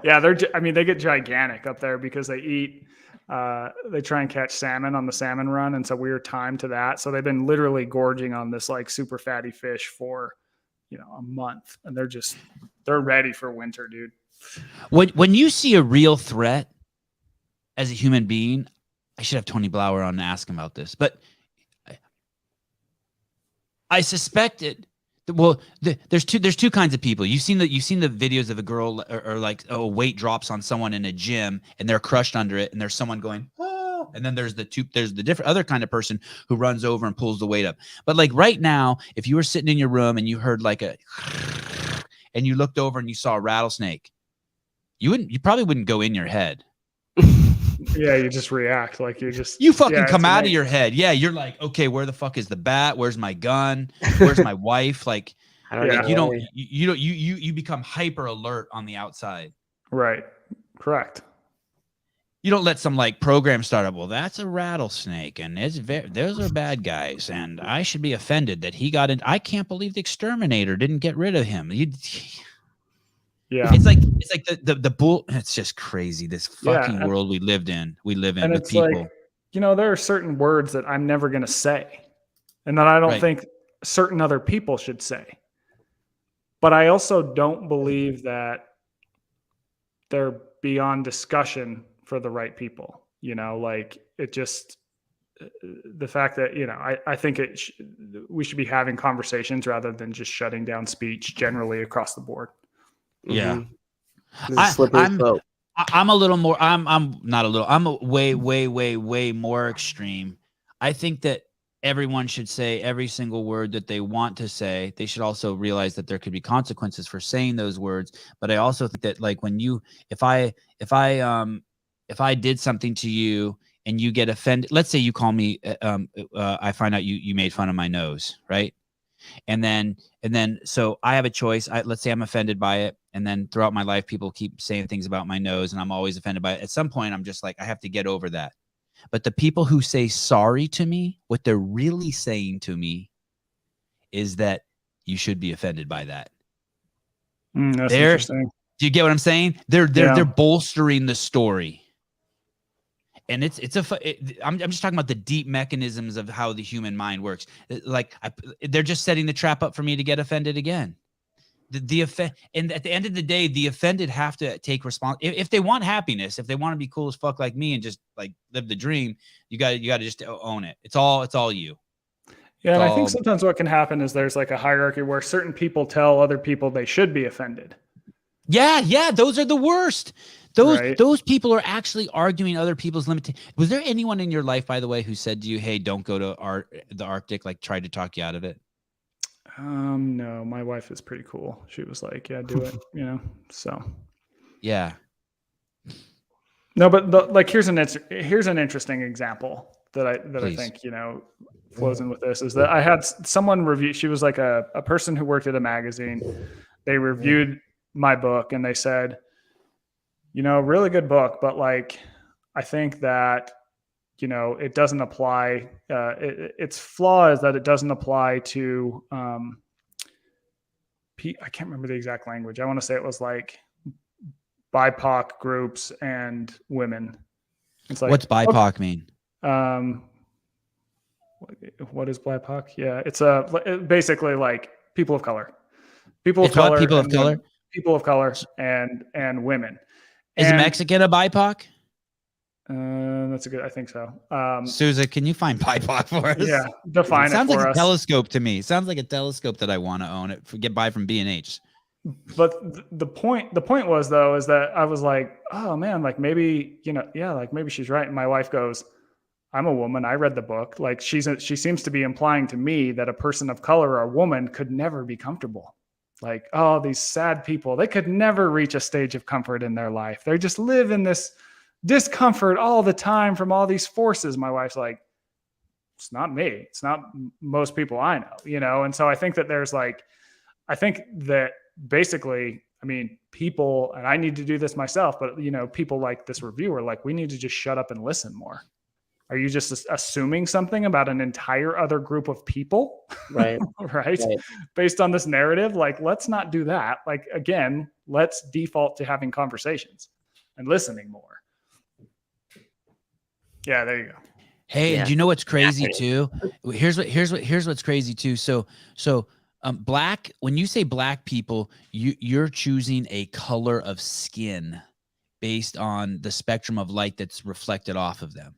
Yeah, they get gigantic up there because they eat, they try and catch salmon on the salmon run. And so we were timed to that. So they've been literally gorging on this like super fatty fish for, you know, a month, and they're ready for winter, dude. When you see a real threat as a human being, I should have Tony Blauer on to ask him about this, but I suspect it. Well, there's two kinds of people. You've seen the videos of a girl or like a weight drops on someone in a gym and they're crushed under it, and there's someone going, oh, and then there's the different other kind of person who runs over and pulls the weight up. But like right now, if you were sitting in your room and you heard like and you looked over and you saw a rattlesnake, you probably wouldn't go in your head. Yeah, you just react like you fucking come out of your head. Yeah, you're like, okay, where the fuck is the bat? Where's my gun? Where's my wife? Like, you become hyper alert on the outside. Right. Correct. You don't let some like program start up. Well, that's a rattlesnake, and those are bad guys, and I should be offended that he got in. I can't believe the exterminator didn't get rid of him. Yeah, it's like the bull. It's just crazy. This fucking world we live in and with people. Like, you know, there are certain words that I'm never going to say, and that I don't think certain other people should say. But I also don't believe that they're beyond discussion for the right people. You know, like it just the fact that, you know, I think we should be having conversations rather than just shutting down speech generally across the board. Yeah. Mm-hmm. I'm a little more, I'm not a little, I'm a way more extreme. I think that everyone should say every single word that they want to say. They should also realize that there could be consequences for saying those words. But I also think that like if I did something to you and you get offended, let's say you call me, I find out you made fun of my nose, right? And then so I have a choice. Let's say I'm offended by it. And then throughout my life, people keep saying things about my nose and I'm always offended by it. At some point, I'm just like, I have to get over that. But the people who say sorry to me, what they're really saying to me is that you should be offended by that. That's interesting. Do you get what I'm saying? They're bolstering the story. And I'm just talking about the deep mechanisms of how the human mind works. Like they're just setting the trap up for me to get offended again. And at the end of the day, the offended have to take responsibility. If they want happiness, if they want to be cool as fuck like me and just like live the dream, you got to just own it. It's all you. Yeah, and I think sometimes what can happen is there's like a hierarchy where certain people tell other people they should be offended. Yeah, those are the worst. Those people are actually arguing other people's limitations. Was there anyone in your life, by the way, who said to you, "Hey, don't go to the Arctic," like tried to talk you out of it? No, my wife is pretty cool. She was like, "Yeah, do it," So yeah. No, but like here's an interesting example that I think flows in with this is that I had someone review. She was like a person who worked at a magazine. They reviewed my book and they said, really good book, but like, I think that, it doesn't apply. Its flaw is that it doesn't apply to, I can't remember the exact language. I want to say it was like BIPOC groups and women. It's like, what's BIPOC mean? What is BIPOC? Yeah. It's basically like people of color, people of color and women. Is a Mexican a BIPOC? That's a good. I think so. Sousa, can you find BIPOC for us? Yeah, define it. Sounds like a telescope to me. Sounds like a telescope that I want to own. It get by from B&H. But the point was though is that I was like, oh man, like maybe like maybe she's right. And my wife goes, I'm a woman. I read the book. Like she seems to be implying to me that a person of color or a woman could never be comfortable. Like, oh, these sad people, they could never reach a stage of comfort in their life. They just live in this discomfort all the time from all these forces. My wife's like, it's not me. It's not most people I know, And so I think that I think that basically, I mean, people, and I need to do this myself, but people like this reviewer, like we need to just shut up and listen more. Are you just assuming something about an entire other group of people? Right. right. Based on this narrative, like, let's not do that. Like, again, let's default to having conversations and listening more. Yeah, there you go. Hey, and do you know what's crazy too? Here's what's crazy too. So black, when you say black people, you're choosing a color of skin based on the spectrum of light that's reflected off of them.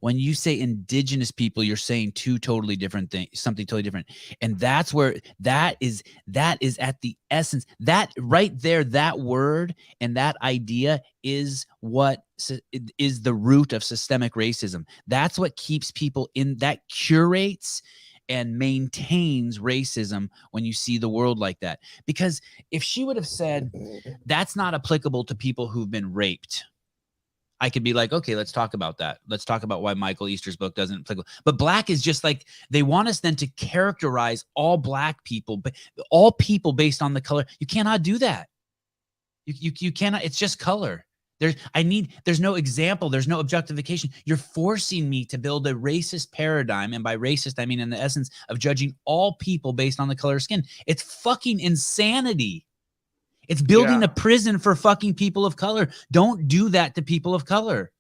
When you say indigenous people, you're saying two totally different things, something totally different. And that's where that is at the essence. That right there, that word and that idea is what is the root of systemic racism. That's what keeps people in, that curates and maintains racism when you see the world like that. Because if she would have said, that's not applicable to people who've been raped, I could be like, okay, let's talk about that. Let's talk about why Michael Easter's book doesn't applicable. But black is just like, they want us then to characterize all black people, but all people based on the color. You cannot do that. You cannot, it's just color. There's no example. There's no objectification. You're forcing me to build a racist paradigm. And by racist, I mean in the essence of judging all people based on the color of skin. It's fucking insanity. It's building a prison for fucking people of color. Don't do that to people of color.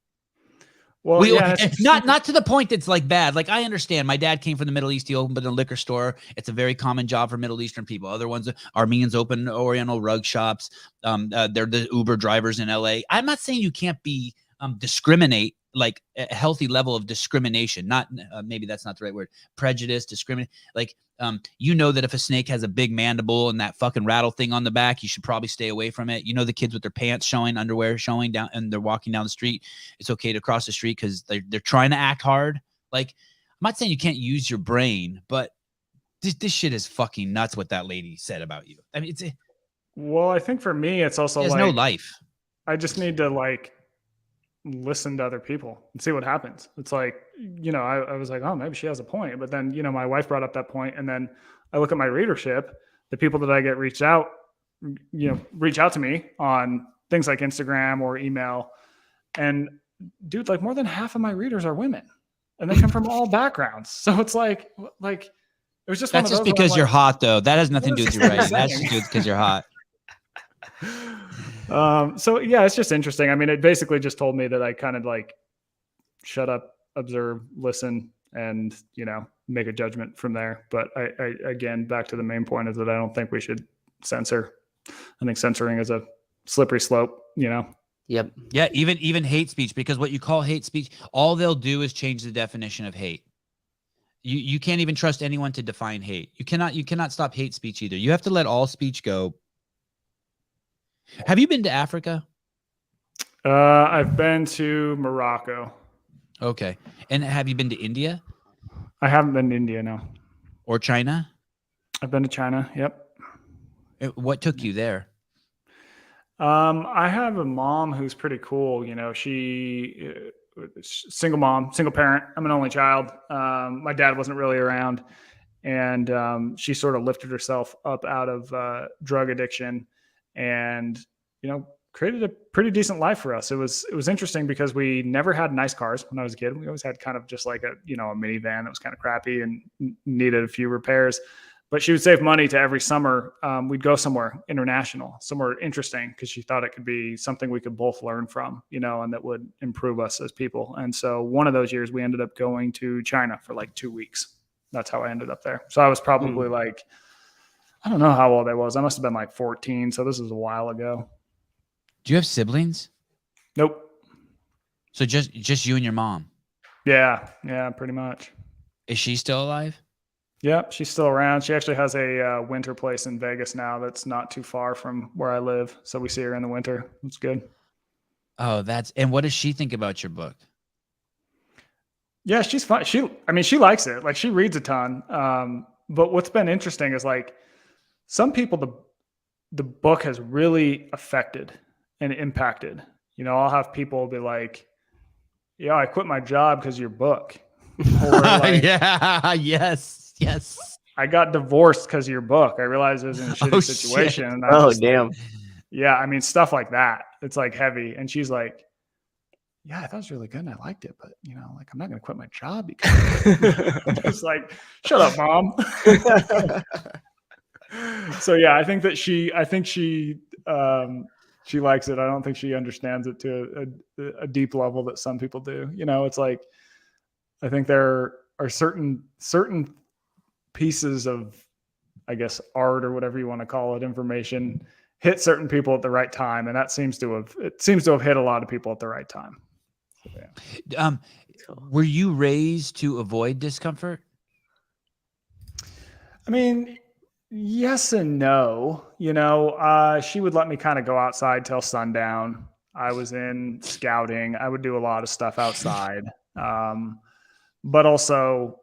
Well, not to the point that's like bad. Like, I understand. My dad came from the Middle East. He opened a liquor store. It's a very common job for Middle Eastern people. Other ones, Armenians open Oriental rug shops. They're the Uber drivers in LA. I'm not saying you can't be discriminate, like a healthy level of discrimination. Not maybe that's not the right word. Prejudice, discriminate. Like, that if a snake has a big mandible and that fucking rattle thing on the back, you should probably stay away from it. The kids with their pants showing, underwear showing down, and they're walking down the street. It's okay to cross the street because they're trying to act hard. Like, I'm not saying you can't use your brain, but this shit is fucking nuts. What that lady said about you. I mean, well, I think for me, it's also there's no life. I just need to listen to other people and see what happens. It's like, I was like, oh, maybe she has a point. But then, my wife brought up that point, and then I look at my readership, the people that I get reach out to me on things like Instagram or email. And dude, like more than half of my readers are women, and they come from all backgrounds. So it's like, It was just that's just because you're hot, though. That has nothing to do with your writing. That's just because you're hot. So yeah, it's just interesting. I mean, it basically just told me that I kind of like shut up, observe, listen, and make a judgment from there. But I again, back to the main point is that I don't think we should censor. I think censoring is a slippery slope. Yep. Yeah, even hate speech, because what you call hate speech, all they'll do is change the definition of hate. You can't even trust anyone to define hate. You cannot stop hate speech either. You have to let all speech go. Have you been to Africa? I've been to Morocco. Okay. And have you been to India? I haven't been to India, no. Or China? I've been to China, yep. What took you there? I have a mom who's pretty cool. She single mom, single parent. I'm an only child. My dad wasn't really around, and she sort of lifted herself up out of drug addiction, and created a pretty decent life for us. It was interesting because we never had nice cars when I was a kid. We always had kind of just like a minivan that was kind of crappy and needed a few repairs. But she would save money to every summer. We'd go somewhere international, somewhere interesting, because she thought it could be something we could both learn from, and that would improve us as people. And so one of those years we ended up going to China for like 2 weeks. That's how I ended up there. So I was probably like, I don't know how old I was. I must have been like 14. So this was a while ago. Do you have siblings? Nope. So just you and your mom? Yeah, pretty much. Is she still alive? Yep, she's still around. She actually has a winter place in Vegas now that's not too far from where I live. So we see her in the winter. It's good. Oh, and what does she think about your book? Yeah, she's fine. She likes it. Like, she reads a ton. But what's been interesting is like some people, the book has really affected and impacted. I'll have people be like, yeah, I quit my job because of your book. Or like, yeah, yes. I got divorced because of your book. I realized I was in a shitty situation. Shit. And damn. Yeah, I mean, stuff like that. It's like heavy. And she's like, yeah, I thought it was really good and I liked it, but like, I'm not going to quit my job because I'm just like, shut up, Mom. So yeah, I think she likes it. I don't think she understands it to a deep level that some people do. It's like, I think there are certain pieces of, I guess, art or whatever you want to call it, information, hit certain people at the right time. And that seems to have hit a lot of people at the right time. So, yeah. Were you raised to avoid discomfort? I mean, yes and no. She would let me kind of go outside till sundown. I was in scouting. I would do a lot of stuff outside. But also,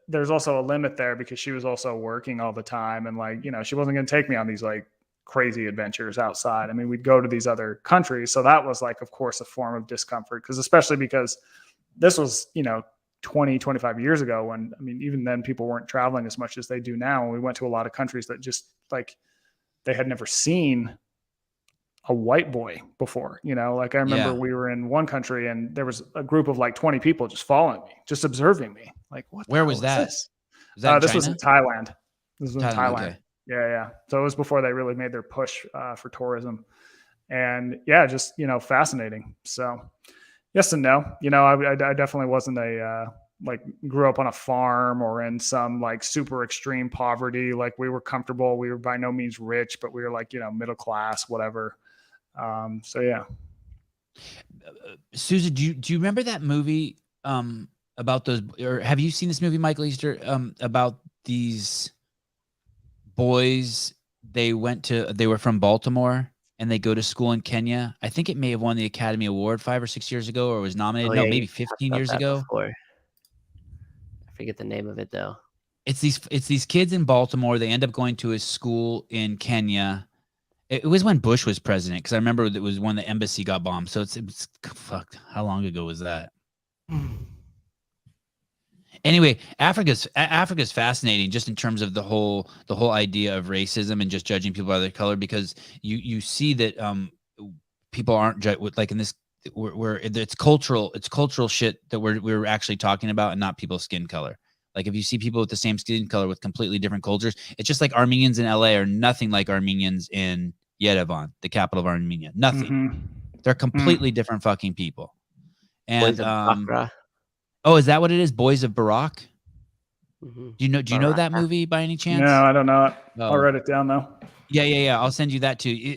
there's also a limit there because she was also working all the time. And like, she wasn't going to take me on these like crazy adventures outside. I mean, we'd go to these other countries. So that was like, of course, a form of discomfort, especially because this was, 20, 25 years ago when, I mean, even then people weren't traveling as much as they do now. And we went to a lot of countries that just like, they had never seen a white boy before, like I remember we were in one country and there was a group of like 20 people just following me, just observing me. Like, where was that? This was in Thailand. This was in Thailand. Okay. Yeah. So it was before they really made their push for tourism, and yeah, just, fascinating. So yes and no, I definitely wasn't like grew up on a farm or in some like super extreme poverty. Like we were comfortable. We were by no means rich, but we were like, middle class, whatever. So yeah. Susan, do you remember that movie about those, or have you seen this movie, Michael Easter, about these boys? They were from Baltimore and they go to school in Kenya. I think it may have won the Academy Award 5 or 6 years ago, or was nominated. Maybe 15 years ago. Before. I forget the name of it though. It's these kids in Baltimore. They end up going to a school in Kenya. It was when Bush was president, because I remember it was when the embassy got bombed. So it's fucked. How long ago was that? Anyway, Africa's fascinating just in terms of the whole idea of racism and just judging people by their color, because you see that people aren't like in this where it's cultural shit that we're actually talking about, and not people's skin color. Like if you see people with the same skin color with completely different cultures, it's just like Armenians in LA are nothing like Armenians in Yerevan, the capital of Armenia. Nothing. They're completely different fucking people. And oh, is that what it is? Boys of Barak? Do you know that movie by any chance? No, I don't know it. I'll write it down though. Yeah. I'll send you that too.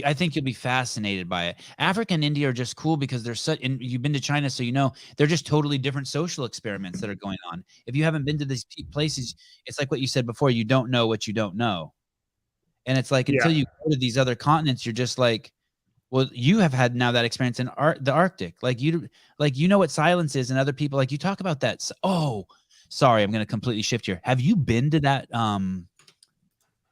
I think you'll be fascinated by it. Africa and India are just cool because they're such, and you've been to China, so you know they're just totally different social experiments that are going on. If you haven't been to these places, it's like what you said before, you don't know what you don't know. And it's like until you go to these other continents, you're just like, well, you have had now that experience in the Arctic. Like you know what silence is, and other people, like you talk about that. Oh, sorry, I'm going to completely shift here. Have you been to that?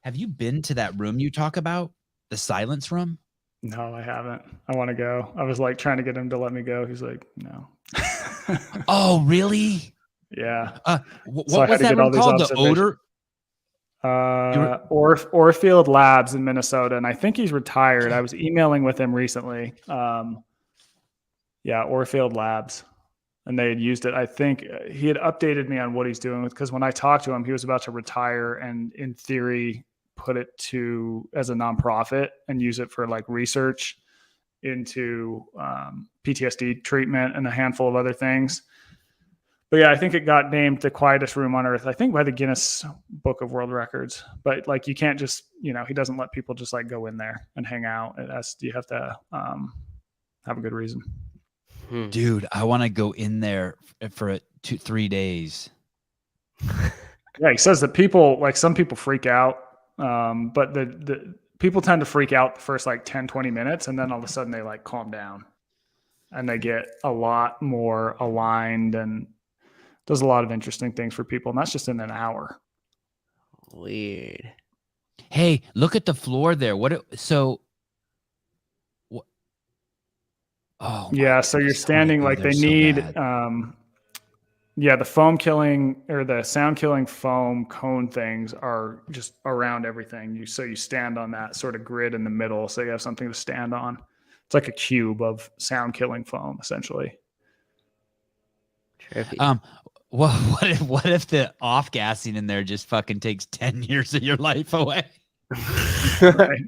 Have you been to that room you talk about, the silence room? No, I haven't. I want to go. I was like trying to get him to let me go. He's like, no. Oh, really? Yeah. What was that room called? The odor? Orfield Labs in Minnesota, and I think he's retired. I was emailing with him recently. Orfield Labs, and they had used it. I think he had updated me on what he's doing with, because when I talked to him, he was about to retire and in theory put it to as a nonprofit and use it for like research into PTSD treatment and a handful of other things. But yeah, I think it got named the quietest room on earth, I think by the Guinness Book of World Records. But like, you can't just, he doesn't let people just like go in there and hang out. You have to have a good reason. Dude, I want to go in there for 2-3 days. Yeah, he says that some people freak out. But the people tend to freak out the first like 10-20 minutes, and then all of a sudden they like calm down and they get a lot more aligned and does a lot of interesting things for people. And that's just in an hour. Weird. Hey, look at the floor there. Oh yeah. So you're standing like they need, the foam killing or the sound killing foam cone things are just around everything. So you stand on that sort of grid in the middle, so you have something to stand on. It's like a cube of sound killing foam, essentially. Trippy. Well, what if the off gassing in there just fucking takes 10 years of your life away? Right.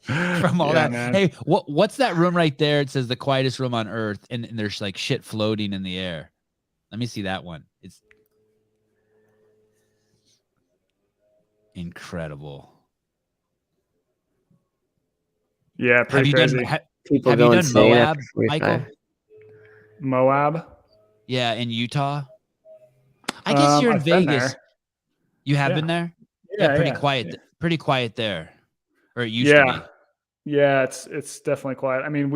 From all that. Man. Hey, what's that room right there? It says the quietest room on earth, and there's like shit floating in the air. Let me see that one. It's incredible. Yeah, pretty crazy. Have you done Moab, Michael? Moab? Yeah, in Utah. I guess you're in Vegas. You have been there? Yeah, pretty quiet. Yeah. Pretty quiet there. Or it used to be. Yeah, it's definitely quiet. I mean,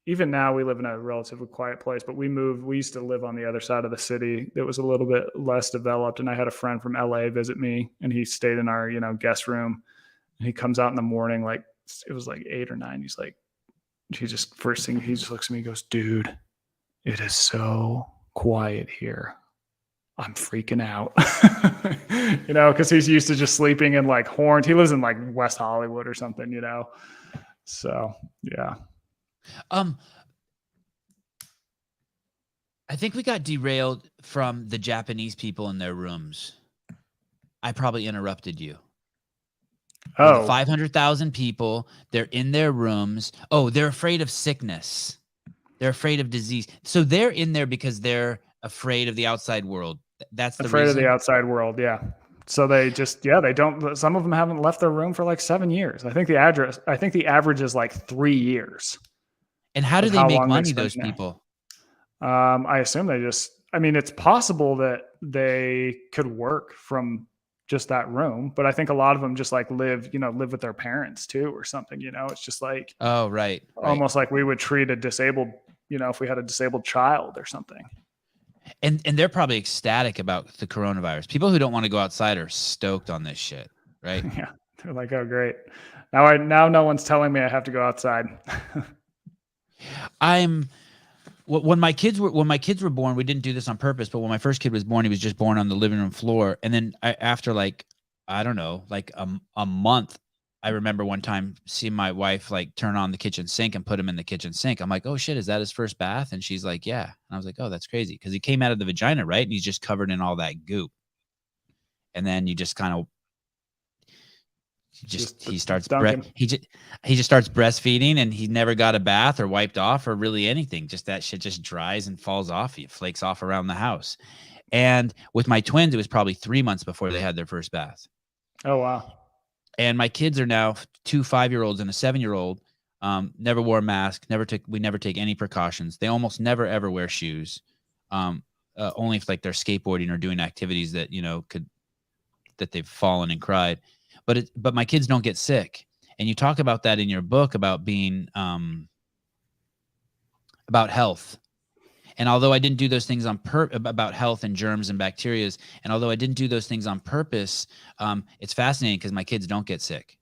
even now we live in a relatively quiet place, but we used to live on the other side of the city that was a little bit less developed. And I had a friend from LA visit me, and he stayed in our, guest room, and he comes out in the morning, like it was like 8 or 9. He's like, first thing he just looks at me and goes, dude, it is so quiet here. I'm freaking out, cause he's used to just sleeping in like horns. He lives in like West Hollywood or something, So yeah. I think we got derailed from the Japanese people in their rooms. I probably interrupted you. Oh, 500,000 people. They're in their rooms. Oh, they're afraid of sickness. They're afraid of disease. So they're in there because they're afraid of the outside world. That's the afraid reason? Of the outside world. Yeah. So they just, they don't, some of them haven't left their room for like 7 years. I think the average is like 3 years. And how do they make money, those people? I assume it's possible that they could work from just that room, but I think a lot of them just like live with their parents too, or something, it's just like, oh, right. Almost like we would treat a disabled, if we had a disabled child or something. And they're probably ecstatic about the coronavirus. People who don't want to go outside are stoked on this shit, right? Yeah. They're like, oh, great. Now no one's telling me I have to go outside. When my kids were born, we didn't do this on purpose, but when my first kid was born, he was just born on the living room floor. And then after like, I don't know, like a month, I remember one time seeing my wife like turn on the kitchen sink and put him in the kitchen sink. I'm like, oh shit, is that his first bath? And she's like, yeah. And I was like, oh, that's crazy. Cause he came out of the vagina, right? And he's just covered in all that goop. And then you just kind of, he just starts breastfeeding, and he never got a bath or wiped off or really anything. Just that shit just dries and falls off. It flakes off around the house. And with my twins, it was probably 3 months before they had their first bath. Oh, wow. And my kids are now 2 5-year-olds and a 7-year-old. Never wore a mask. We never take any precautions. They almost never ever wear shoes. Only if like they're skateboarding or doing activities that, you know, that they've fallen and cried. But my kids don't get sick. And you talk about that in your book about being about health. And although I didn't do those things about health and germs and bacteria, and although I didn't do those things on purpose, it's fascinating because my kids don't get sick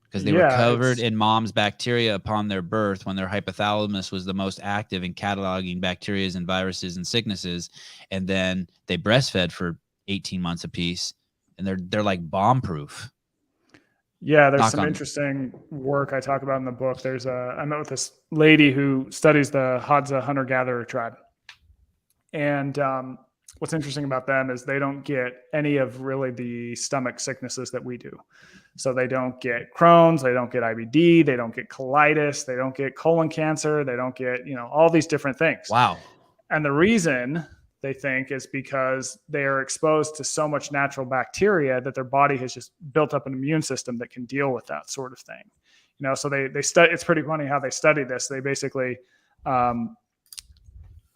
because they were covered in mom's bacteria upon their birth when their hypothalamus was the most active in cataloging bacteria and viruses and sicknesses. And then they breastfed for 18 months apiece, and they're like bomb proof. Yeah, there's some interesting work I talk about in the book. I met with this lady who studies the Hadza hunter-gatherer tribe. And what's interesting about them is they don't get any of really the stomach sicknesses that we do. So they don't get Crohn's, they don't get IBD, they don't get colitis, they don't get colon cancer, they don't get, you know, all these different things. Wow. And the reason they think is because they are exposed to so much natural bacteria that their body has just built up an immune system that can deal with that sort of thing. You know, so they study. It's pretty funny how they study this. They basically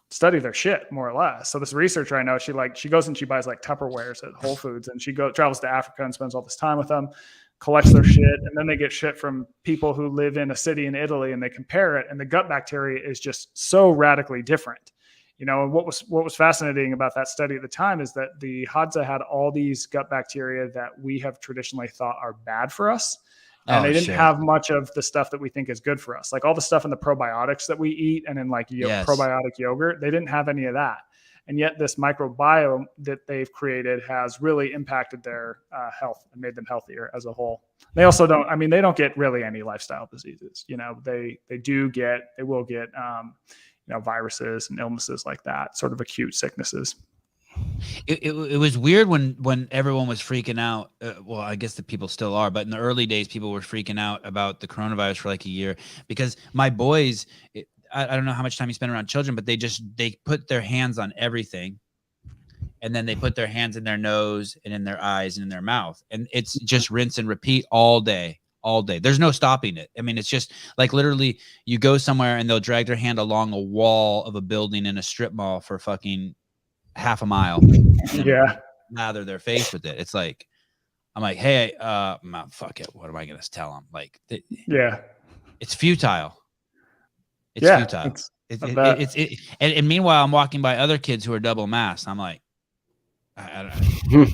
study their shit more or less. So this researcher I know, she goes and she buys like Tupperwares at Whole Foods, and she travels to Africa and spends all this time with them, collects their shit, and then they get shit from people who live in a city in Italy, and they compare it, and the gut bacteria is just so radically different. You know, and what was fascinating about that study at the time is that the Hadza had all these gut bacteria that we have traditionally thought are bad for us. And they didn't have much of the stuff that we think is good for us. Like all the stuff in the probiotics that we eat and in like probiotic yogurt, they didn't have any of that. And yet this microbiome that they've created has really impacted their health and made them healthier as a whole. They also they don't get really any lifestyle diseases. You know, they will get, you know, viruses and illnesses like that, sort of acute sicknesses. It was weird when everyone was freaking out. Well, I guess the people still are, but in the early days, people were freaking out about the coronavirus for like a year because my boys, I don't know how much time you spend around children, but they put their hands on everything. And then they put their hands in their nose and in their eyes and in their mouth. And it's just rinse and repeat all day. There's no stopping it. I mean, it's just like literally you go somewhere and they'll drag their hand along a wall of a building in a strip mall for fucking half a mile. Yeah. Lather their face with it. It's like, I'm like, hey, fuck it. What am I going to tell them? Like, it's futile. It's futile. And meanwhile, I'm walking by other kids who are double masked. I'm like, I don't know.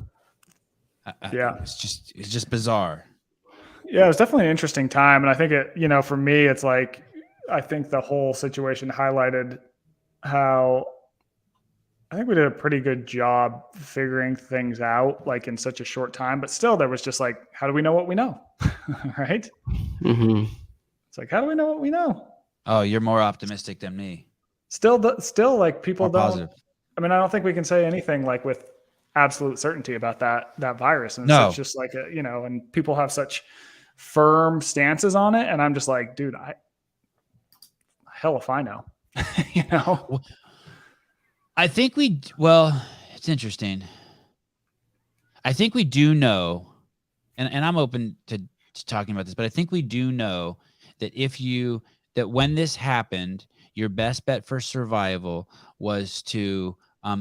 It's just bizarre. Yeah, it was definitely an interesting time. And I think for me, it's like, I think the whole situation highlighted how I think we did a pretty good job figuring things out like in such a short time, but still there was just like, how do we know what we know? Right. Mm-hmm. It's like, how do we know what we know? Oh, you're more optimistic than me. Still like people more don't, positive. I mean, I don't think we can say anything like with absolute certainty about that virus. And no. It's just like, and people have such firm stances on it. And I'm just like, dude, hell if I know, I think it's interesting. I think we do know, and I'm open to talking about this, but I think we do know that that when this happened, your best bet for survival was to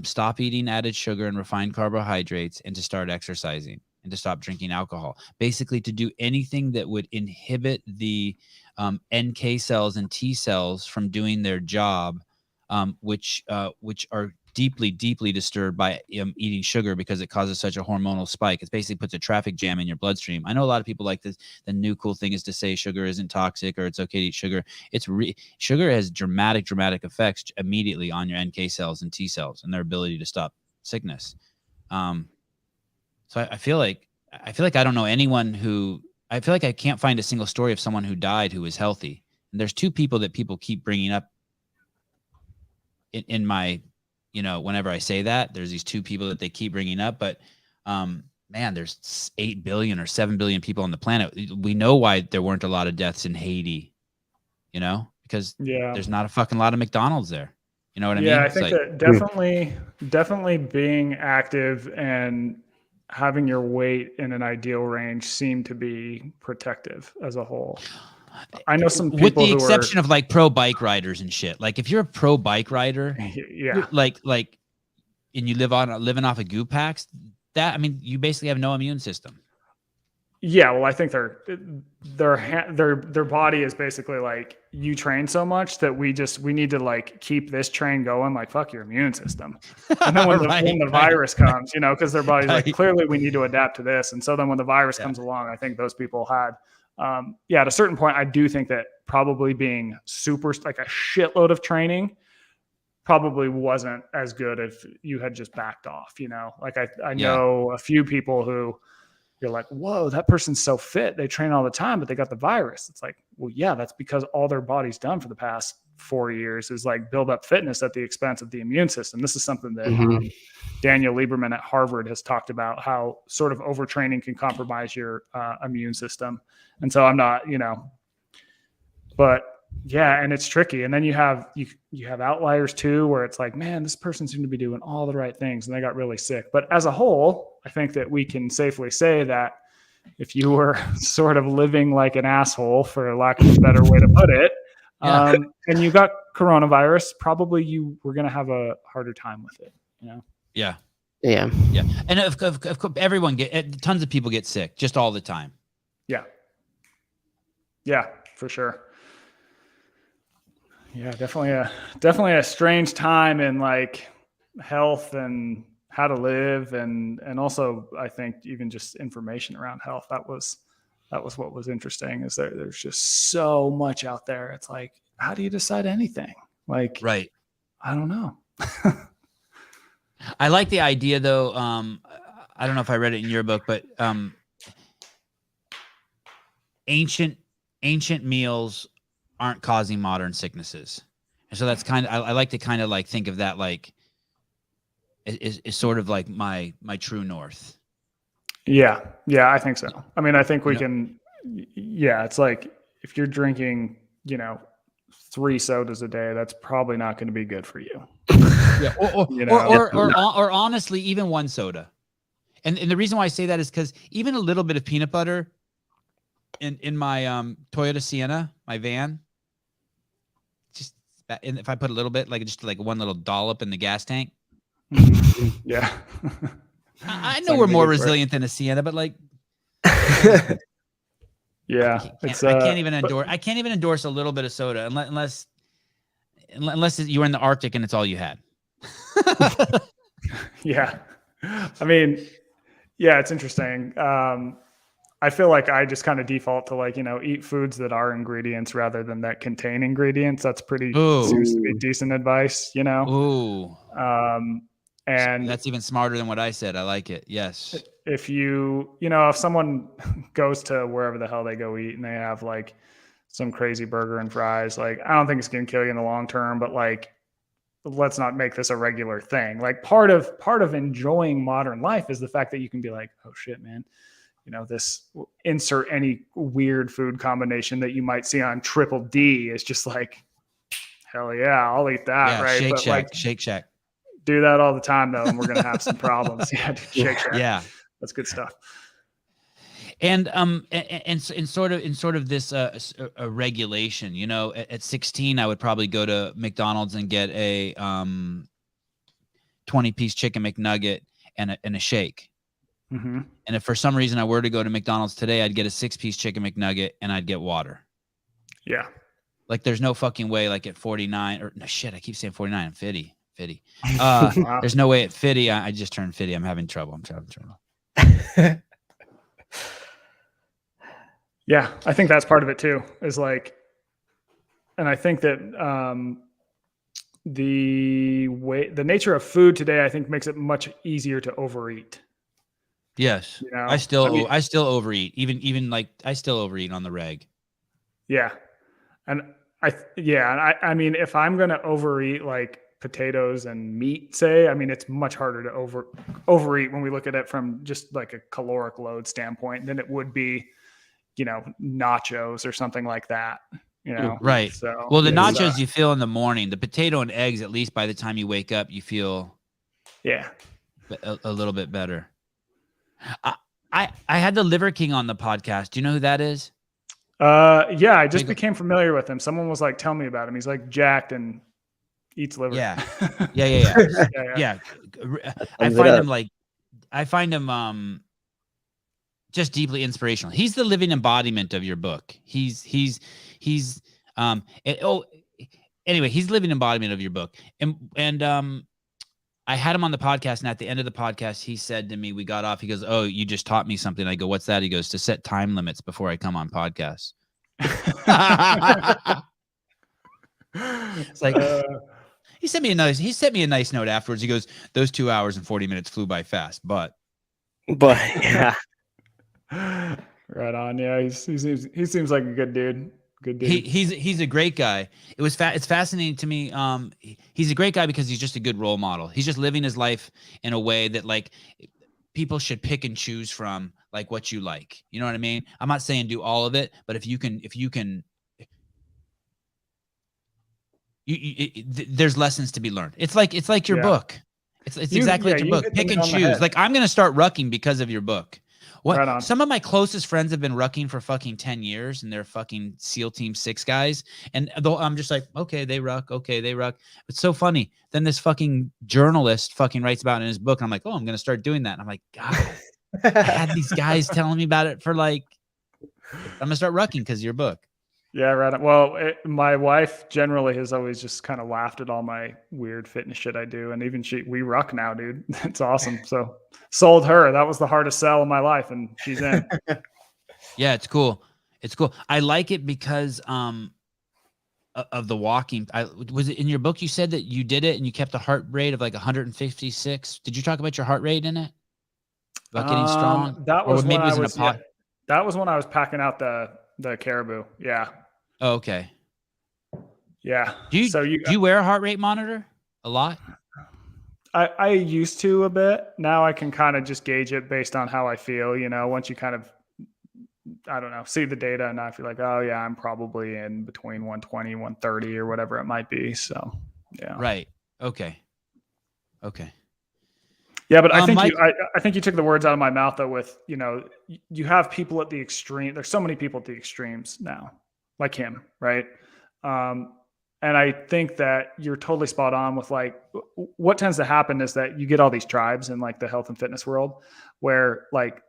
stop eating added sugar and refined carbohydrates and to start exercising and to stop drinking alcohol. Basically, to do anything that would inhibit the NK cells and T cells from doing their job, which are deeply, deeply disturbed by eating sugar because it causes such a hormonal spike. It basically puts a traffic jam in your bloodstream. I know a lot of people like this. The new cool thing is to say sugar isn't toxic or it's okay to eat sugar. Sugar has dramatic effects immediately on your NK cells and T cells and their ability to stop sickness. So I feel like I don't know anyone who I feel like I can't find a single story of someone who died who was healthy. And there's two people that people keep bringing up in my, whenever I say that, there's these two people that they keep bringing up, but man, there's 8 billion or 7 billion people on the planet. We know why there weren't a lot of deaths in Haiti, because there's not a fucking lot of McDonald's there. You know what I mean? Yeah, I think that definitely being active and having your weight in an ideal range seem to be protective as a whole. I know some people, with the exception of like pro bike riders and shit. Like if you're a pro bike rider, like, and you living off of goo packs, you basically have no immune system. Yeah, well, I think their body is basically like, you train so much that we need to like keep this train going, like fuck your immune system. And then when the virus comes, because their body's like, clearly we need to adapt to this. And so then when the virus comes along, I think those people had, at a certain point, I do think that probably being super, like a shitload of training probably wasn't as good if you had just backed off, like I know a few people who, you're like, whoa, that person's so fit. They train all the time, but they got the virus. It's like, well, yeah, that's because all their body's done for the past 4 years is like build up fitness at the expense of the immune system. This is something that Daniel Lieberman at Harvard has talked about, how sort of overtraining can compromise your immune system. And so I'm not, but yeah, and it's tricky. And then you have outliers too, where it's like, man, this person seemed to be doing all the right things and they got really sick. But as a whole, I think that we can safely say that if you were sort of living like an asshole, for lack of a better way to put it, and you got coronavirus, probably you were going to have a harder time with it, Yeah. Yeah. Yeah. And of course, everyone tons of people get sick just all the time. Yeah. Yeah, for sure. Yeah, definitely a strange time in like health and how to live, and also I think even just information around health. That was what was interesting, is there's just so much out there. It's like, how do you decide anything? Like, right. I don't know. I like the idea though. I don't know if I read it in your book, but ancient meals aren't causing modern sicknesses. And so that's kind of, I like to kind of like think of that like is sort of like my true north. Yeah, I think so. I mean, I think we can, it's like if you're drinking, 3 sodas a day, that's probably not going to be good for you. Yeah, or honestly, even 1 soda. And the reason why I say that is because even a little bit of peanut butter in my Toyota Sienna, my van, just if I put a little bit, like just like 1 little dollop in the gas tank. Yeah. I know we're more resilient than a Sienna, but like, yeah, I can't even endorse a little bit of soda unless you were in the Arctic and it's all you had. Yeah. I mean, yeah, it's interesting. I feel like I just kind of default to like, eat foods that are ingredients rather than that contain ingredients. That's seems to be decent advice, Ooh. And that's even smarter than what I said. I like it. Yes. If if someone goes to wherever the hell they go eat and they have like some crazy burger and fries, like, I don't think it's going to kill you in the long term, but like, let's not make this a regular thing. Like part of enjoying modern life is the fact that you can be like, oh shit, man, this insert any weird food combination that you might see on Triple D is just like, hell yeah, I'll eat that. Yeah, right. Shake Shack. Do that all the time though, and we're going to have some problems. Yeah. Shake Shack. Yeah. That's good stuff. And sort of this a regulation, at 16, I would probably go to McDonald's and get a 20-piece chicken McNugget and a shake. Mm-hmm. And if for some reason I were to go to McDonald's today, I'd get a 6-piece chicken McNugget and I'd get water. Yeah. Like there's no fucking way, like at 49 or no shit, I keep saying 49. I'm 50. Wow. There's no way at 50. I just turned 50. I'm having trouble. Yeah, I think that's part of it too, is like, and I think that the nature of food today, I think, makes it much easier to overeat. Yes. I still overeat. Even like I still overeat on the reg. Yeah. And I mean, if I'm going to overeat like potatoes and meat, say, I mean, it's much harder to overeat when we look at it from just like a caloric load standpoint than it would be, nachos or something like that, Right. So, well, the nachos you feel in the morning, the potato and eggs, at least by the time you wake up, you feel a little bit better. I had the Liver King on the podcast. Do you know who that is? Yeah, I just became familiar with him. Someone was like, tell me about him. He's like jacked and eats liver. Yeah. Yeah. I find him just deeply inspirational. He's the living embodiment of your book. Anyway, he's living embodiment of your book. And I had him on the podcast, and at the end of the podcast, he said to me, we got off. He goes, "Oh, you just taught me something." I go, "What's that?" He goes, "To set time limits before I come on podcasts." It's like he sent me a nice note afterwards. He goes, "Those 2 hours and 40 minutes flew by fast, but yeah." Right on. Yeah, he seems like a good dude. Good dude. He's a great guy. It's fascinating to me. He's a great guy because he's just a good role model. He's just living his life in a way that like people should pick and choose from, like what you like. You know what I mean? I'm not saying do all of it, but if you can, there's lessons to be learned. It's like your book. It's exactly like your book. Pick and choose. Like I'm gonna start rucking because of your book. What? Right, some of my closest friends have been rucking for fucking 10 years, and they're fucking SEAL Team 6 guys. And though I'm just like, okay, they ruck. It's so funny. Then this fucking journalist fucking writes about it in his book. And I'm like, oh, I'm going to start doing that. And I'm like, God, I had these guys telling me about it for like, I'm going to start rucking because of your book. Yeah, right. Well, my wife generally has always just kind of laughed at all my weird fitness shit I do. And even we ruck now, dude. It's awesome. So sold her. That was the hardest sell in my life. And she's in. Yeah, it's cool. I like it because of the walking. Was it in your book you said that you did it and you kept a heart rate of like 156? Did you talk about your heart rate in it? About getting strong? That was when I was packing out the caribou. Yeah. Oh, okay. Yeah. Do you wear a heart rate monitor a lot? I used to a bit. Now I can kind of just gauge it based on how I feel. Once you kind of, I don't know, see the data, and I feel like, oh yeah, I'm probably in between 120, 130 or whatever it might be. So yeah. Right. Okay. Yeah, but I think you took the words out of my mouth though. With you have people at the extreme. There's so many people at the extremes now, like him, right? And I think that you're totally spot on with like what tends to happen is that you get all these tribes in like the health and fitness world, where like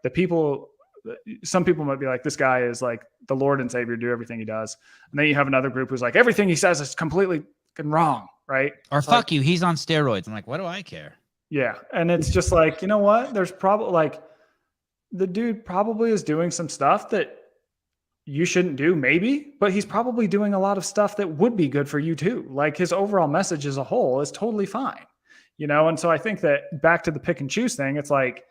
some people might be like, this guy is like the Lord and Savior, do everything he does, and then you have another group who's like everything he says is completely wrong, right? Or fuck you, he's on steroids. I'm like, what do I care? Yeah. And it's just like, you know what? There's probably like the dude probably is doing some stuff that you shouldn't do, maybe, but he's probably doing a lot of stuff that would be good for you too. Like his overall message as a whole is totally fine, And so I think that back to the pick and choose thing, it's like,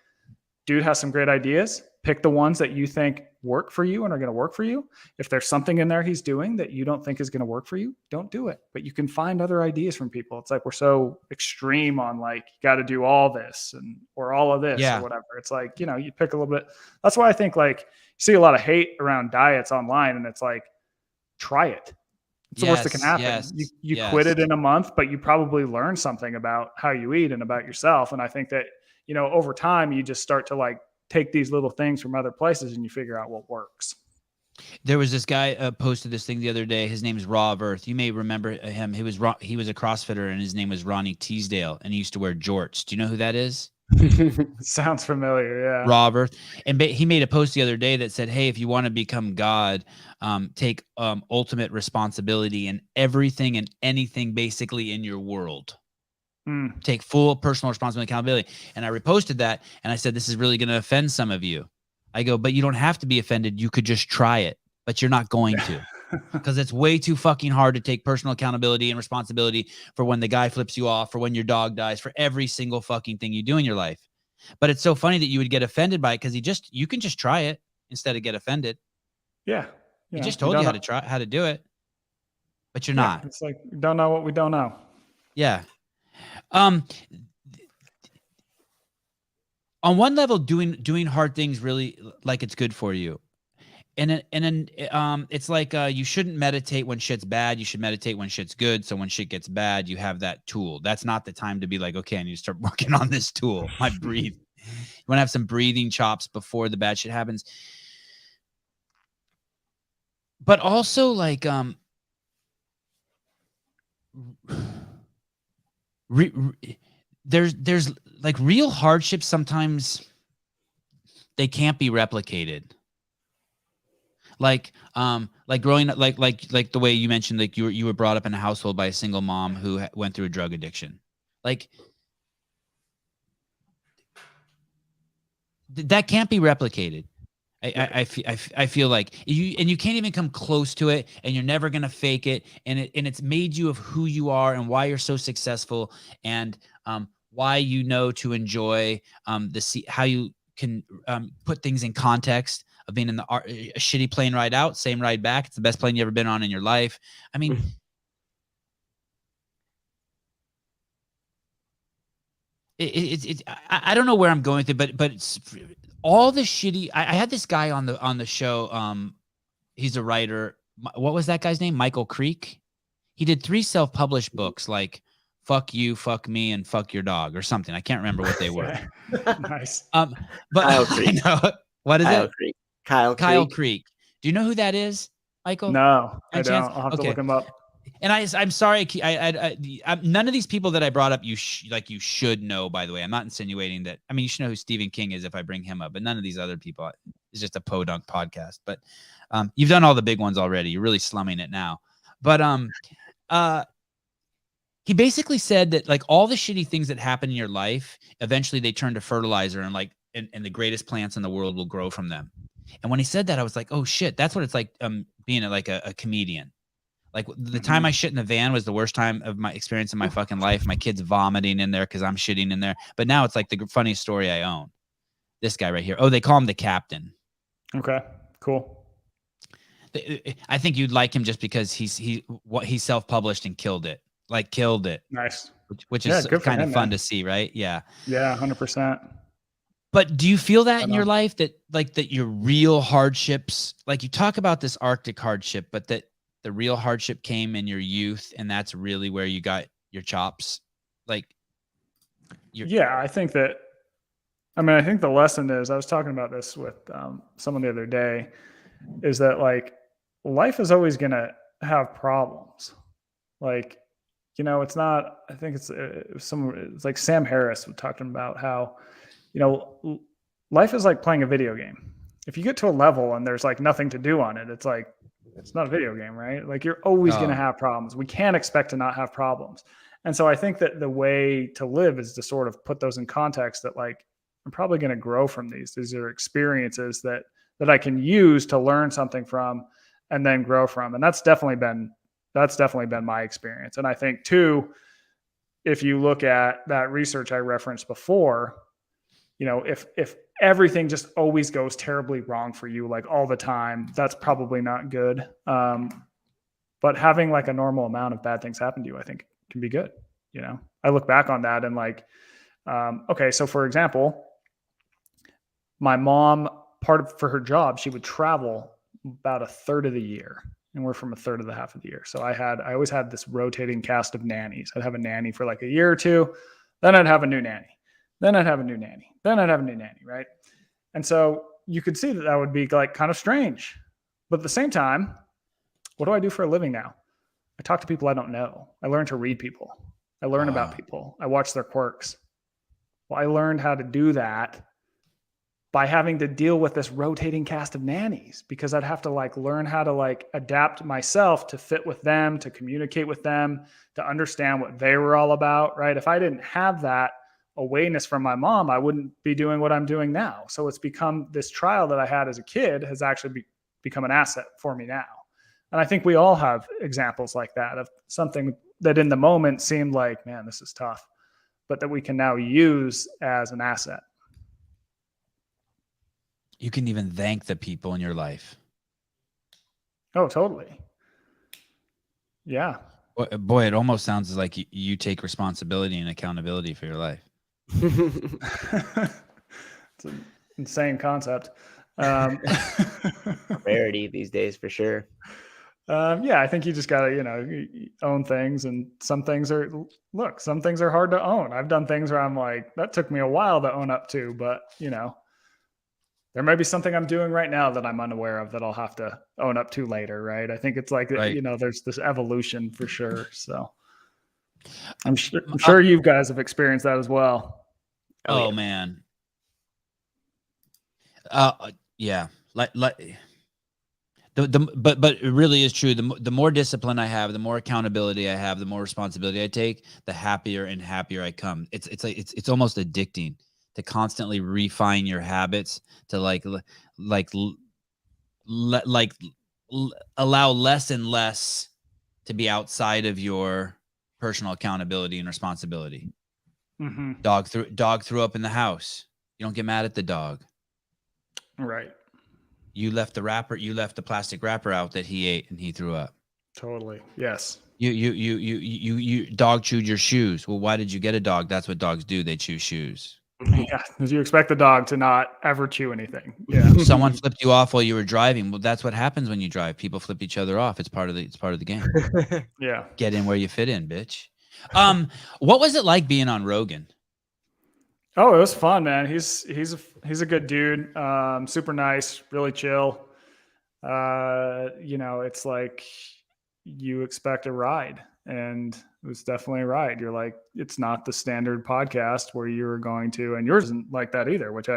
dude has some great ideas. Pick the ones that you think work for you and are going to work for you. If there's something in there he's doing that you don't think is going to work for you, don't do it. But you can find other ideas from people. It's like we're so extreme on like, you got to do all this or all of this or whatever. It's like, you pick a little bit. That's why I think like you see a lot of hate around diets online, and it's like, try it. It's the worst that can happen. You quit it in a month, but you probably learn something about how you eat and about yourself. And I think that, over time you just start to like take these little things from other places and you figure out what works. There was this guy posted this thing the other day. His name is Raw of Earth. You may remember him. He was a CrossFitter, and his name was Ronnie Teasdale, and he used to wear jorts. Do you know who that is? Sounds familiar. Yeah. Raw of Earth. And he made a post the other day that said, hey, if you want to become God, take ultimate responsibility in everything and anything basically in your world. Take full personal responsibility and accountability. And I reposted that, and I said, this is really going to offend some of you. I go, but you don't have to be offended. You could just try it, but you're not going to, because it's way too fucking hard to take personal accountability and responsibility for when the guy flips you off, for when your dog dies, for every single fucking thing you do in your life. But it's so funny that you would get offended by it because you can just try it instead of get offended. Yeah. He just told you how to do it, but you're not. It's like, we don't know what we don't know. Yeah. On one level, doing hard things really like it's good for you. And then it's like you shouldn't meditate when shit's bad. You should meditate when shit's good. So when shit gets bad, you have that tool. That's not the time to be like, okay, I need to start working on this tool. My breathe. You want to have some breathing chops before the bad shit happens. But also like there's like real hardships. Sometimes they can't be replicated. Like growing up, like the way you mentioned, like you were brought up in a household by a single mom who went through a drug addiction. Like that can't be replicated. I feel like you can't even come close to it, and you're never gonna fake it. And it's made you of who you are and why you're so successful, and why you know to enjoy how you can put things in context of being in a shitty plane ride out, same ride back. It's the best plane you ever been on in your life. I mean, I don't know where I'm going through, but it's all the shitty. I had this guy on the show. He's a writer. What was that guy's name? Michael Creek. He did 3 self-published books, like "Fuck You, Fuck Me, and Fuck Your Dog" or something. I can't remember what they were. Nice. But Kyle Creek. I know, what is Kyle it? Creek. Kyle Creek. Do you know who that is, Michael? No, I don't. I'll have to look him up. And I'm sorry, none of these people that I brought up, you should know, by the way. I'm not insinuating that. I mean, you should know who Stephen King is if I bring him up, but none of these other people. It's just a podunk podcast. But you've done all the big ones already. You're really slumming it now. But he basically said that like all the shitty things that happen in your life, eventually they turn to fertilizer, and the greatest plants in the world will grow from them. And when he said that, I was like, oh shit, that's what it's like being a comedian. Like the time I shit in the van was the worst time of my experience in my fucking life. My kid's vomiting in there because I'm shitting in there. But now it's like the funniest story I own. This guy right here. Oh, they call him the Captain. Okay, cool. I think you'd like him just because he self-published and killed it. Like killed it. Nice. Which is kind of fun to see, right? Yeah. Yeah, 100%. But do you feel that in your life that your real hardships, like you talk about this Arctic hardship, but that the real hardship came in your youth, and that's really where you got your chops? Like, I think that. I think the lesson is, I was talking about this with someone the other day, is that like life is always going to have problems. Like, it's not. I think it's like Sam Harris was talking about how, life is like playing a video game. If you get to a level and there's like nothing to do on it, it's like, it's not a video game, right? Like you're always going to have problems. We can't expect to not have problems. And so I think that the way to live is to sort of put those in context that like, I'm probably going to grow from these. These are experiences that I can use to learn something from and then grow from. And that's definitely been my experience. And I think too, if you look at that research I referenced before, if everything just always goes terribly wrong for you, like all the time, that's probably not good. But having like a normal amount of bad things happen to you, I think can be good. I look back on that and like, okay, so for example, my mom, for her job, she would travel about a third of the year, and we're from a third of the half of the year. So I always had this rotating cast of nannies. I'd have a nanny for like a year or two, then I'd have a new nanny. Then I'd have a new nanny. Then I'd have a new nanny, right? And so you could see that would be like kind of strange. But at the same time, what do I do for a living now? I talk to people I don't know. I learn to read people. I learn about people. I watch their quirks. Well, I learned how to do that by having to deal with this rotating cast of nannies, because I'd have to like learn how to like adapt myself to fit with them, to communicate with them, to understand what they were all about, right? If I didn't have that awareness from my mom, I wouldn't be doing what I'm doing now. So it's become this trial that I had as a kid has actually become an asset for me now. And I think we all have examples like that of something that in the moment seemed like, man, this is tough, but that we can now use as an asset. You can even thank the people in your life. Oh, totally. Yeah. Boy, it almost sounds like you take responsibility and accountability for your life. It's an insane concept. Rarity these days for sure. Yeah, I think you just gotta, own things, and some things are hard to own. I've done things where I'm like, that took me a while to own up to, but there may be something I'm doing right now that I'm unaware of that I'll have to own up to later, right? I think it's like, right. There's this evolution for sure. So I'm sure you guys have experienced that as well. Oh yeah. Man. Yeah. But it really is true. The more discipline I have, the more accountability I have, the more responsibility I take, the happier and happier I come. It's almost addicting to constantly refine your habits, to allow less and less to be outside of your personal accountability and responsibility. Mm-hmm. Dog threw up in the house. You don't get mad at the dog. Right. You left the plastic wrapper out that he ate and he threw up. Totally. Yes. You dog chewed your shoes. Well, why did you get a dog? That's what dogs do. They chew shoes. Yeah. You expect the dog to not ever chew anything. Yeah. Someone flipped you off while you were driving. Well, that's what happens when you drive. People flip each other off. It's part of the game. Yeah. Get in where you fit in, bitch. What was it like being on Rogan? Oh, it was fun, man. He's a good dude. Super nice, really chill. It's like you expect a ride, and it was definitely a ride. You're like, it's not the standard podcast where you're going to, and yours isn't like that either, which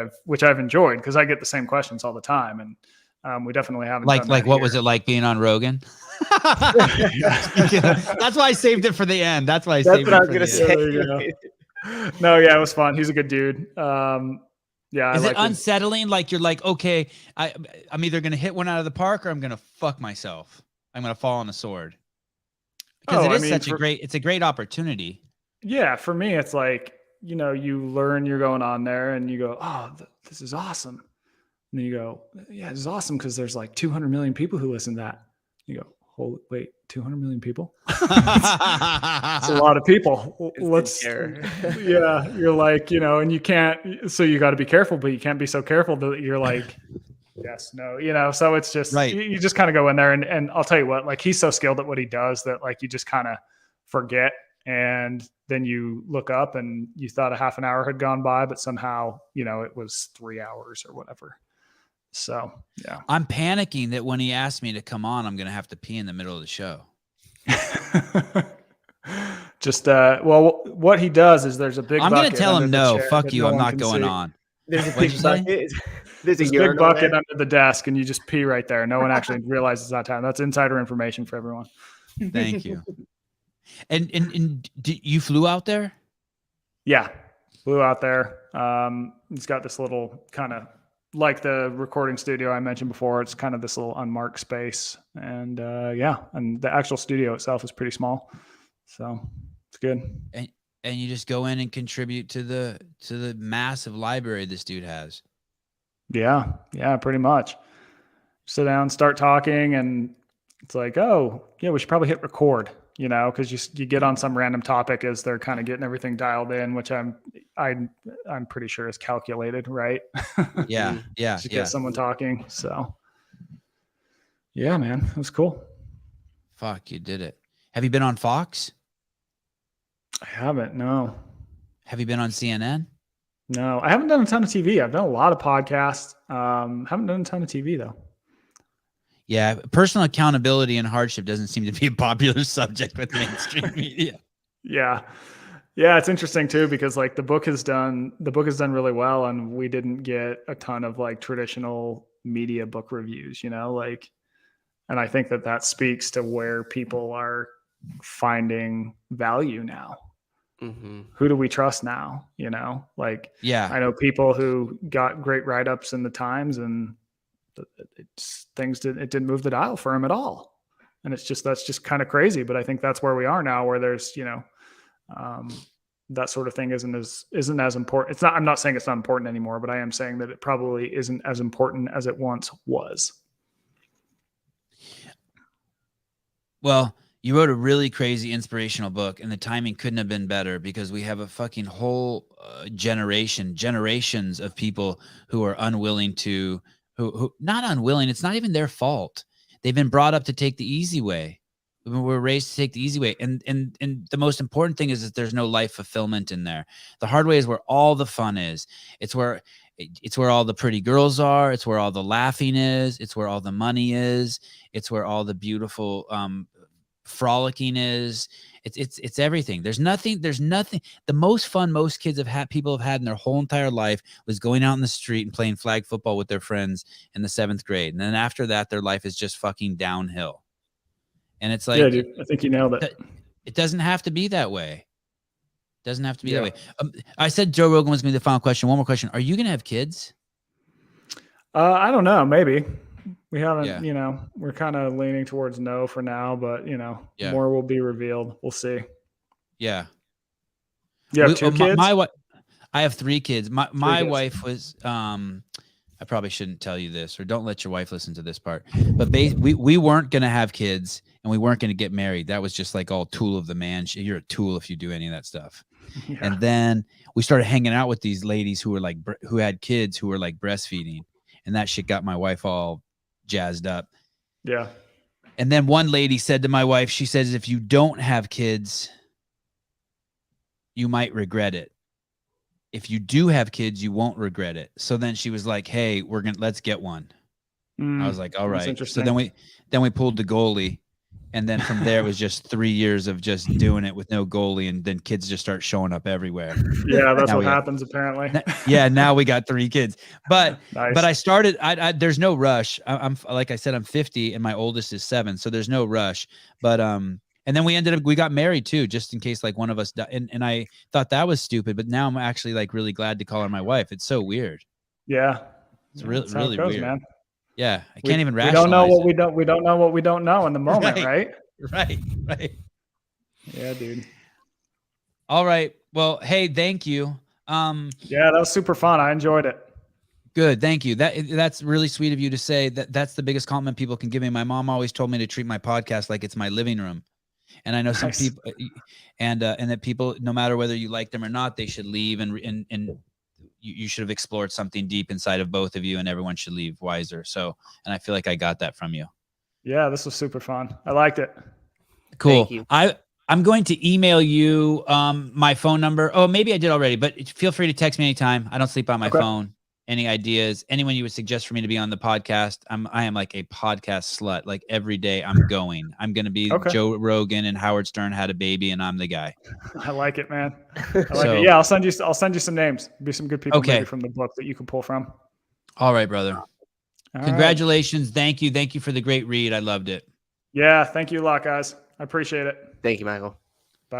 I've enjoyed, because I get the same questions all the time, and we definitely haven't done that what here. Was it like being on Rogan? That's why I saved it for the end. That's why I saved it for the end. No, yeah, it was fun. He's a good dude. Yeah. Is it unsettling? Like you're like, okay, I'm either gonna hit one out of the park or I'm gonna fuck myself. I'm gonna fall on a sword. Because it's a great opportunity. Yeah, for me, it's like, you learn you're going on there and you go, oh, this is awesome. And then you go, yeah, this is awesome because there's like 200 million people who listen to that. You go, holy, wait, 200 million people? It's a lot of people. Yeah, you're like, and you can't, so you got to be careful, but you can't be so careful that you're like, yes, no, so it's just, right. You just kind of go in there and I'll tell you what, like, he's so skilled at what he does that like, you just kind of forget. And then you look up and you thought a half an hour had gone by, but somehow, it was 3 hours or whatever. So, yeah. I'm panicking that when he asked me to come on, I'm going to have to pee in the middle of the show. Just, well, what he does is there's a big bucket. I'm going to tell him, no, fuck you. I'm not going on. There's a big bucket. There's a big bucket under the desk and you just pee right there. No one actually realizes that time. That's insider information for everyone. Thank you. And you flew out there? Yeah. Flew out there. It's got this little kind of, like the recording studio I mentioned before, it's kind of this little unmarked space, and and the actual studio itself is pretty small, so it's good. And you just go in and contribute to the massive library this dude has. Yeah, pretty much. Sit down, start talking, and it's like, oh yeah, we should probably hit record, because you get on some random topic as they're kind of getting everything dialed in, which I'm pretty sure is calculated, right? Yeah. To get someone talking. So yeah, man, it was cool. Fuck, you did it. Have you been on Fox? I haven't, no. Have you been on CNN? No, I haven't done a ton of TV. I've done a lot of podcasts. Haven't done a ton of TV though. Yeah, personal accountability and hardship doesn't seem to be a popular subject with mainstream media. Yeah, it's interesting too, because like the book has done really well, and we didn't get a ton of like traditional media book reviews, and I think that speaks to where people are finding value now. Mm-hmm. Who do we trust now? I know people who got great write-ups in the Times, and it didn't move the dial for them at all. And that's just kind of crazy. But I think that's where we are now, where there's, that sort of thing isn't as important. It's not, I'm not saying it's not important anymore, but I am saying that it probably isn't as important as it once was. Well, you wrote a really crazy inspirational book, and the timing couldn't have been better because we have a fucking whole generations of people who are unwilling to, who not unwilling. It's not even their fault. They've been brought up to take the easy way. We're raised to take the easy way. And the most important thing is that there's no life fulfillment in there. The hard way is where all the fun is. It's where all the pretty girls are. It's where all the laughing is. It's where all the money is. It's where all the beautiful frolicking is. It's everything. There's nothing. The most fun most kids people have had in their whole entire life was going out in the street and playing flag football with their friends in the 7th grade. And then after that, their life is just fucking downhill. And it's like, yeah, dude, I think you nailed it. It doesn't have to be that way. It doesn't have to be that way. I said Joe Rogan was going to be the final question. One more question. Are you going to have kids? I don't know. Maybe. We haven't, we're kind of leaning towards no for now, but more will be revealed. We'll see. Yeah. You have 2 kids? I have 3 kids. My wife was, I probably shouldn't tell you this, or don't let your wife listen to this part, but we weren't going to have kids and we weren't going to get married. That was just like all tool of the man. You're a tool if you do any of that stuff. Yeah. And then we started hanging out with these ladies who had kids who were like breastfeeding, and that shit got my wife all jazzed up. Yeah. And then one lady said to my wife, she says, if you don't have kids, you might regret it. If you do have kids, you won't regret it. So then she was like, hey, let's get one. I was like, all right. So then we pulled the goalie. And then from there, it was just 3 years of just doing it with no goalie. And then kids just start showing up everywhere. Yeah, that's what happens apparently. Yeah, now we got 3 kids. But nice. But I started, there's no rush. I'm like I said, I'm 50 and my oldest is 7. So there's no rush. But and then we got married too, just in case like one of us died. And I thought that was stupid, but now I'm actually like really glad to call her my wife. It's so weird. Yeah. It's really weird, man. Yeah. I can't even rationalize. We don't know what we don't know in the moment, right? Right. Yeah, dude. All right. Well, hey, thank you. Yeah, that was super fun. I enjoyed it. Good. Thank you. That's really sweet of you to say. That's the biggest compliment people can give me. My mom always told me to treat my podcast like it's my living room. And I know some people, and that people, no matter whether you like them or not, they should leave, and you should have explored something deep inside of both of you, and everyone should leave wiser. So, and I feel like I got that from you. Yeah, this was super fun. I liked it. Cool. Thank you. I'm going to email you my phone number. Oh, maybe I did already, but feel free to text me anytime. I don't sleep on my phone. Any ideas? Anyone you would suggest for me to be on the podcast? I am like a podcast slut. Like every day I'm going to be Joe Rogan and Howard Stern had a baby and I'm the guy. I like it, man. I like it. Yeah, I'll send you some names. Be some good people maybe from the book that you can pull from. All right, brother. All Congratulations. Right. Thank you for the great read. I loved it. Yeah. Thank you a lot, guys. I appreciate it. Thank you, Michael.